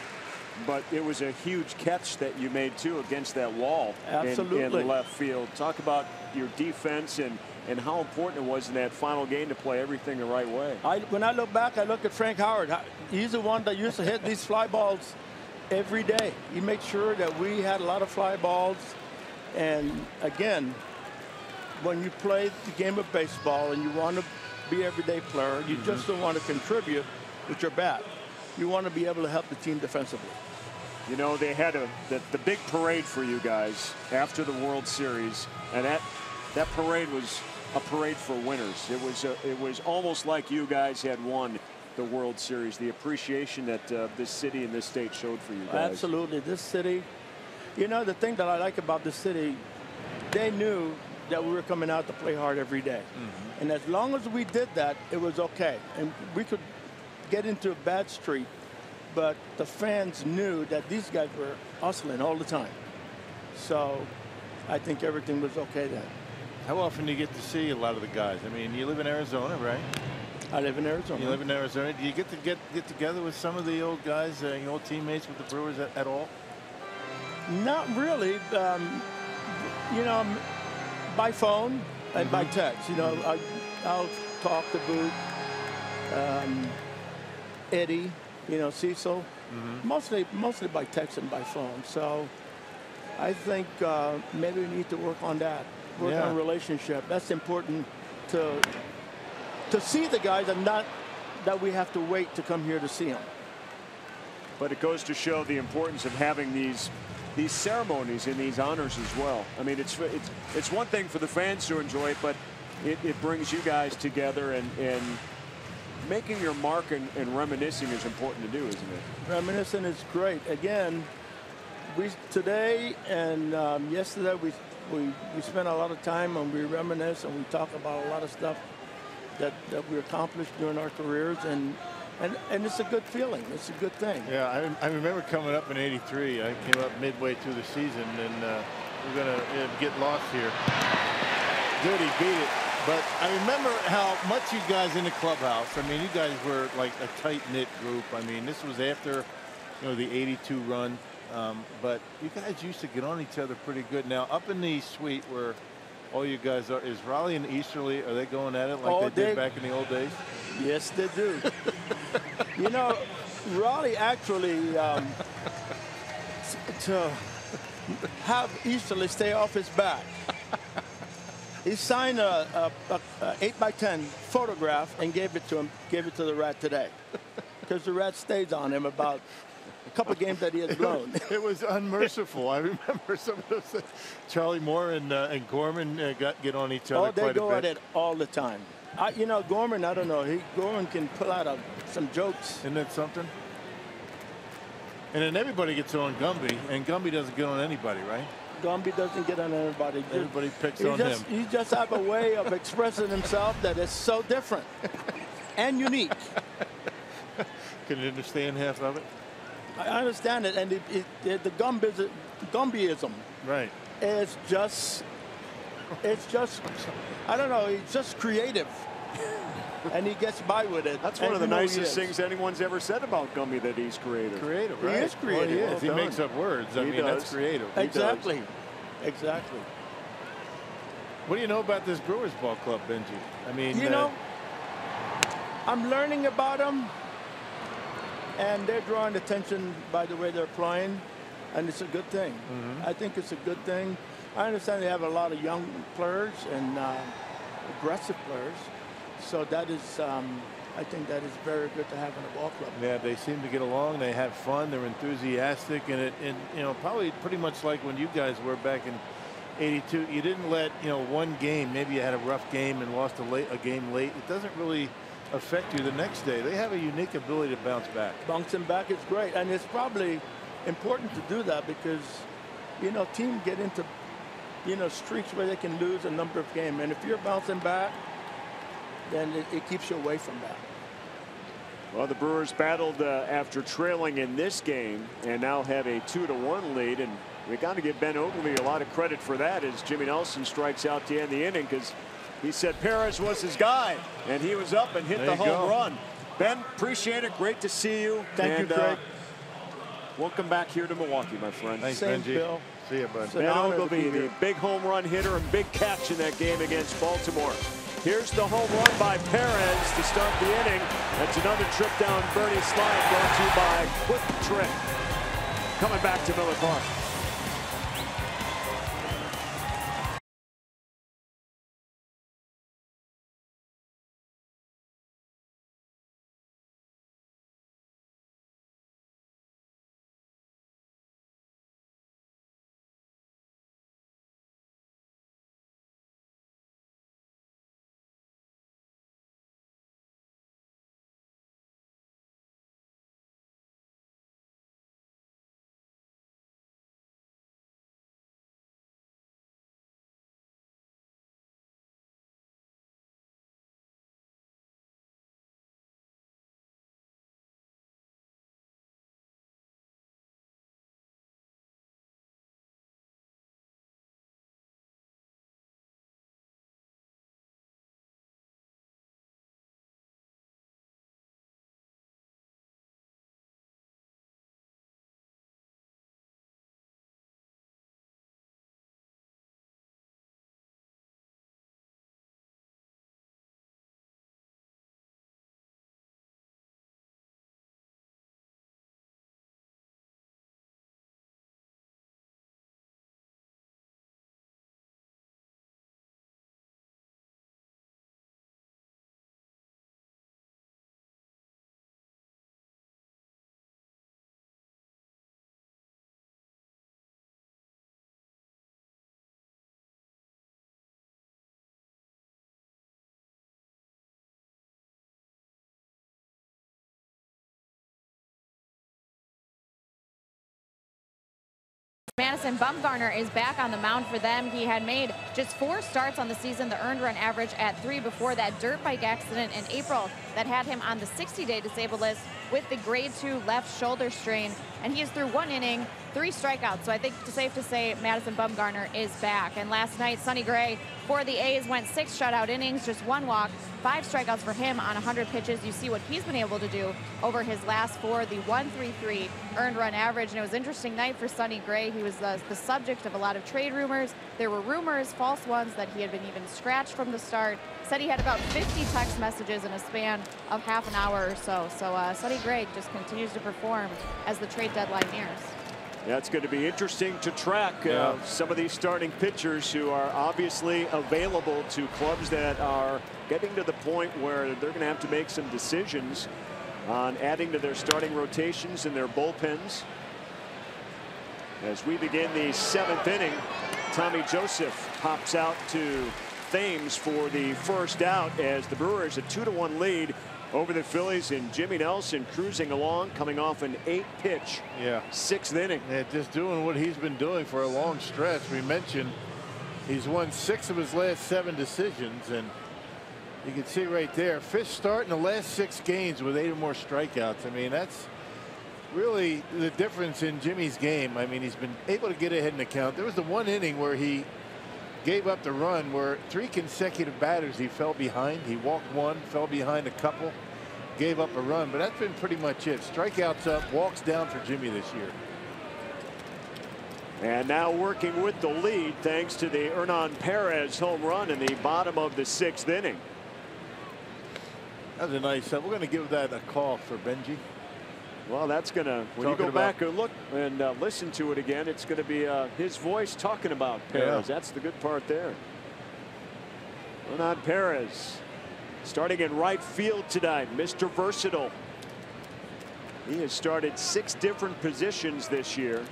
but it was a huge catch that you made too against that wall in left field. Talk about your defense and how important it was in that final game to play everything the right way. When I look back, I look at Frank Howard. He's the one that used to hit these fly balls every day. He made sure that we had a lot of fly balls. And again, when you play the game of baseball and you want to be an everyday player, you just don't want to contribute with your bat. You want to be able to help the team defensively. You know, they had the big parade for you guys after the World Series, and that that parade was a parade for winners. It was almost like you guys had won the World Series. The appreciation that this city and this state showed for you guys. Absolutely. This city, you know, the thing that I like about this city, they knew that we were coming out to play hard every day. And as long as we did that, it was okay. And we could get into a bad streak, but the fans knew that these guys were hustling all the time. So I think everything was okay then. How often do you get to see a lot of the guys? I mean, you live in Arizona, right? I live in Arizona. You live in Arizona. Do you get to get together with some of the old guys, your old teammates with the Brewers at all? Not really. You know, by phone and by text. You know, I'll talk to Boot, Eddie, you know, Cecil. Mostly by text and by phone. So I think maybe we need to work on that. Work on a relationship. That's important to see the guys and not that we have to wait to come here to see them. But it goes to show the importance of having these ceremonies and these honors as well. I mean, it's one thing for the fans to enjoy it, but it brings you guys together, and making your mark and reminiscing is important to do, isn't it? Reminiscing is great. Again, today and yesterday we spent a lot of time and we reminisce and we talk about a lot of stuff that we accomplished during our careers, and it's a good feeling. It's a good thing. Yeah, I remember coming up in '83. I came up midway through the season, and we're going to get lost here. Good, he beat it. But I remember how much you guys in the clubhouse, I mean, you guys were like a tight-knit group. I mean, this was after, you know, the '82 run. But you guys used to get on each other pretty good. Now, up in the suite where all you guys are, is Raleigh and Easterly, are they going at it like they did back in the old days? Yes, they do. You know, Raleigh actually, to have Easterly stay off his back, he signed a 8x10 photograph and gave it to him, gave it to the Rat today. Because the Rat stayed on him about a couple games that he had blown. It was unmerciful. I remember some of those. Charlie Moore and Gorman get on each other quite a bit. They go at it all the time. You know, Gorman, I don't know. Gorman can pull out some jokes. Isn't that something? And then everybody gets on Gumby, and Gumby doesn't get on anybody, right? Gumby doesn't get on anybody. Everybody picks on him. He just have a way of expressing himself that is so different and unique. Can you understand half of it? I understand it, and the Gumbyism, right? It's just, I don't know. He's just creative, and he gets by with it. That's one of the nicest things anyone's ever said about Gumby, that he's creative. Creative, right? He is creative. Well, he makes up words. I mean, that's creative. Exactly. Exactly. What do you know about this Brewers ball club, Benji? I mean, you know, I'm learning about them. And they're drawing attention by the way they're playing, and it's a good thing. I think it's a good thing. I understand they have a lot of young players and aggressive players, so that is, I think that is very good to have in a ball club. Yeah, they seem to get along. They have fun. They're enthusiastic, and you know, probably pretty much like when you guys were back in '82. You didn't let, you know, one game, maybe you had a rough game and lost a game late. It doesn't really affect you the next day. They have a unique ability to bounce back. Bouncing back is great, and it's probably important to do that because, you know, teams get into, you know, streaks where they can lose a number of games, and if you're bouncing back, then it keeps you away from that. Well, the Brewers battled after trailing in this game and now have a 2-1 lead, and we got to give Ben Oakley a lot of credit for that as Jimmy Nelson strikes out to end the inning, because he said Perez was his guy, and he was up and hit the home run. Ben, appreciate it. Great to see you. Thank you, Greg. Welcome back here to Milwaukee, my friend. Thanks, Benji. Bill. See you, bud. Ben Ogleby, the big home run hitter and big catch in that game against Baltimore. Here's the home run by Perez to start the inning. That's another trip down Bernie slide brought to you by Quick Trip. Coming back to Miller Park. Madison Bumgarner is back on the mound for them. He had made just 4 starts on the season, the earned run average at 3 before that dirt bike accident in April that had him on the 60-day disabled list with the grade 2 left shoulder strain. And he is through 1 inning, 3 strikeouts. So I think it's safe to say Madison Bumgarner is back. And last night, Sonny Gray for the A's went 6 shutout innings, just 1 walk, 5 strikeouts for him on 100 pitches. You see what he's been able to do over his last 4, the 1.33 earned run average. And it was an interesting night for Sonny Gray. He was the subject of a lot of trade rumors. There were rumors, false ones, that he had been even scratched from the start. Said he had about 50 text messages in a span of half an hour or so. So Sonny Gray just continues to perform as the trade deadline nears. That's going to be interesting to track some of these starting pitchers who are obviously available to clubs that are getting to the point where they're going to have to make some decisions on adding to their starting rotations and their bullpens. As we begin the 7th inning, Tommy Joseph pops out to Thames for the first out as the Brewers a 2-1 lead over the Phillies, and Jimmy Nelson cruising along, coming off an 8-pitch 6th inning. Yeah, just doing what he's been doing for a long stretch. We mentioned he's won 6 of his last 7 decisions, and you can see right there, 5th start in the last 6 games with 8 or more strikeouts. I mean, that's really the difference in Jimmy's game. I mean, he's been able to get ahead in the count. There was the 1 inning where he gave up the run, where 3 consecutive batters he fell behind. He walked 1, fell behind a couple, gave up a run, but that's been pretty much it. Strikeouts up, walks down for Jimmy this year. And now working with the lead thanks to the Hernan Perez home run in the bottom of the 6th inning. That was a nice. We're going to give that a call for Benji. Well, that's going to, when you go back and look and listen to it again, it's going to be his voice talking about Perez. That's the good part there. Hernan Perez starting in right field tonight. Mr. Versatile. He has started 6 different positions this year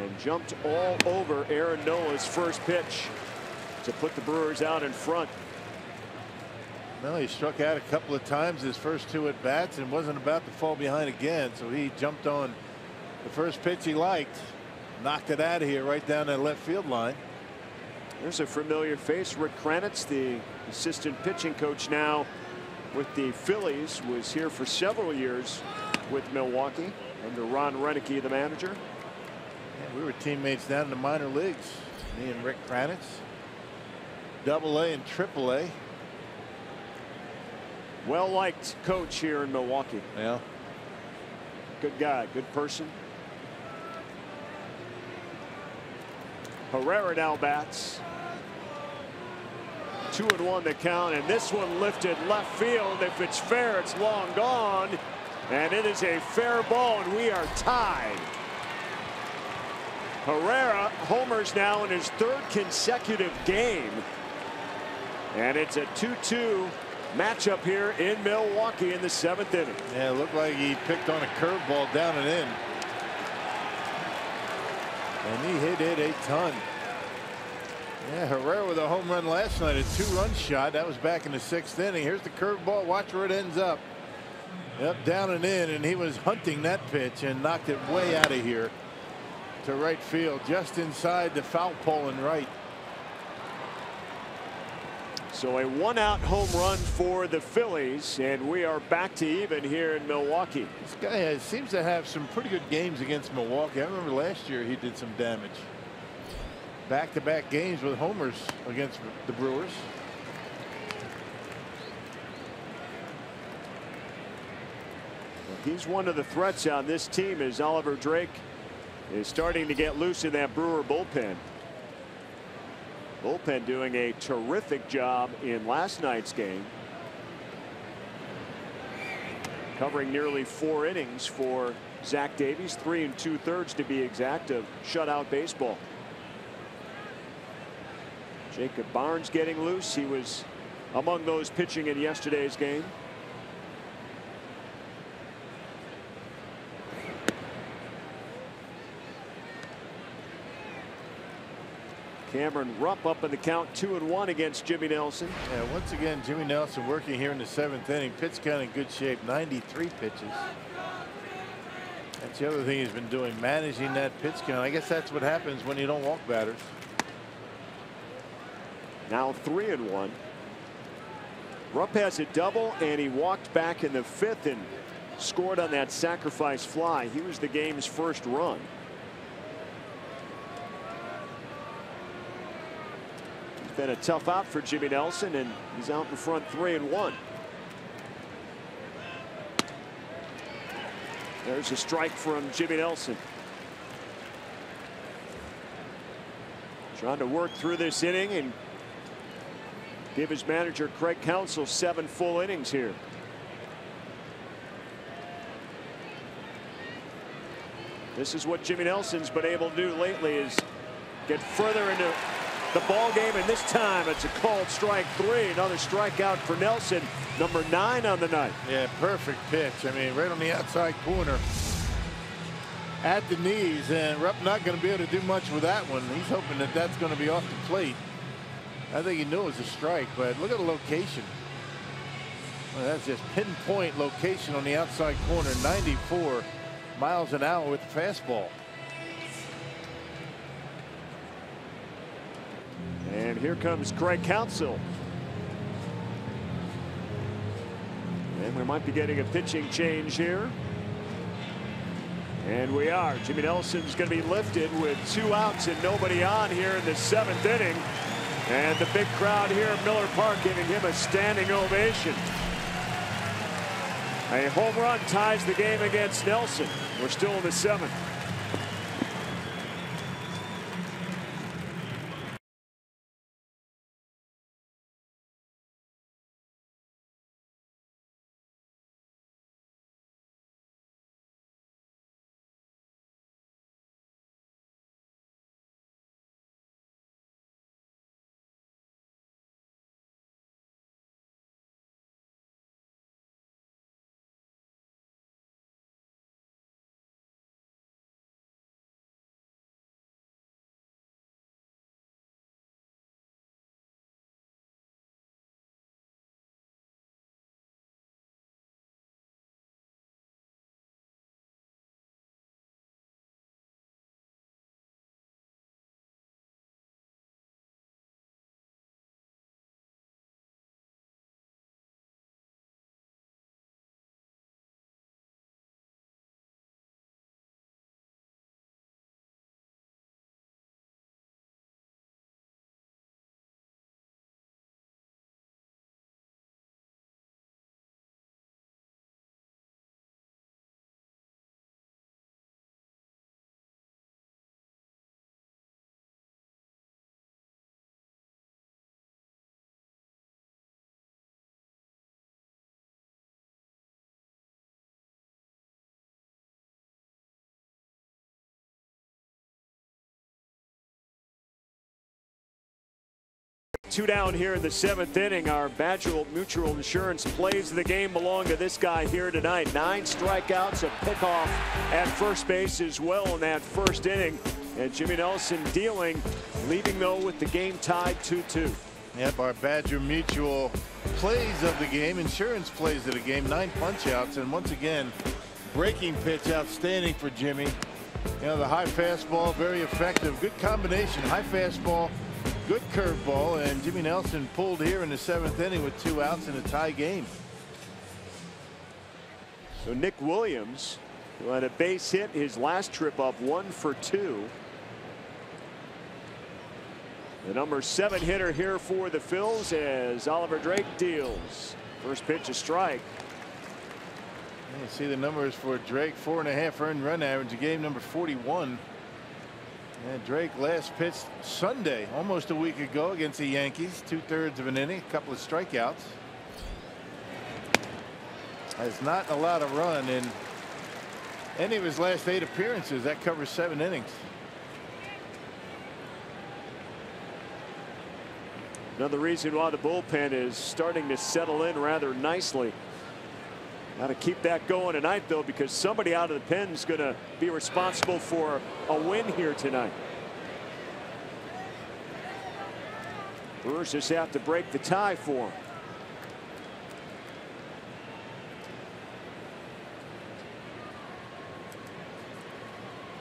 and jumped all over Aaron Nola's first pitch to put the Brewers out in front. Well, he struck out a couple of times his first 2 at bats and wasn't about to fall behind again. So he jumped on the first pitch he liked, knocked it out of here right down that left field line. There's a familiar face. Rick Kranitz, the assistant pitching coach now with the Phillies, was here for several years with Milwaukee under Ron Renicky, the manager. Yeah, we were teammates down in the minor leagues, me and Rick Kranitz, AA and AAA. Well-liked coach here in Milwaukee. Yeah. Good guy, good person. Herrera now bats. 2-1 the count, and this one lifted left field. If it's fair, it's long gone, and it is a fair ball, and we are tied. Herrera homers now in his 3rd consecutive game, and it's a 2-2 matchup here in Milwaukee in the 7th inning. Yeah, it looked like he picked on a curveball down and in. And he hit it a ton. Yeah, Herrera with a home run last night, a 2-run shot. That was back in the 6th inning. Here's the curveball. Watch where it ends up. Yep, down and in, and he was hunting that pitch and knocked it way out of here to right field, just inside the foul pole and right. So a 1-out home run for the Phillies, and we are back to even here in Milwaukee. This guy seems to have some pretty good games against Milwaukee. I remember last year he did some damage. Back-to-back games with homers against the Brewers. He's one of the threats on this team as Oliver Drake is starting to get loose in that Brewer bullpen. Bullpen doing a terrific job in last night's game, covering nearly 4 innings for Zach Davies, 3 2/3 to be exact, of shutout baseball. Jacob Barnes getting loose. He was among those pitching in yesterday's game. Cameron Rupp up in the count, 2-1 against Jimmy Nelson. Yeah, once again, Jimmy Nelson working here in the 7th inning. Pitch count in good shape, 93 pitches. That's the other thing he's been doing, managing that pitch count. I guess that's what happens when you don't walk batters. Now 3-1. Rupp has a double, and he walked back in the 5th and scored on that sacrifice fly. He was the game's first run. It's been a tough out for Jimmy Nelson, and he's out in front 3-1. There's a strike from Jimmy Nelson. Trying to work through this inning and give his manager Craig Counsell 7 full innings here. This is what Jimmy Nelson's been able to do lately, is get further into the ball game, and this time it's a called strike 3. Another strikeout for Nelson, number 9 on the night. Yeah, perfect pitch. I mean, right on the outside corner at the knees, and Rupp not going to be able to do much with that one. He's hoping that that's going to be off the plate. I think he knew it was a strike, but look at the location. Well, that's just pinpoint location on the outside corner. 94 miles an hour with the fastball. And here comes Craig Counsell. And we might be getting a pitching change here. And we are. Jimmy Nelson's going to be lifted with 2 outs and nobody on here in the 7th inning. And the big crowd here at Miller Park giving him a standing ovation. A home run ties the game against Nelson. We're still in the 7th. Two down here in the 7th inning. Our Badger Mutual Insurance plays the game belong to this guy here tonight. 9 strikeouts, a pickoff at first base as well in that 1st inning. And Jimmy Nelson dealing, leaving though with the game tied 2-2. Yep, our Badger Mutual plays of the game, insurance plays of the game. 9 punch outs, and once again, breaking pitch outstanding for Jimmy. You know, the high fastball, very effective. Good combination, high fastball, good curveball, and Jimmy Nelson pulled here in the 7th inning with 2 outs in a tie game. So Nick Williams, who had a base hit his last trip up, 1 for 2. The number 7 hitter here for the Phils as Oliver Drake deals. First pitch a strike. You see the numbers for Drake, 4.5 earned run average, game number 41. And Drake last pitched Sunday, almost a week ago, against the Yankees. 2/3 of an inning, a couple of strikeouts. Has not allowed a run in any of his last 8 appearances. That covers 7 innings. Another reason why the bullpen is starting to settle in rather nicely. Got to keep that going tonight, though, because somebody out of the pen is going to be responsible for a win here tonight. Brewers just have to break the tie for him.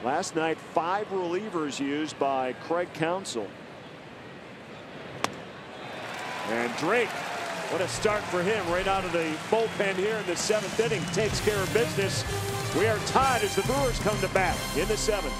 Last night, 5 relievers used by Craig Counsell. And Drake, what a start for him right out of the bullpen here in the 7th inning. Takes care of business. We are tied as the Brewers come to bat in the 7th.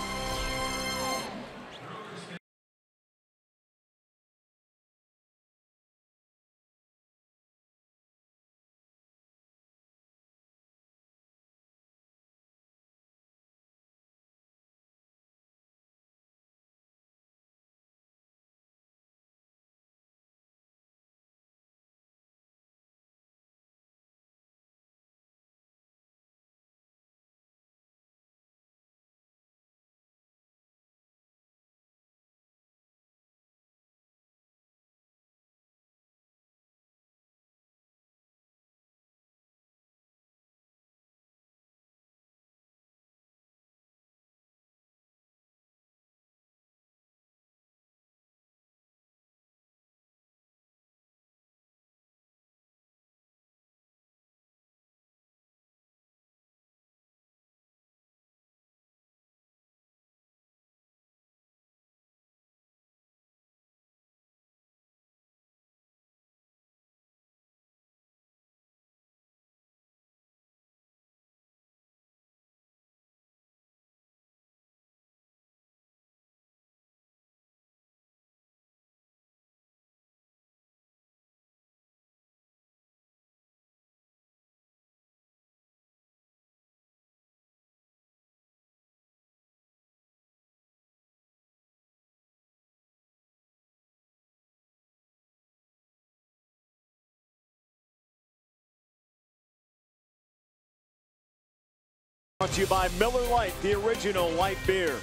Brought to you by Miller Lite, the original light beer.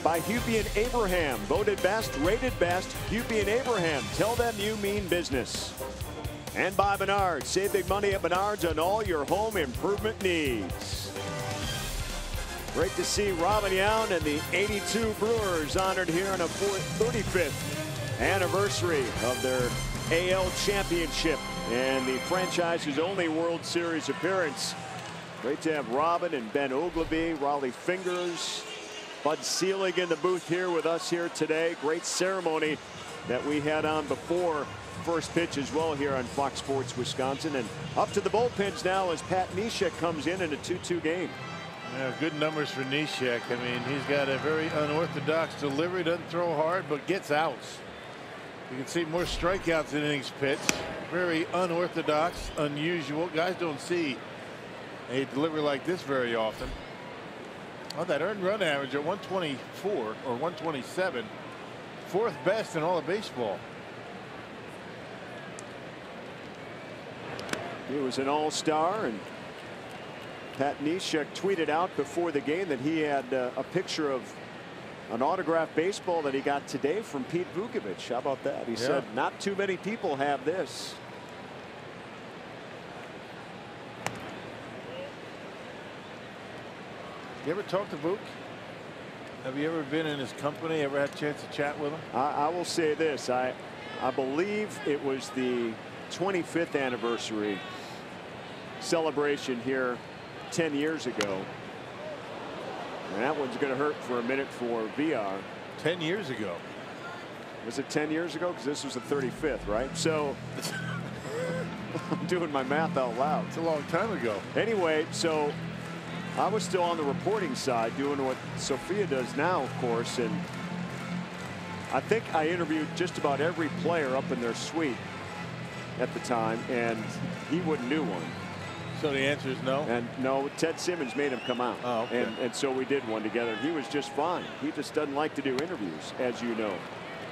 By Hubie and Abraham, voted best, rated best. Hubie and Abraham, tell them you mean business. And by Menards, save big money at Menards on all your home improvement needs. Great to see Robin Yount and the 82 Brewers honored here on a 35th anniversary of their AL championship and the franchise's only World Series appearance. Great to have Robin and Ben Ogilvy, Raleigh Fingers, Bud Selig in the booth here with us here today. Great ceremony that we had on before first pitch as well here on Fox Sports Wisconsin. And up to the bullpens now as Pat Neshek comes in a 2-2 game. Yeah, good numbers for Neshek. I mean, he's got a very unorthodox delivery, doesn't throw hard, but gets outs. You can see more strikeouts in innings pitched. Very unorthodox, unusual. Guys don't see a delivery like this very often. Oh, that earned run average at 124 or 127, 4th best in all of baseball. He was an all-star, and Pat Neshek tweeted out before the game that he had a picture of an autographed baseball that he got today from Pete Vukovich. How about that? He said not too many people have this. You ever talk to Vuk? Have you ever been in his company? Ever had a chance to chat with him? I will say this. I believe it was the 25th anniversary celebration here 10 years ago. And that one's going to hurt for a minute for VR. 10 years ago. Was it 10 years ago? Because this was the 35th, right? So I'm doing my math out loud. It's a long time ago. Anyway, so I was still on the reporting side doing what Sophia does now, of course, and I think I interviewed just about every player up in their suite at the time, and he wouldn't do one. So the answer is no? And no, Ted Simmons made him come out. Oh, okay. And so we did one together. He was just fine. He just doesn't like to do interviews, as you know.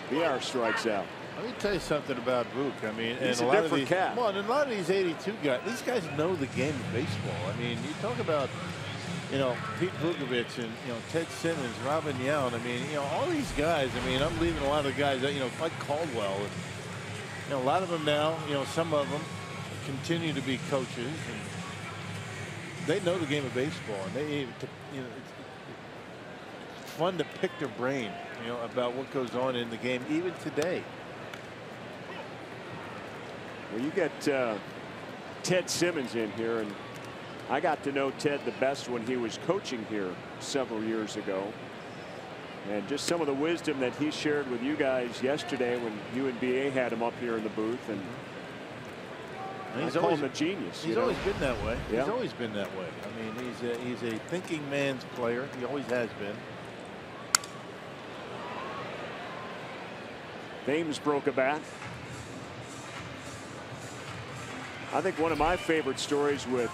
VR strikes out. Let me tell you something about Vuk. I mean, he's and a different cat. Well, and a lot of these 82 guys, these guys know the game of baseball. I mean, you talk about, you know, Pete Vukovich and, you know, Ted Simmons, Robin Yount. I mean, you know, all these guys. I mean, I'm leaving a lot of the guys that, you know, like Caldwell. And, you know, a lot of them now, you know, some of them continue to be coaches. And they know the game of baseball, and they, you know, it's fun to pick their brain, you know, about what goes on in the game, even today. Well, you get Ted Simmons in here, and I got to know Ted the best when he was coaching here several years ago. And just some of the wisdom that he shared with you guys yesterday when you and BA had him up here in the booth. And he's I call always him a genius. He's always been that way. Yeah. He's always been that way. I mean, he's a thinking man's player. He always has been. Thames broke a bat. I think one of my favorite stories with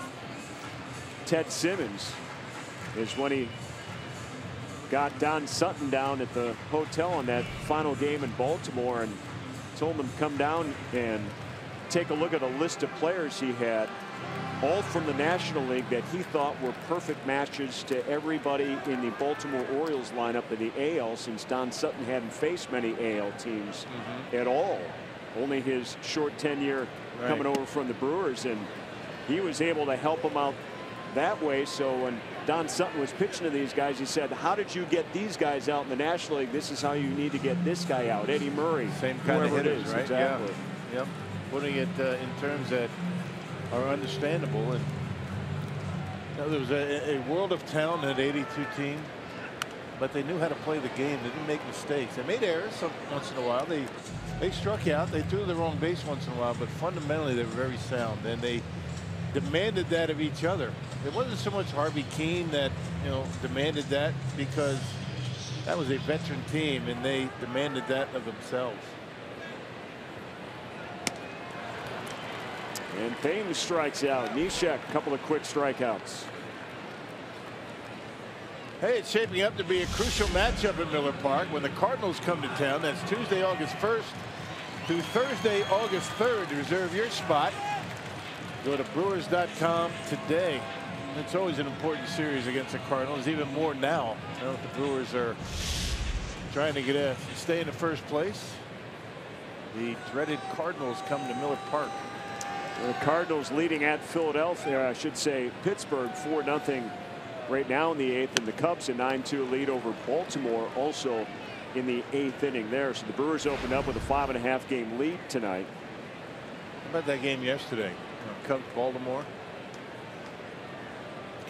Ted Simmons is when he got Don Sutton down at the hotel on that final game in Baltimore and told him to come down and take a look at a list of players he had, all from the National League, that he thought were perfect matches to everybody in the Baltimore Orioles lineup in the AL, since Don Sutton hadn't faced many AL teams at all. Only his short tenure coming over from the Brewers, and he was able to help him out that way. So when Don Sutton was pitching to these guys, he said, how did you get these guys out in the National League? This is how you need to get this guy out. Eddie Murray, same kind of hitters, right? Exactly. Yeah. Yep. Putting it in terms that are understandable. And you know, there was a world of talent at 82 team, but they knew how to play the game. They didn't make mistakes. They made errors once in a while. They struck out. They threw the wrong base once in a while, but fundamentally they were very sound, and they demanded that of each other. It wasn't so much Harvey Keene that demanded that, because that was a veteran team and they demanded that of themselves. And Thames strikes out. Neshek, a couple of quick strikeouts. Hey, it's shaping up to be a crucial matchup at Miller Park when the Cardinals come to town. That's Tuesday, August 1st through Thursday, August 3rd. To reserve your spot, go to Brewers.com today. It's always an important series against the Cardinals, even more now. The Brewers are trying to stay in the first place. The dreaded Cardinals come to Miller Park. The Cardinals leading at Philadelphia, I should say Pittsburgh, 4-0 right now in the 8th, and the Cubs a 9-2 lead over Baltimore also in the 8th inning there. So the Brewers opened up with a 5.5 game lead tonight. How about that game yesterday? Cubs Baltimore.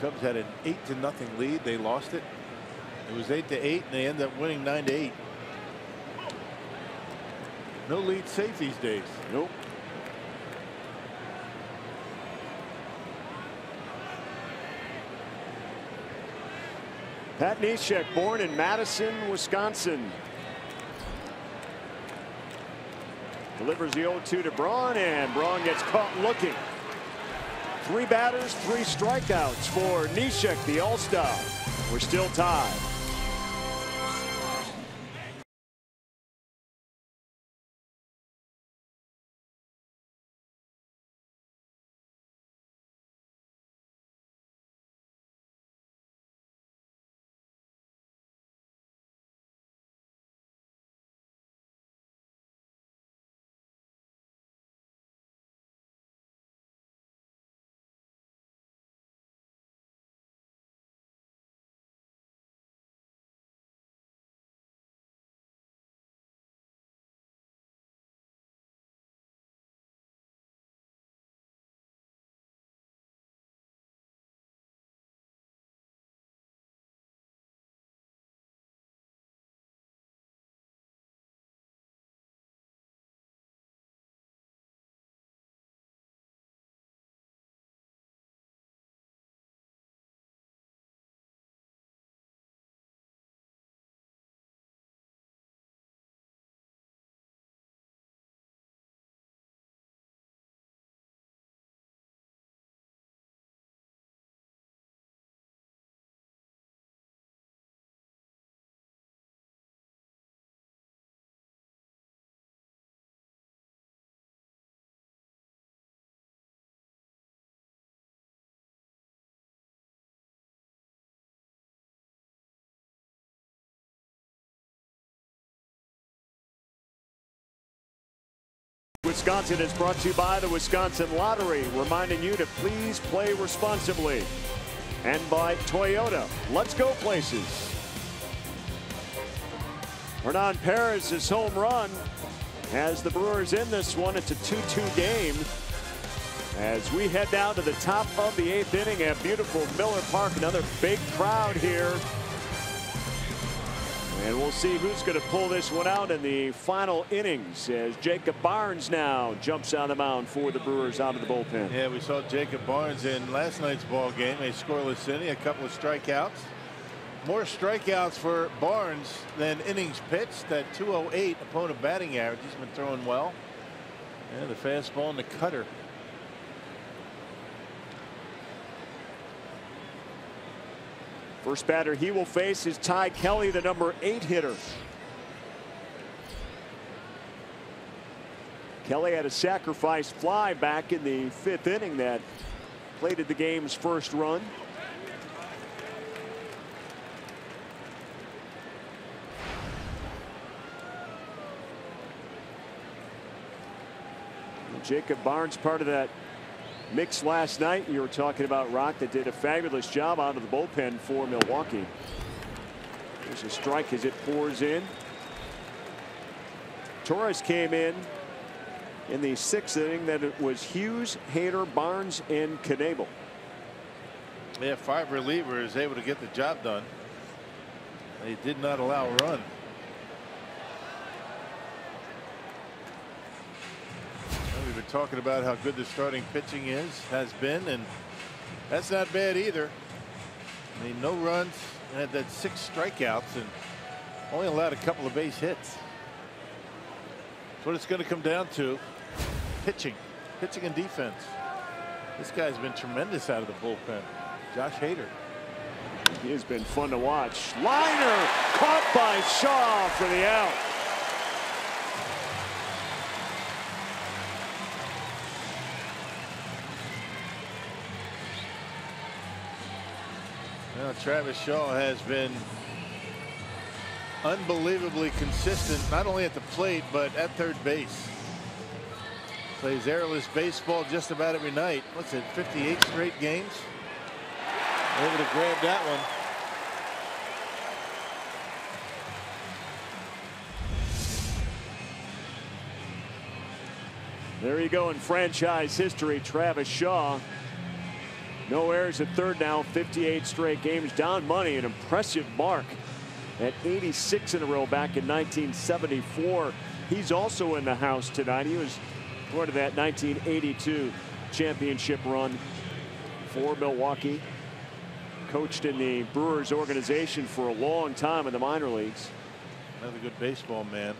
Cubs had an 8-0 lead. They lost it. It was 8-8, and they ended up winning 9-8. No lead safe these days. Nope. Pat Neshek, born in Madison, Wisconsin. Delivers the 0-2 to Braun, and Braun gets caught looking. 3 batters, 3 strikeouts for Neshek, the All-Star. We're still tied. Wisconsin is brought to you by the Wisconsin Lottery, reminding you to please play responsibly. And by Toyota. Let's go places. Hernan Perez's home run has the Brewers in this one. It's a 2-2 game As we head down to the top of the 8th inning at beautiful Miller Park, another big crowd here. And we'll see who's going to pull this one out in the final innings as Jacob Barnes now jumps on the mound for the Brewers out of the bullpen. Yeah, we saw Jacob Barnes in last night's ball game, a scoreless inning, a couple of strikeouts. More strikeouts for Barnes than innings pitched. That 208 opponent batting average. He's been throwing well. And the fastball and the cutter. First batter he will face is Ty Kelly, the number 8 hitter. Kelly had a sacrifice fly back in the 5th inning that plated the game's first run. Jacob Barnes part of that mix last night. You were talking about Rock that did a fabulous job out of the bullpen for Milwaukee. There's a strike as it pours in. Torres came in the 6th inning. That it was Hughes, Hader, Barnes, and Knebel. Yeah, 5 relievers able to get the job done. They did not allow a run. We've been talking about how good the starting pitching has been, and that's not bad either. I mean, no runs, had that 6 strikeouts, and only allowed a couple of base hits. That's what it's going to come down to. Pitching and defense. This guy's been tremendous out of the bullpen. Josh Hader. He has been fun to watch. Liner caught by Shaw for the out. Well, Travis Shaw has been unbelievably consistent, not only at the plate, but at third base. Plays airless baseball just about every night. What's it, 58 straight games? Able to grab that one. There you go in franchise history, Travis Shaw. No errors at third now, 58 straight games. Don Money, an impressive mark at 86 in a row back in 1974. He's also in the house tonight. He was part of that 1982 championship run for Milwaukee. Coached in the Brewers organization for a long time in the minor leagues. Another good baseball man.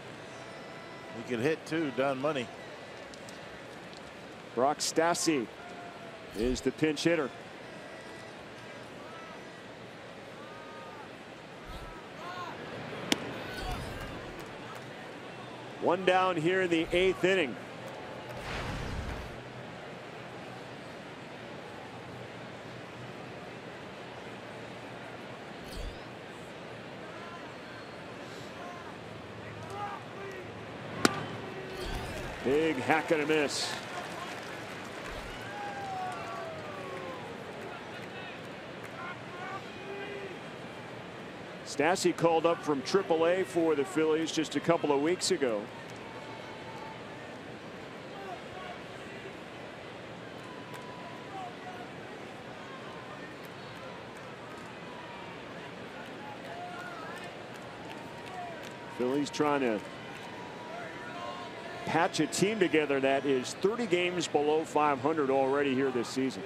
He can hit too, Don Money. Brock Stassi is the pinch hitter. One down here in the 8th inning. Big hack and a miss. Stassi called up from AAA for the Phillies just a couple of weeks ago. Phillies trying to patch a team together that is 30 games below 500 already here this season.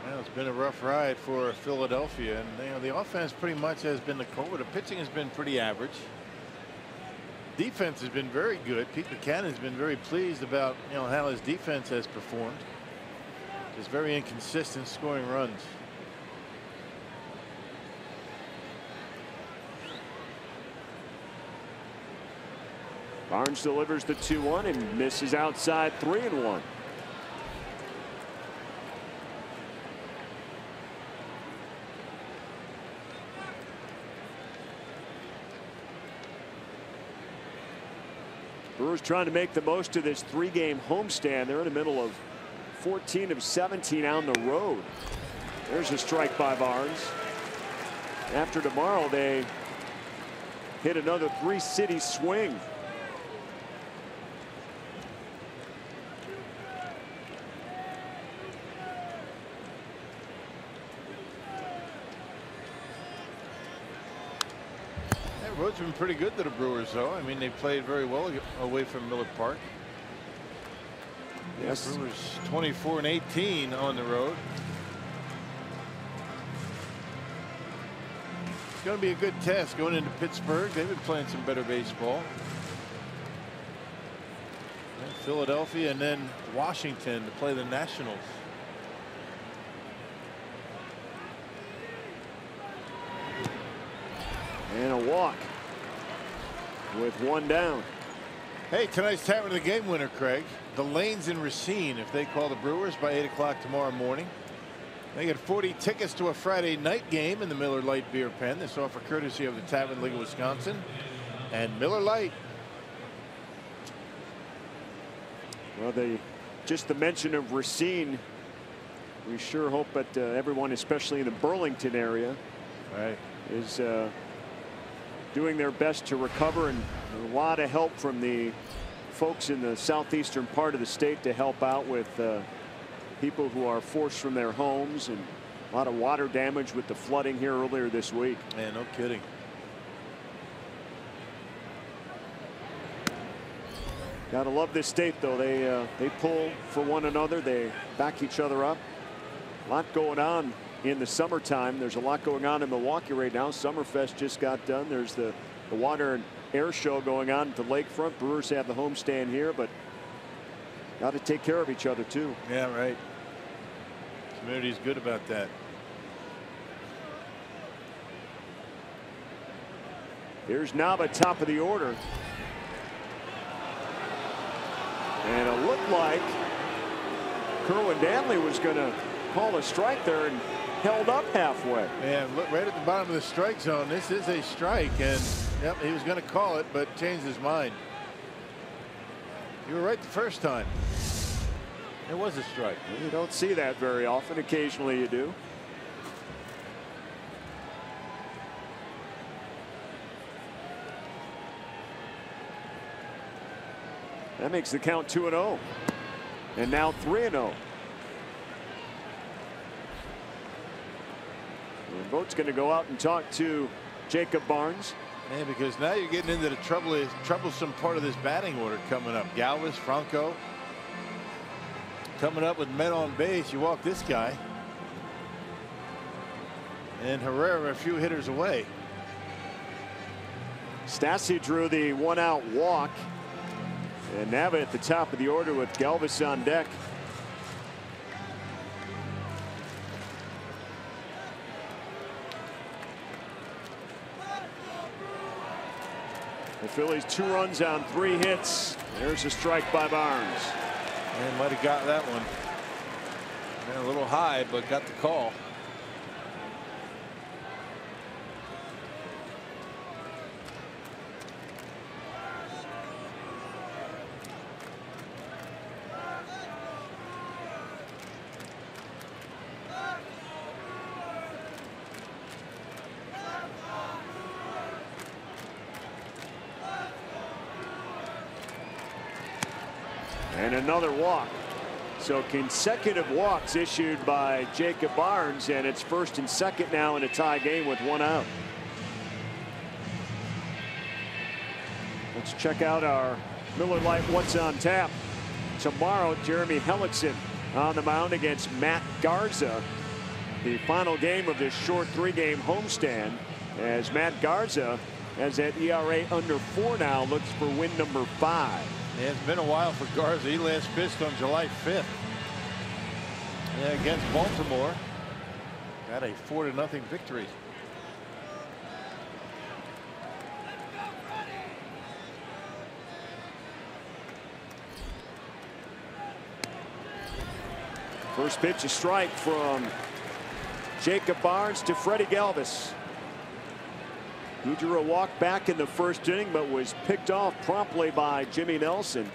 Well, it's been a rough ride for Philadelphia, and the offense pretty much has been the culprit. The pitching has been pretty average. Defense has been very good. Pete Buchanan has been very pleased about how his defense has performed. Just very inconsistent scoring runs. Barnes delivers the 2-1 and misses outside 3-1. Brewers trying to make the most of this 3-game homestand. They're in the middle of 14 of 17 on the road. There's a strike by Barnes. After tomorrow, they hit another three-city swing. The road's been pretty good to the Brewers, though. I mean, they played very well away from Miller Park. Yes. Brewers 24-18 on the road. It's going to be a good test going into Pittsburgh. They've been playing some better baseball. And Philadelphia and then Washington to play the Nationals. And a walk with one down. Hey, tonight's Tavern of the Game winner, Craig. The Lanes in Racine, if they call the Brewers by 8 o'clock tomorrow morning. They get 40 tickets to a Friday night game in the Miller Lite Beer Pen. This offer courtesy of the Tavern League of Wisconsin and Miller Lite. Well, just the mention of Racine, we sure hope that everyone, especially in the Burlington area, is doing their best to recover, and a lot of help from the folks in the southeastern part of the state to help out with people who are forced from their homes, and a lot of water damage with the flooding here earlier this week. Yeah, no kidding. Gotta love this state, though. They pull for one another. They back each other up. A lot going on in the summertime. There's a lot going on in Milwaukee right now. Summerfest just got done. There's the water and air show going on at the lakefront. Brewers have the homestand here, but got to take care of each other too. Yeah, right. Community's good about that. Here's Nava, top of the order. And it looked like Kerwin Danley was going to call a strike there and held up halfway. Yeah, look right at the bottom of the strike zone. This is a strike, and yep, he was going to call it, but changed his mind. You were right the first time. It was a strike. You don't see that very often. Occasionally you do. That makes the count 2-0. And now 3-0. And Vogt's going to go out and talk to Jacob Barnes. Yeah, because now you're getting into the troublesome part of this batting order coming up. Galvis, Franco. Coming up with men on base, you walk this guy. And Herrera a few hitters away. Stassi drew the 1-out walk. And Nava at the top of the order with Galvis on deck. The Phillies 2 runs on 3 hits. There's a strike by Barnes. And might have got that one. A little high, but got the call. And another walk. So consecutive walks issued by Jacob Barnes, and it's first and second now in a tie game with 1 out. Let's check out our Miller Lite What's on Tap. Tomorrow, Jeremy Hellickson on the mound against Matt Garza. The final game of this short 3-game homestand, as Matt Garza has that ERA under 4 now, looks for win number 5. Yeah, it's been a while for Garza. He last pitched on July 5th. Yeah, against Baltimore. Got a 4-0 victory. First pitch, a strike from Jacob Barnes to Freddie Galvis. He drew a walk back in the first inning, but was picked off promptly by Jimmy Nelson.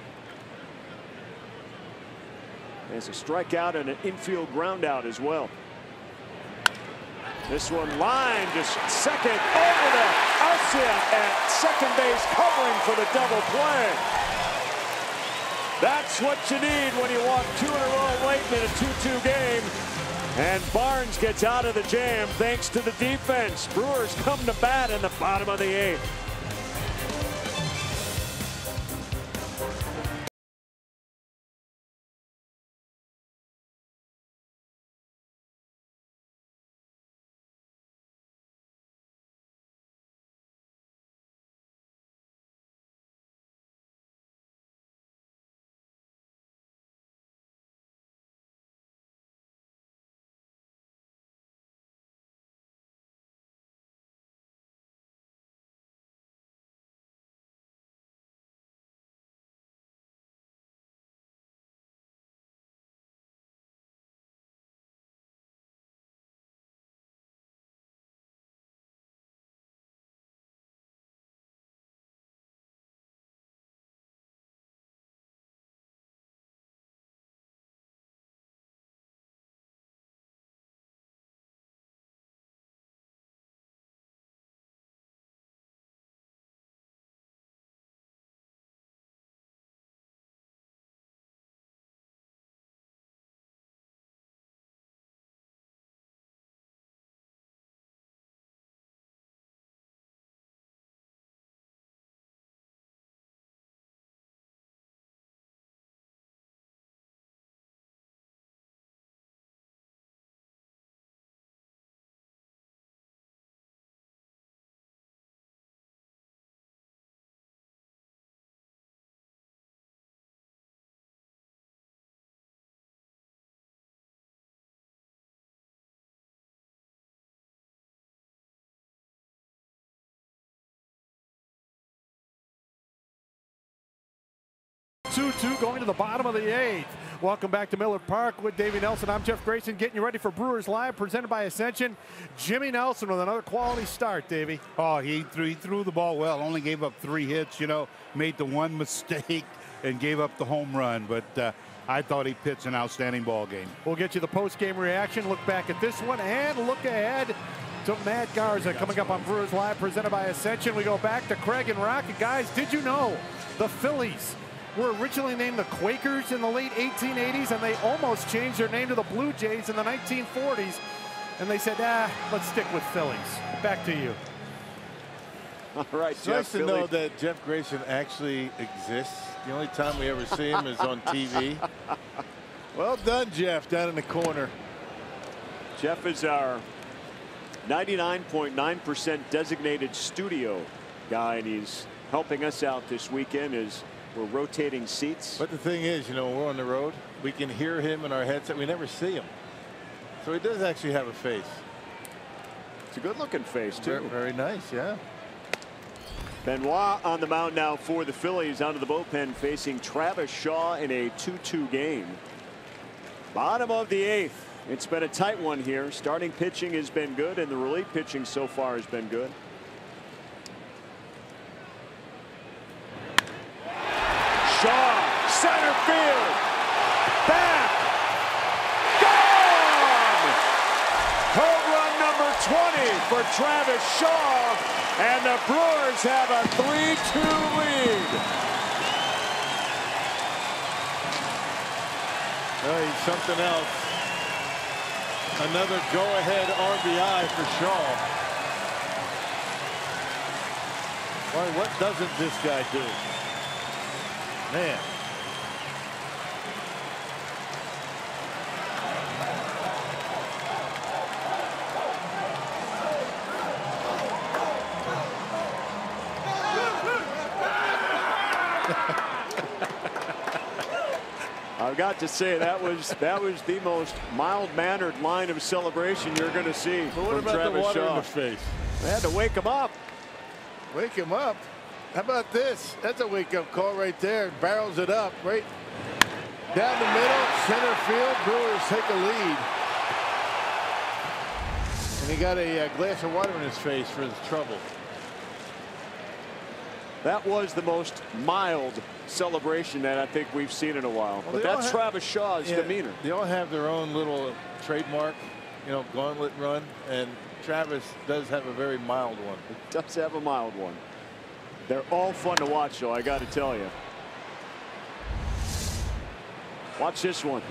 There's a strikeout and an infield ground out as well. This one line just second over to Arcia at second base, covering for the double play. That's what you need when you walk 2 in a row late in a 2-2 game. And Barnes gets out of the jam thanks to the defense. Brewers come to bat in the bottom of the 8th. Going to the bottom of the 8th. Welcome back to Miller Park with Davey Nelson. I'm Jeff Grayson, getting you ready for Brewers Live, presented by Ascension. Jimmy Nelson with another quality start, Davey. Oh, he threw the ball well. Only gave up 3 hits, you know, made the one mistake and gave up the home run. But I thought he pitched an outstanding ball game. We'll get you the post-game reaction, look back at this one, and look ahead to Matt Garza coming up on Brewers Live, presented by Ascension. We go back to Craig and Rocky. Guys, did you know the Phillies were originally named the Quakers in the late 1880s, and they almost changed their name to the Blue Jays in the 1940s, and they said, let's stick with Phillies. Back to you. All right, it's nice to know that Jeff Grayson actually exists. The only time we ever see him is on TV. Well done, Jeff, down in the corner. Jeff is our 99.9% designated studio guy, and he's helping us out this weekend as we're rotating seats. But the thing is, you know, when we're on the road, we can hear him in our headset. We never see him. So he does actually have a face. It's a good-looking face, too. Very, very nice, yeah. Benoit on the mound now for the Phillies, out of the bullpen, facing Travis Shaw in a 2-2 game. Bottom of the 8th. It's been a tight one here. Starting pitching has been good, and the relief pitching so far has been good. Shaw, center field, back, gone! Home run number 20 for Travis Shaw, and the Brewers have a 3-2 lead. Oh, he's something else. Another go-ahead RBI for Shaw. Boy, what doesn't this guy do? Man. I've got to say that was the most mild-mannered line of celebration you're going to see But what from about Travis the water Shaw. in the face? They had to wake him up. Wake him up? How about this? That's a wake-up call right there. Barrels it up right down the middle, center field. Brewers take a lead. And he got a glass of water in his face for his trouble. That was the most mild celebration that I think we've seen in a while. Well, but that's Travis Shaw's demeanor. They all have their own little trademark, you know, gauntlet run. And Travis does have a very mild one. It does have a mild one. They're all fun to watch, though, I got to tell you. Watch this one.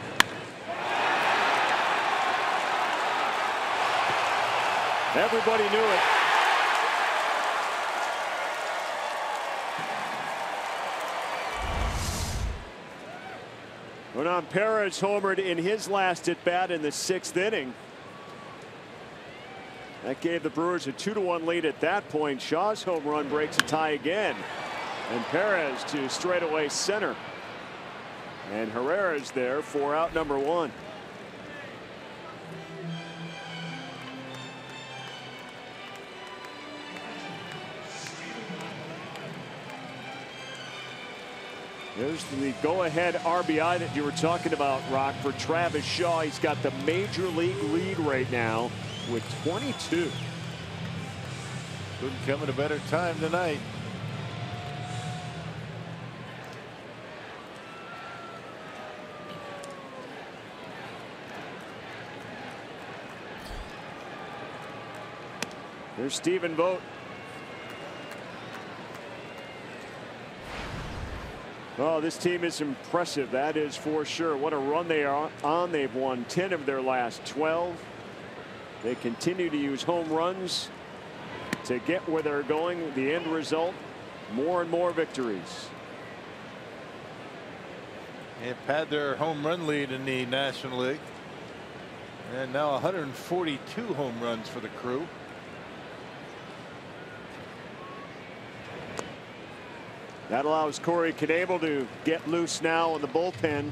Everybody knew it. Hernan Perez homered in his last at bat in the 6th inning. That gave the Brewers a 2-1 lead at that point. Shaw's home run breaks a tie again. And Perez to straightaway center. And Herrera's there for out number 1. There's the go-ahead RBI that you were talking about, Rock, for Travis Shaw. He's got the major league lead right now with 22. Couldn't come at a better time tonight. There's Stephen Vogt. Oh, this team is impressive. That is for sure. What a run they are on. They've won 10 of their last 12. They continue to use home runs to get where they're going. The end result, more and more victories. They've had their home run lead in the National League. And now 142 home runs for the Crew. That allows Corey Knebel to get loose now in the bullpen.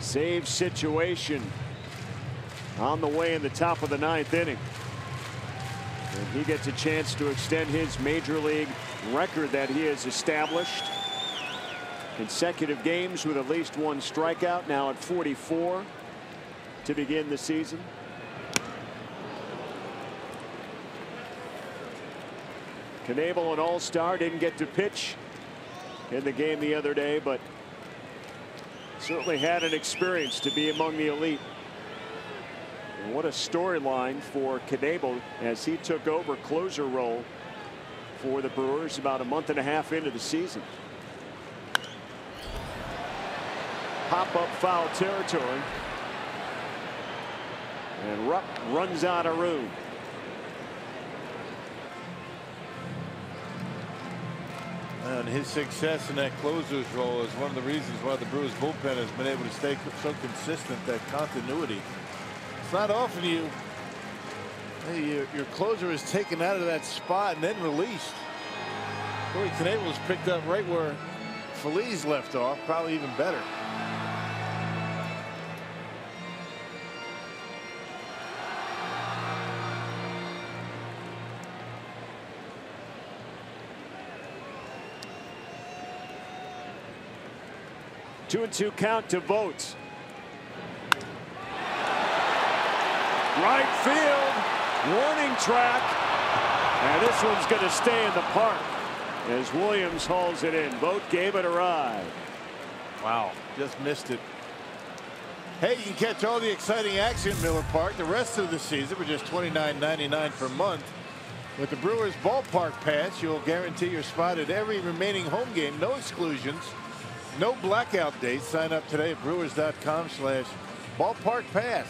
Save situation on the way in the top of the 9th inning. And he gets a chance to extend his major league record that he has established. Consecutive games with at least 1 strikeout, now at 44 to begin the season. Knebel, an all-star, didn't get to pitch in the game the other day, but certainly had an experience to be among the elite. And what a storyline for Knebel as he took over closer role for the Brewers about a month and a half into the season. Pop up foul territory. And Rupp runs out of room. And his success in that closer's role is one of the reasons why the Brewers bullpen has been able to stay so consistent, that continuity. It's not often your closer is taken out of that spot and then released. Corey Knebel was picked up right where Phillies left off, probably even better. Two and two count to Vogt. Right field, warning track, and this one's going to stay in the park as Williams hauls it in. Vogt gave it a ride. Wow, just missed it. Hey, you can catch all the exciting action at Miller Park the rest of the season for just $29.99 per month. With the Brewers Ballpark Pass, you'll guarantee your spot at every remaining home game, no exclusions. No blackout dates. Sign up today at brewers.com/ballparkpass.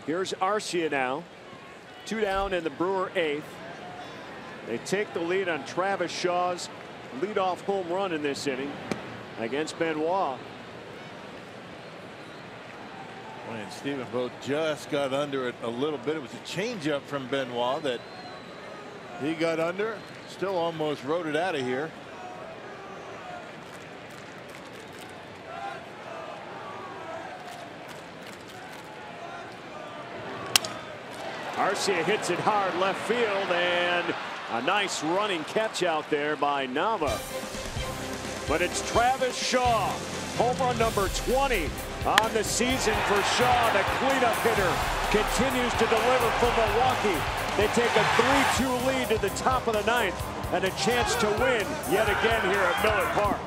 Here's Arcia now. 2 down in the Brewer 8th. They take the lead on Travis Shaw's leadoff home run in this inning against Benoit. And Stephen Vogt just got under it a little bit. It was a changeup from Benoit that he got under. Still almost rode it out of here. Arcia hits it hard left field, and a nice running catch out there by Nava. But it's Travis Shaw, home run number 20 on the season for Shaw. The cleanup hitter continues to deliver for Milwaukee. They take a 3-2 lead to the top of the 9th and a chance to win yet again here at Miller Park.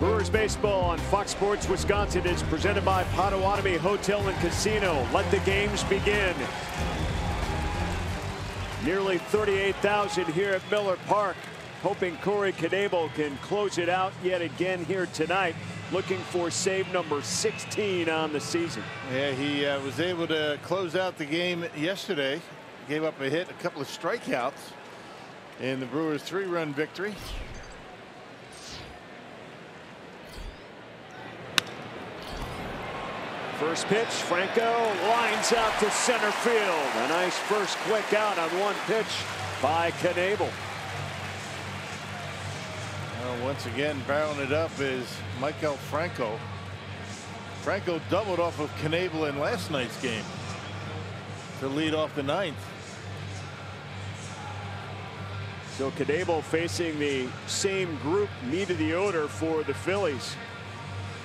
Brewers baseball on Fox Sports Wisconsin is presented by Potawatomi Hotel and Casino. Let the games begin. Nearly 38,000 here at Miller Park. Hoping Corey Knebel can close it out yet again here tonight. Looking for save number 16 on the season. Yeah, he was able to close out the game yesterday. Gave up a hit, a couple of strikeouts in the Brewers' 3-run victory. First pitch, Franco lines out to center field. A nice first quick out on one pitch by Knebel. Well, once again, barreling it up is Michael Franco. Franco doubled off of Knebel in last night's game to lead off the 9th. So Knebel facing the same group meat of the order for the Phillies.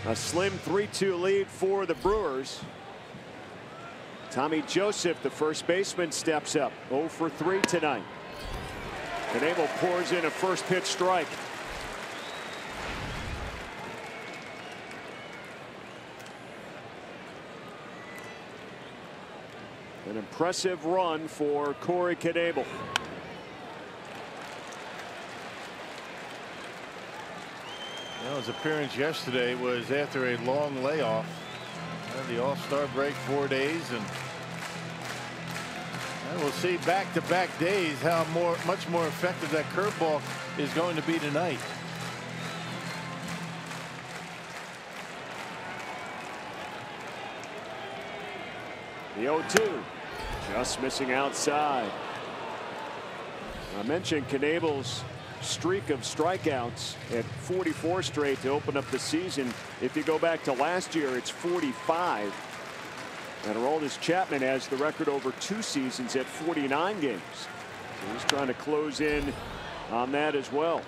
A slim 3-2 lead for the Brewers. Tommy Joseph, the first baseman, steps up. 0 for 3 tonight. Knebel pours in a first pitch strike. An impressive run for Corey Knebel. Well, his appearance yesterday was after a long layoff. The All-Star break 4 days, and we'll see back-to-back days how much more effective that curveball is going to be tonight. The 0-2 just missing outside. I mentioned Knebel's streak of strikeouts at 44 straight to open up the season. If you go back to last year, it's 45. And Aroldis Chapman has the record over 2 seasons at 49 games. So he's trying to close in on that as well.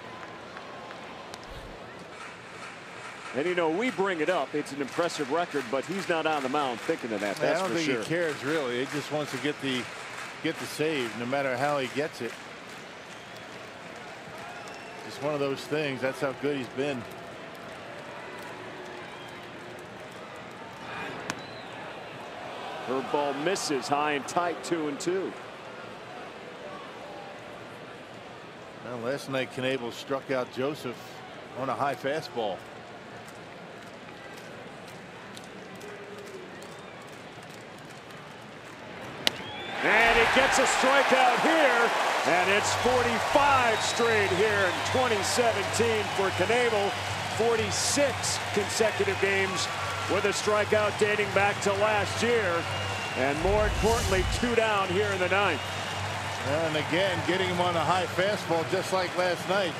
And you know, we bring it up. It's an impressive record, but he's not on the mound thinking of that. That's I don't for think sure. he cares really. He just wants to get the save, no matter how he gets it. Just one of those things. That's how good he's been. Curveball misses high and tight, 2-2. Well, last night Knebel struck out Joseph on a high fastball. And he gets a strikeout here, and it's 45 straight here in 2017 for Knebel. 46 consecutive games with a strikeout dating back to last year, and more importantly, 2 down here in the 9th. And again, getting him on a high fastball just like last night.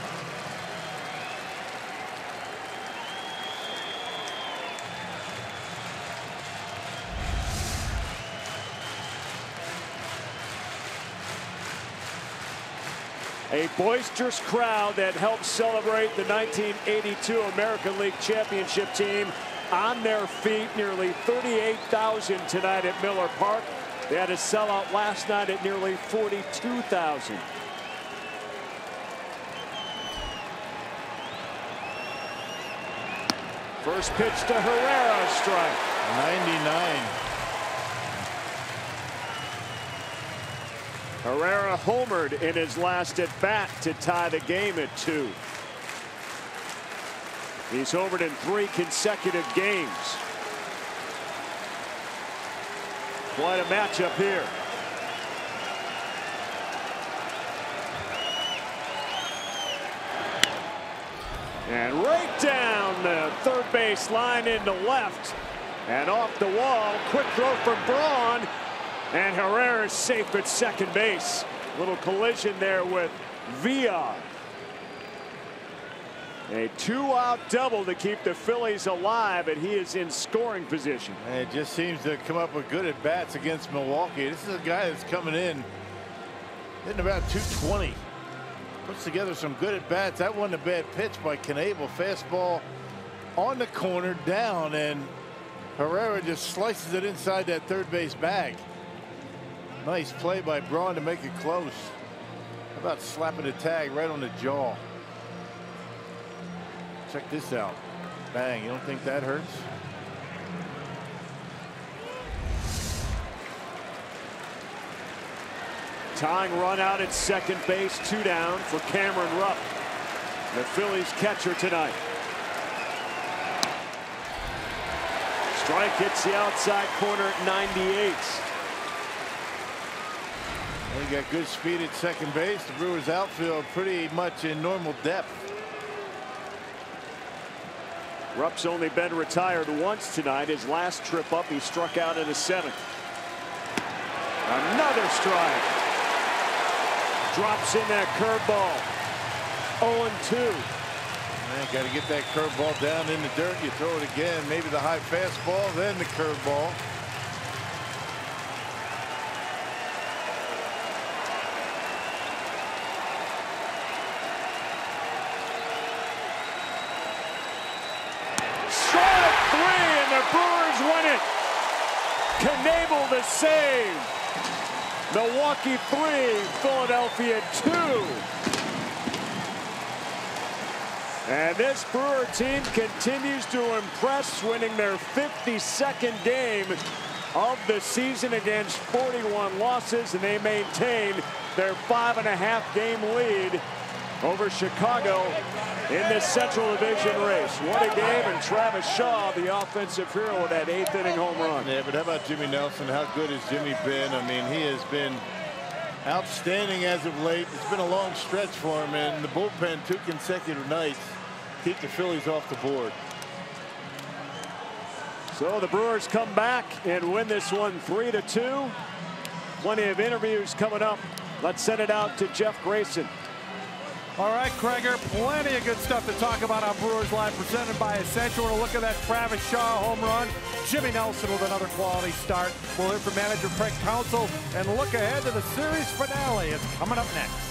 A boisterous crowd that helped celebrate the 1982 American League Championship team on their feet. Nearly 38,000 tonight at Miller Park. They had a sellout last night at nearly 42,000. First pitch to Herrera, strike. 99. Herrera homered in his last at bat to tie the game at 2. He's homered in 3 consecutive games. Quite a matchup here. And right down the third base line into left and off the wall. Quick throw from Braun. And Herrera is safe at second base. Little collision there with Villa. A 2-out double to keep the Phillies alive, and he is in scoring position. And it just seems to come up with good at bats against Milwaukee. This is a guy that's coming in hitting about 220. Puts together some good at bats. That wasn't a bad pitch by Knebel. Fastball on the corner down, and Herrera just slices it inside that third base bag. Nice play by Braun to make it close. How about slapping the tag right on the jaw? Check this out. Bang, you don't think that hurts? Tying run out at second base, 2 down for Cameron Rupp, the Phillies catcher tonight. Strike hits the outside corner at 98. Well, you got good speed at second base. The Brewers outfield pretty much in normal depth. Rupp's only been retired once tonight. His last trip up, he struck out in the 7th. Another strike. Drops in that curveball. 0-2. Got to get that curveball down in the dirt. You throw it again. Maybe the high fastball, then the curveball. Strike 3, and the Brewers win it. Knebel the save. Milwaukee 3, Philadelphia 2. And this Brewer team continues to impress, winning their 52nd game of the season against 41 losses, and they maintain their 5.5-game lead over Chicago in this Central Division race. What a game, and Travis Shaw, the offensive hero, with that 8th inning home run. Yeah, but how about Jimmy Nelson? How good has Jimmy been? I mean, he has been outstanding as of late. It's been a long stretch for him, and the bullpen 2 consecutive nights keep the Phillies off the board. So the Brewers come back and win this one 3-2. Plenty of interviews coming up. Let's send it out to Jeff Grayson. All right, Kreger, plenty of good stuff to talk about on Brewers Live, presented by Essential. We'll look at that Travis Shaw home run. Jimmy Nelson with another quality start. We'll hear from manager Craig Counsell and look ahead to the series finale. It's coming up next.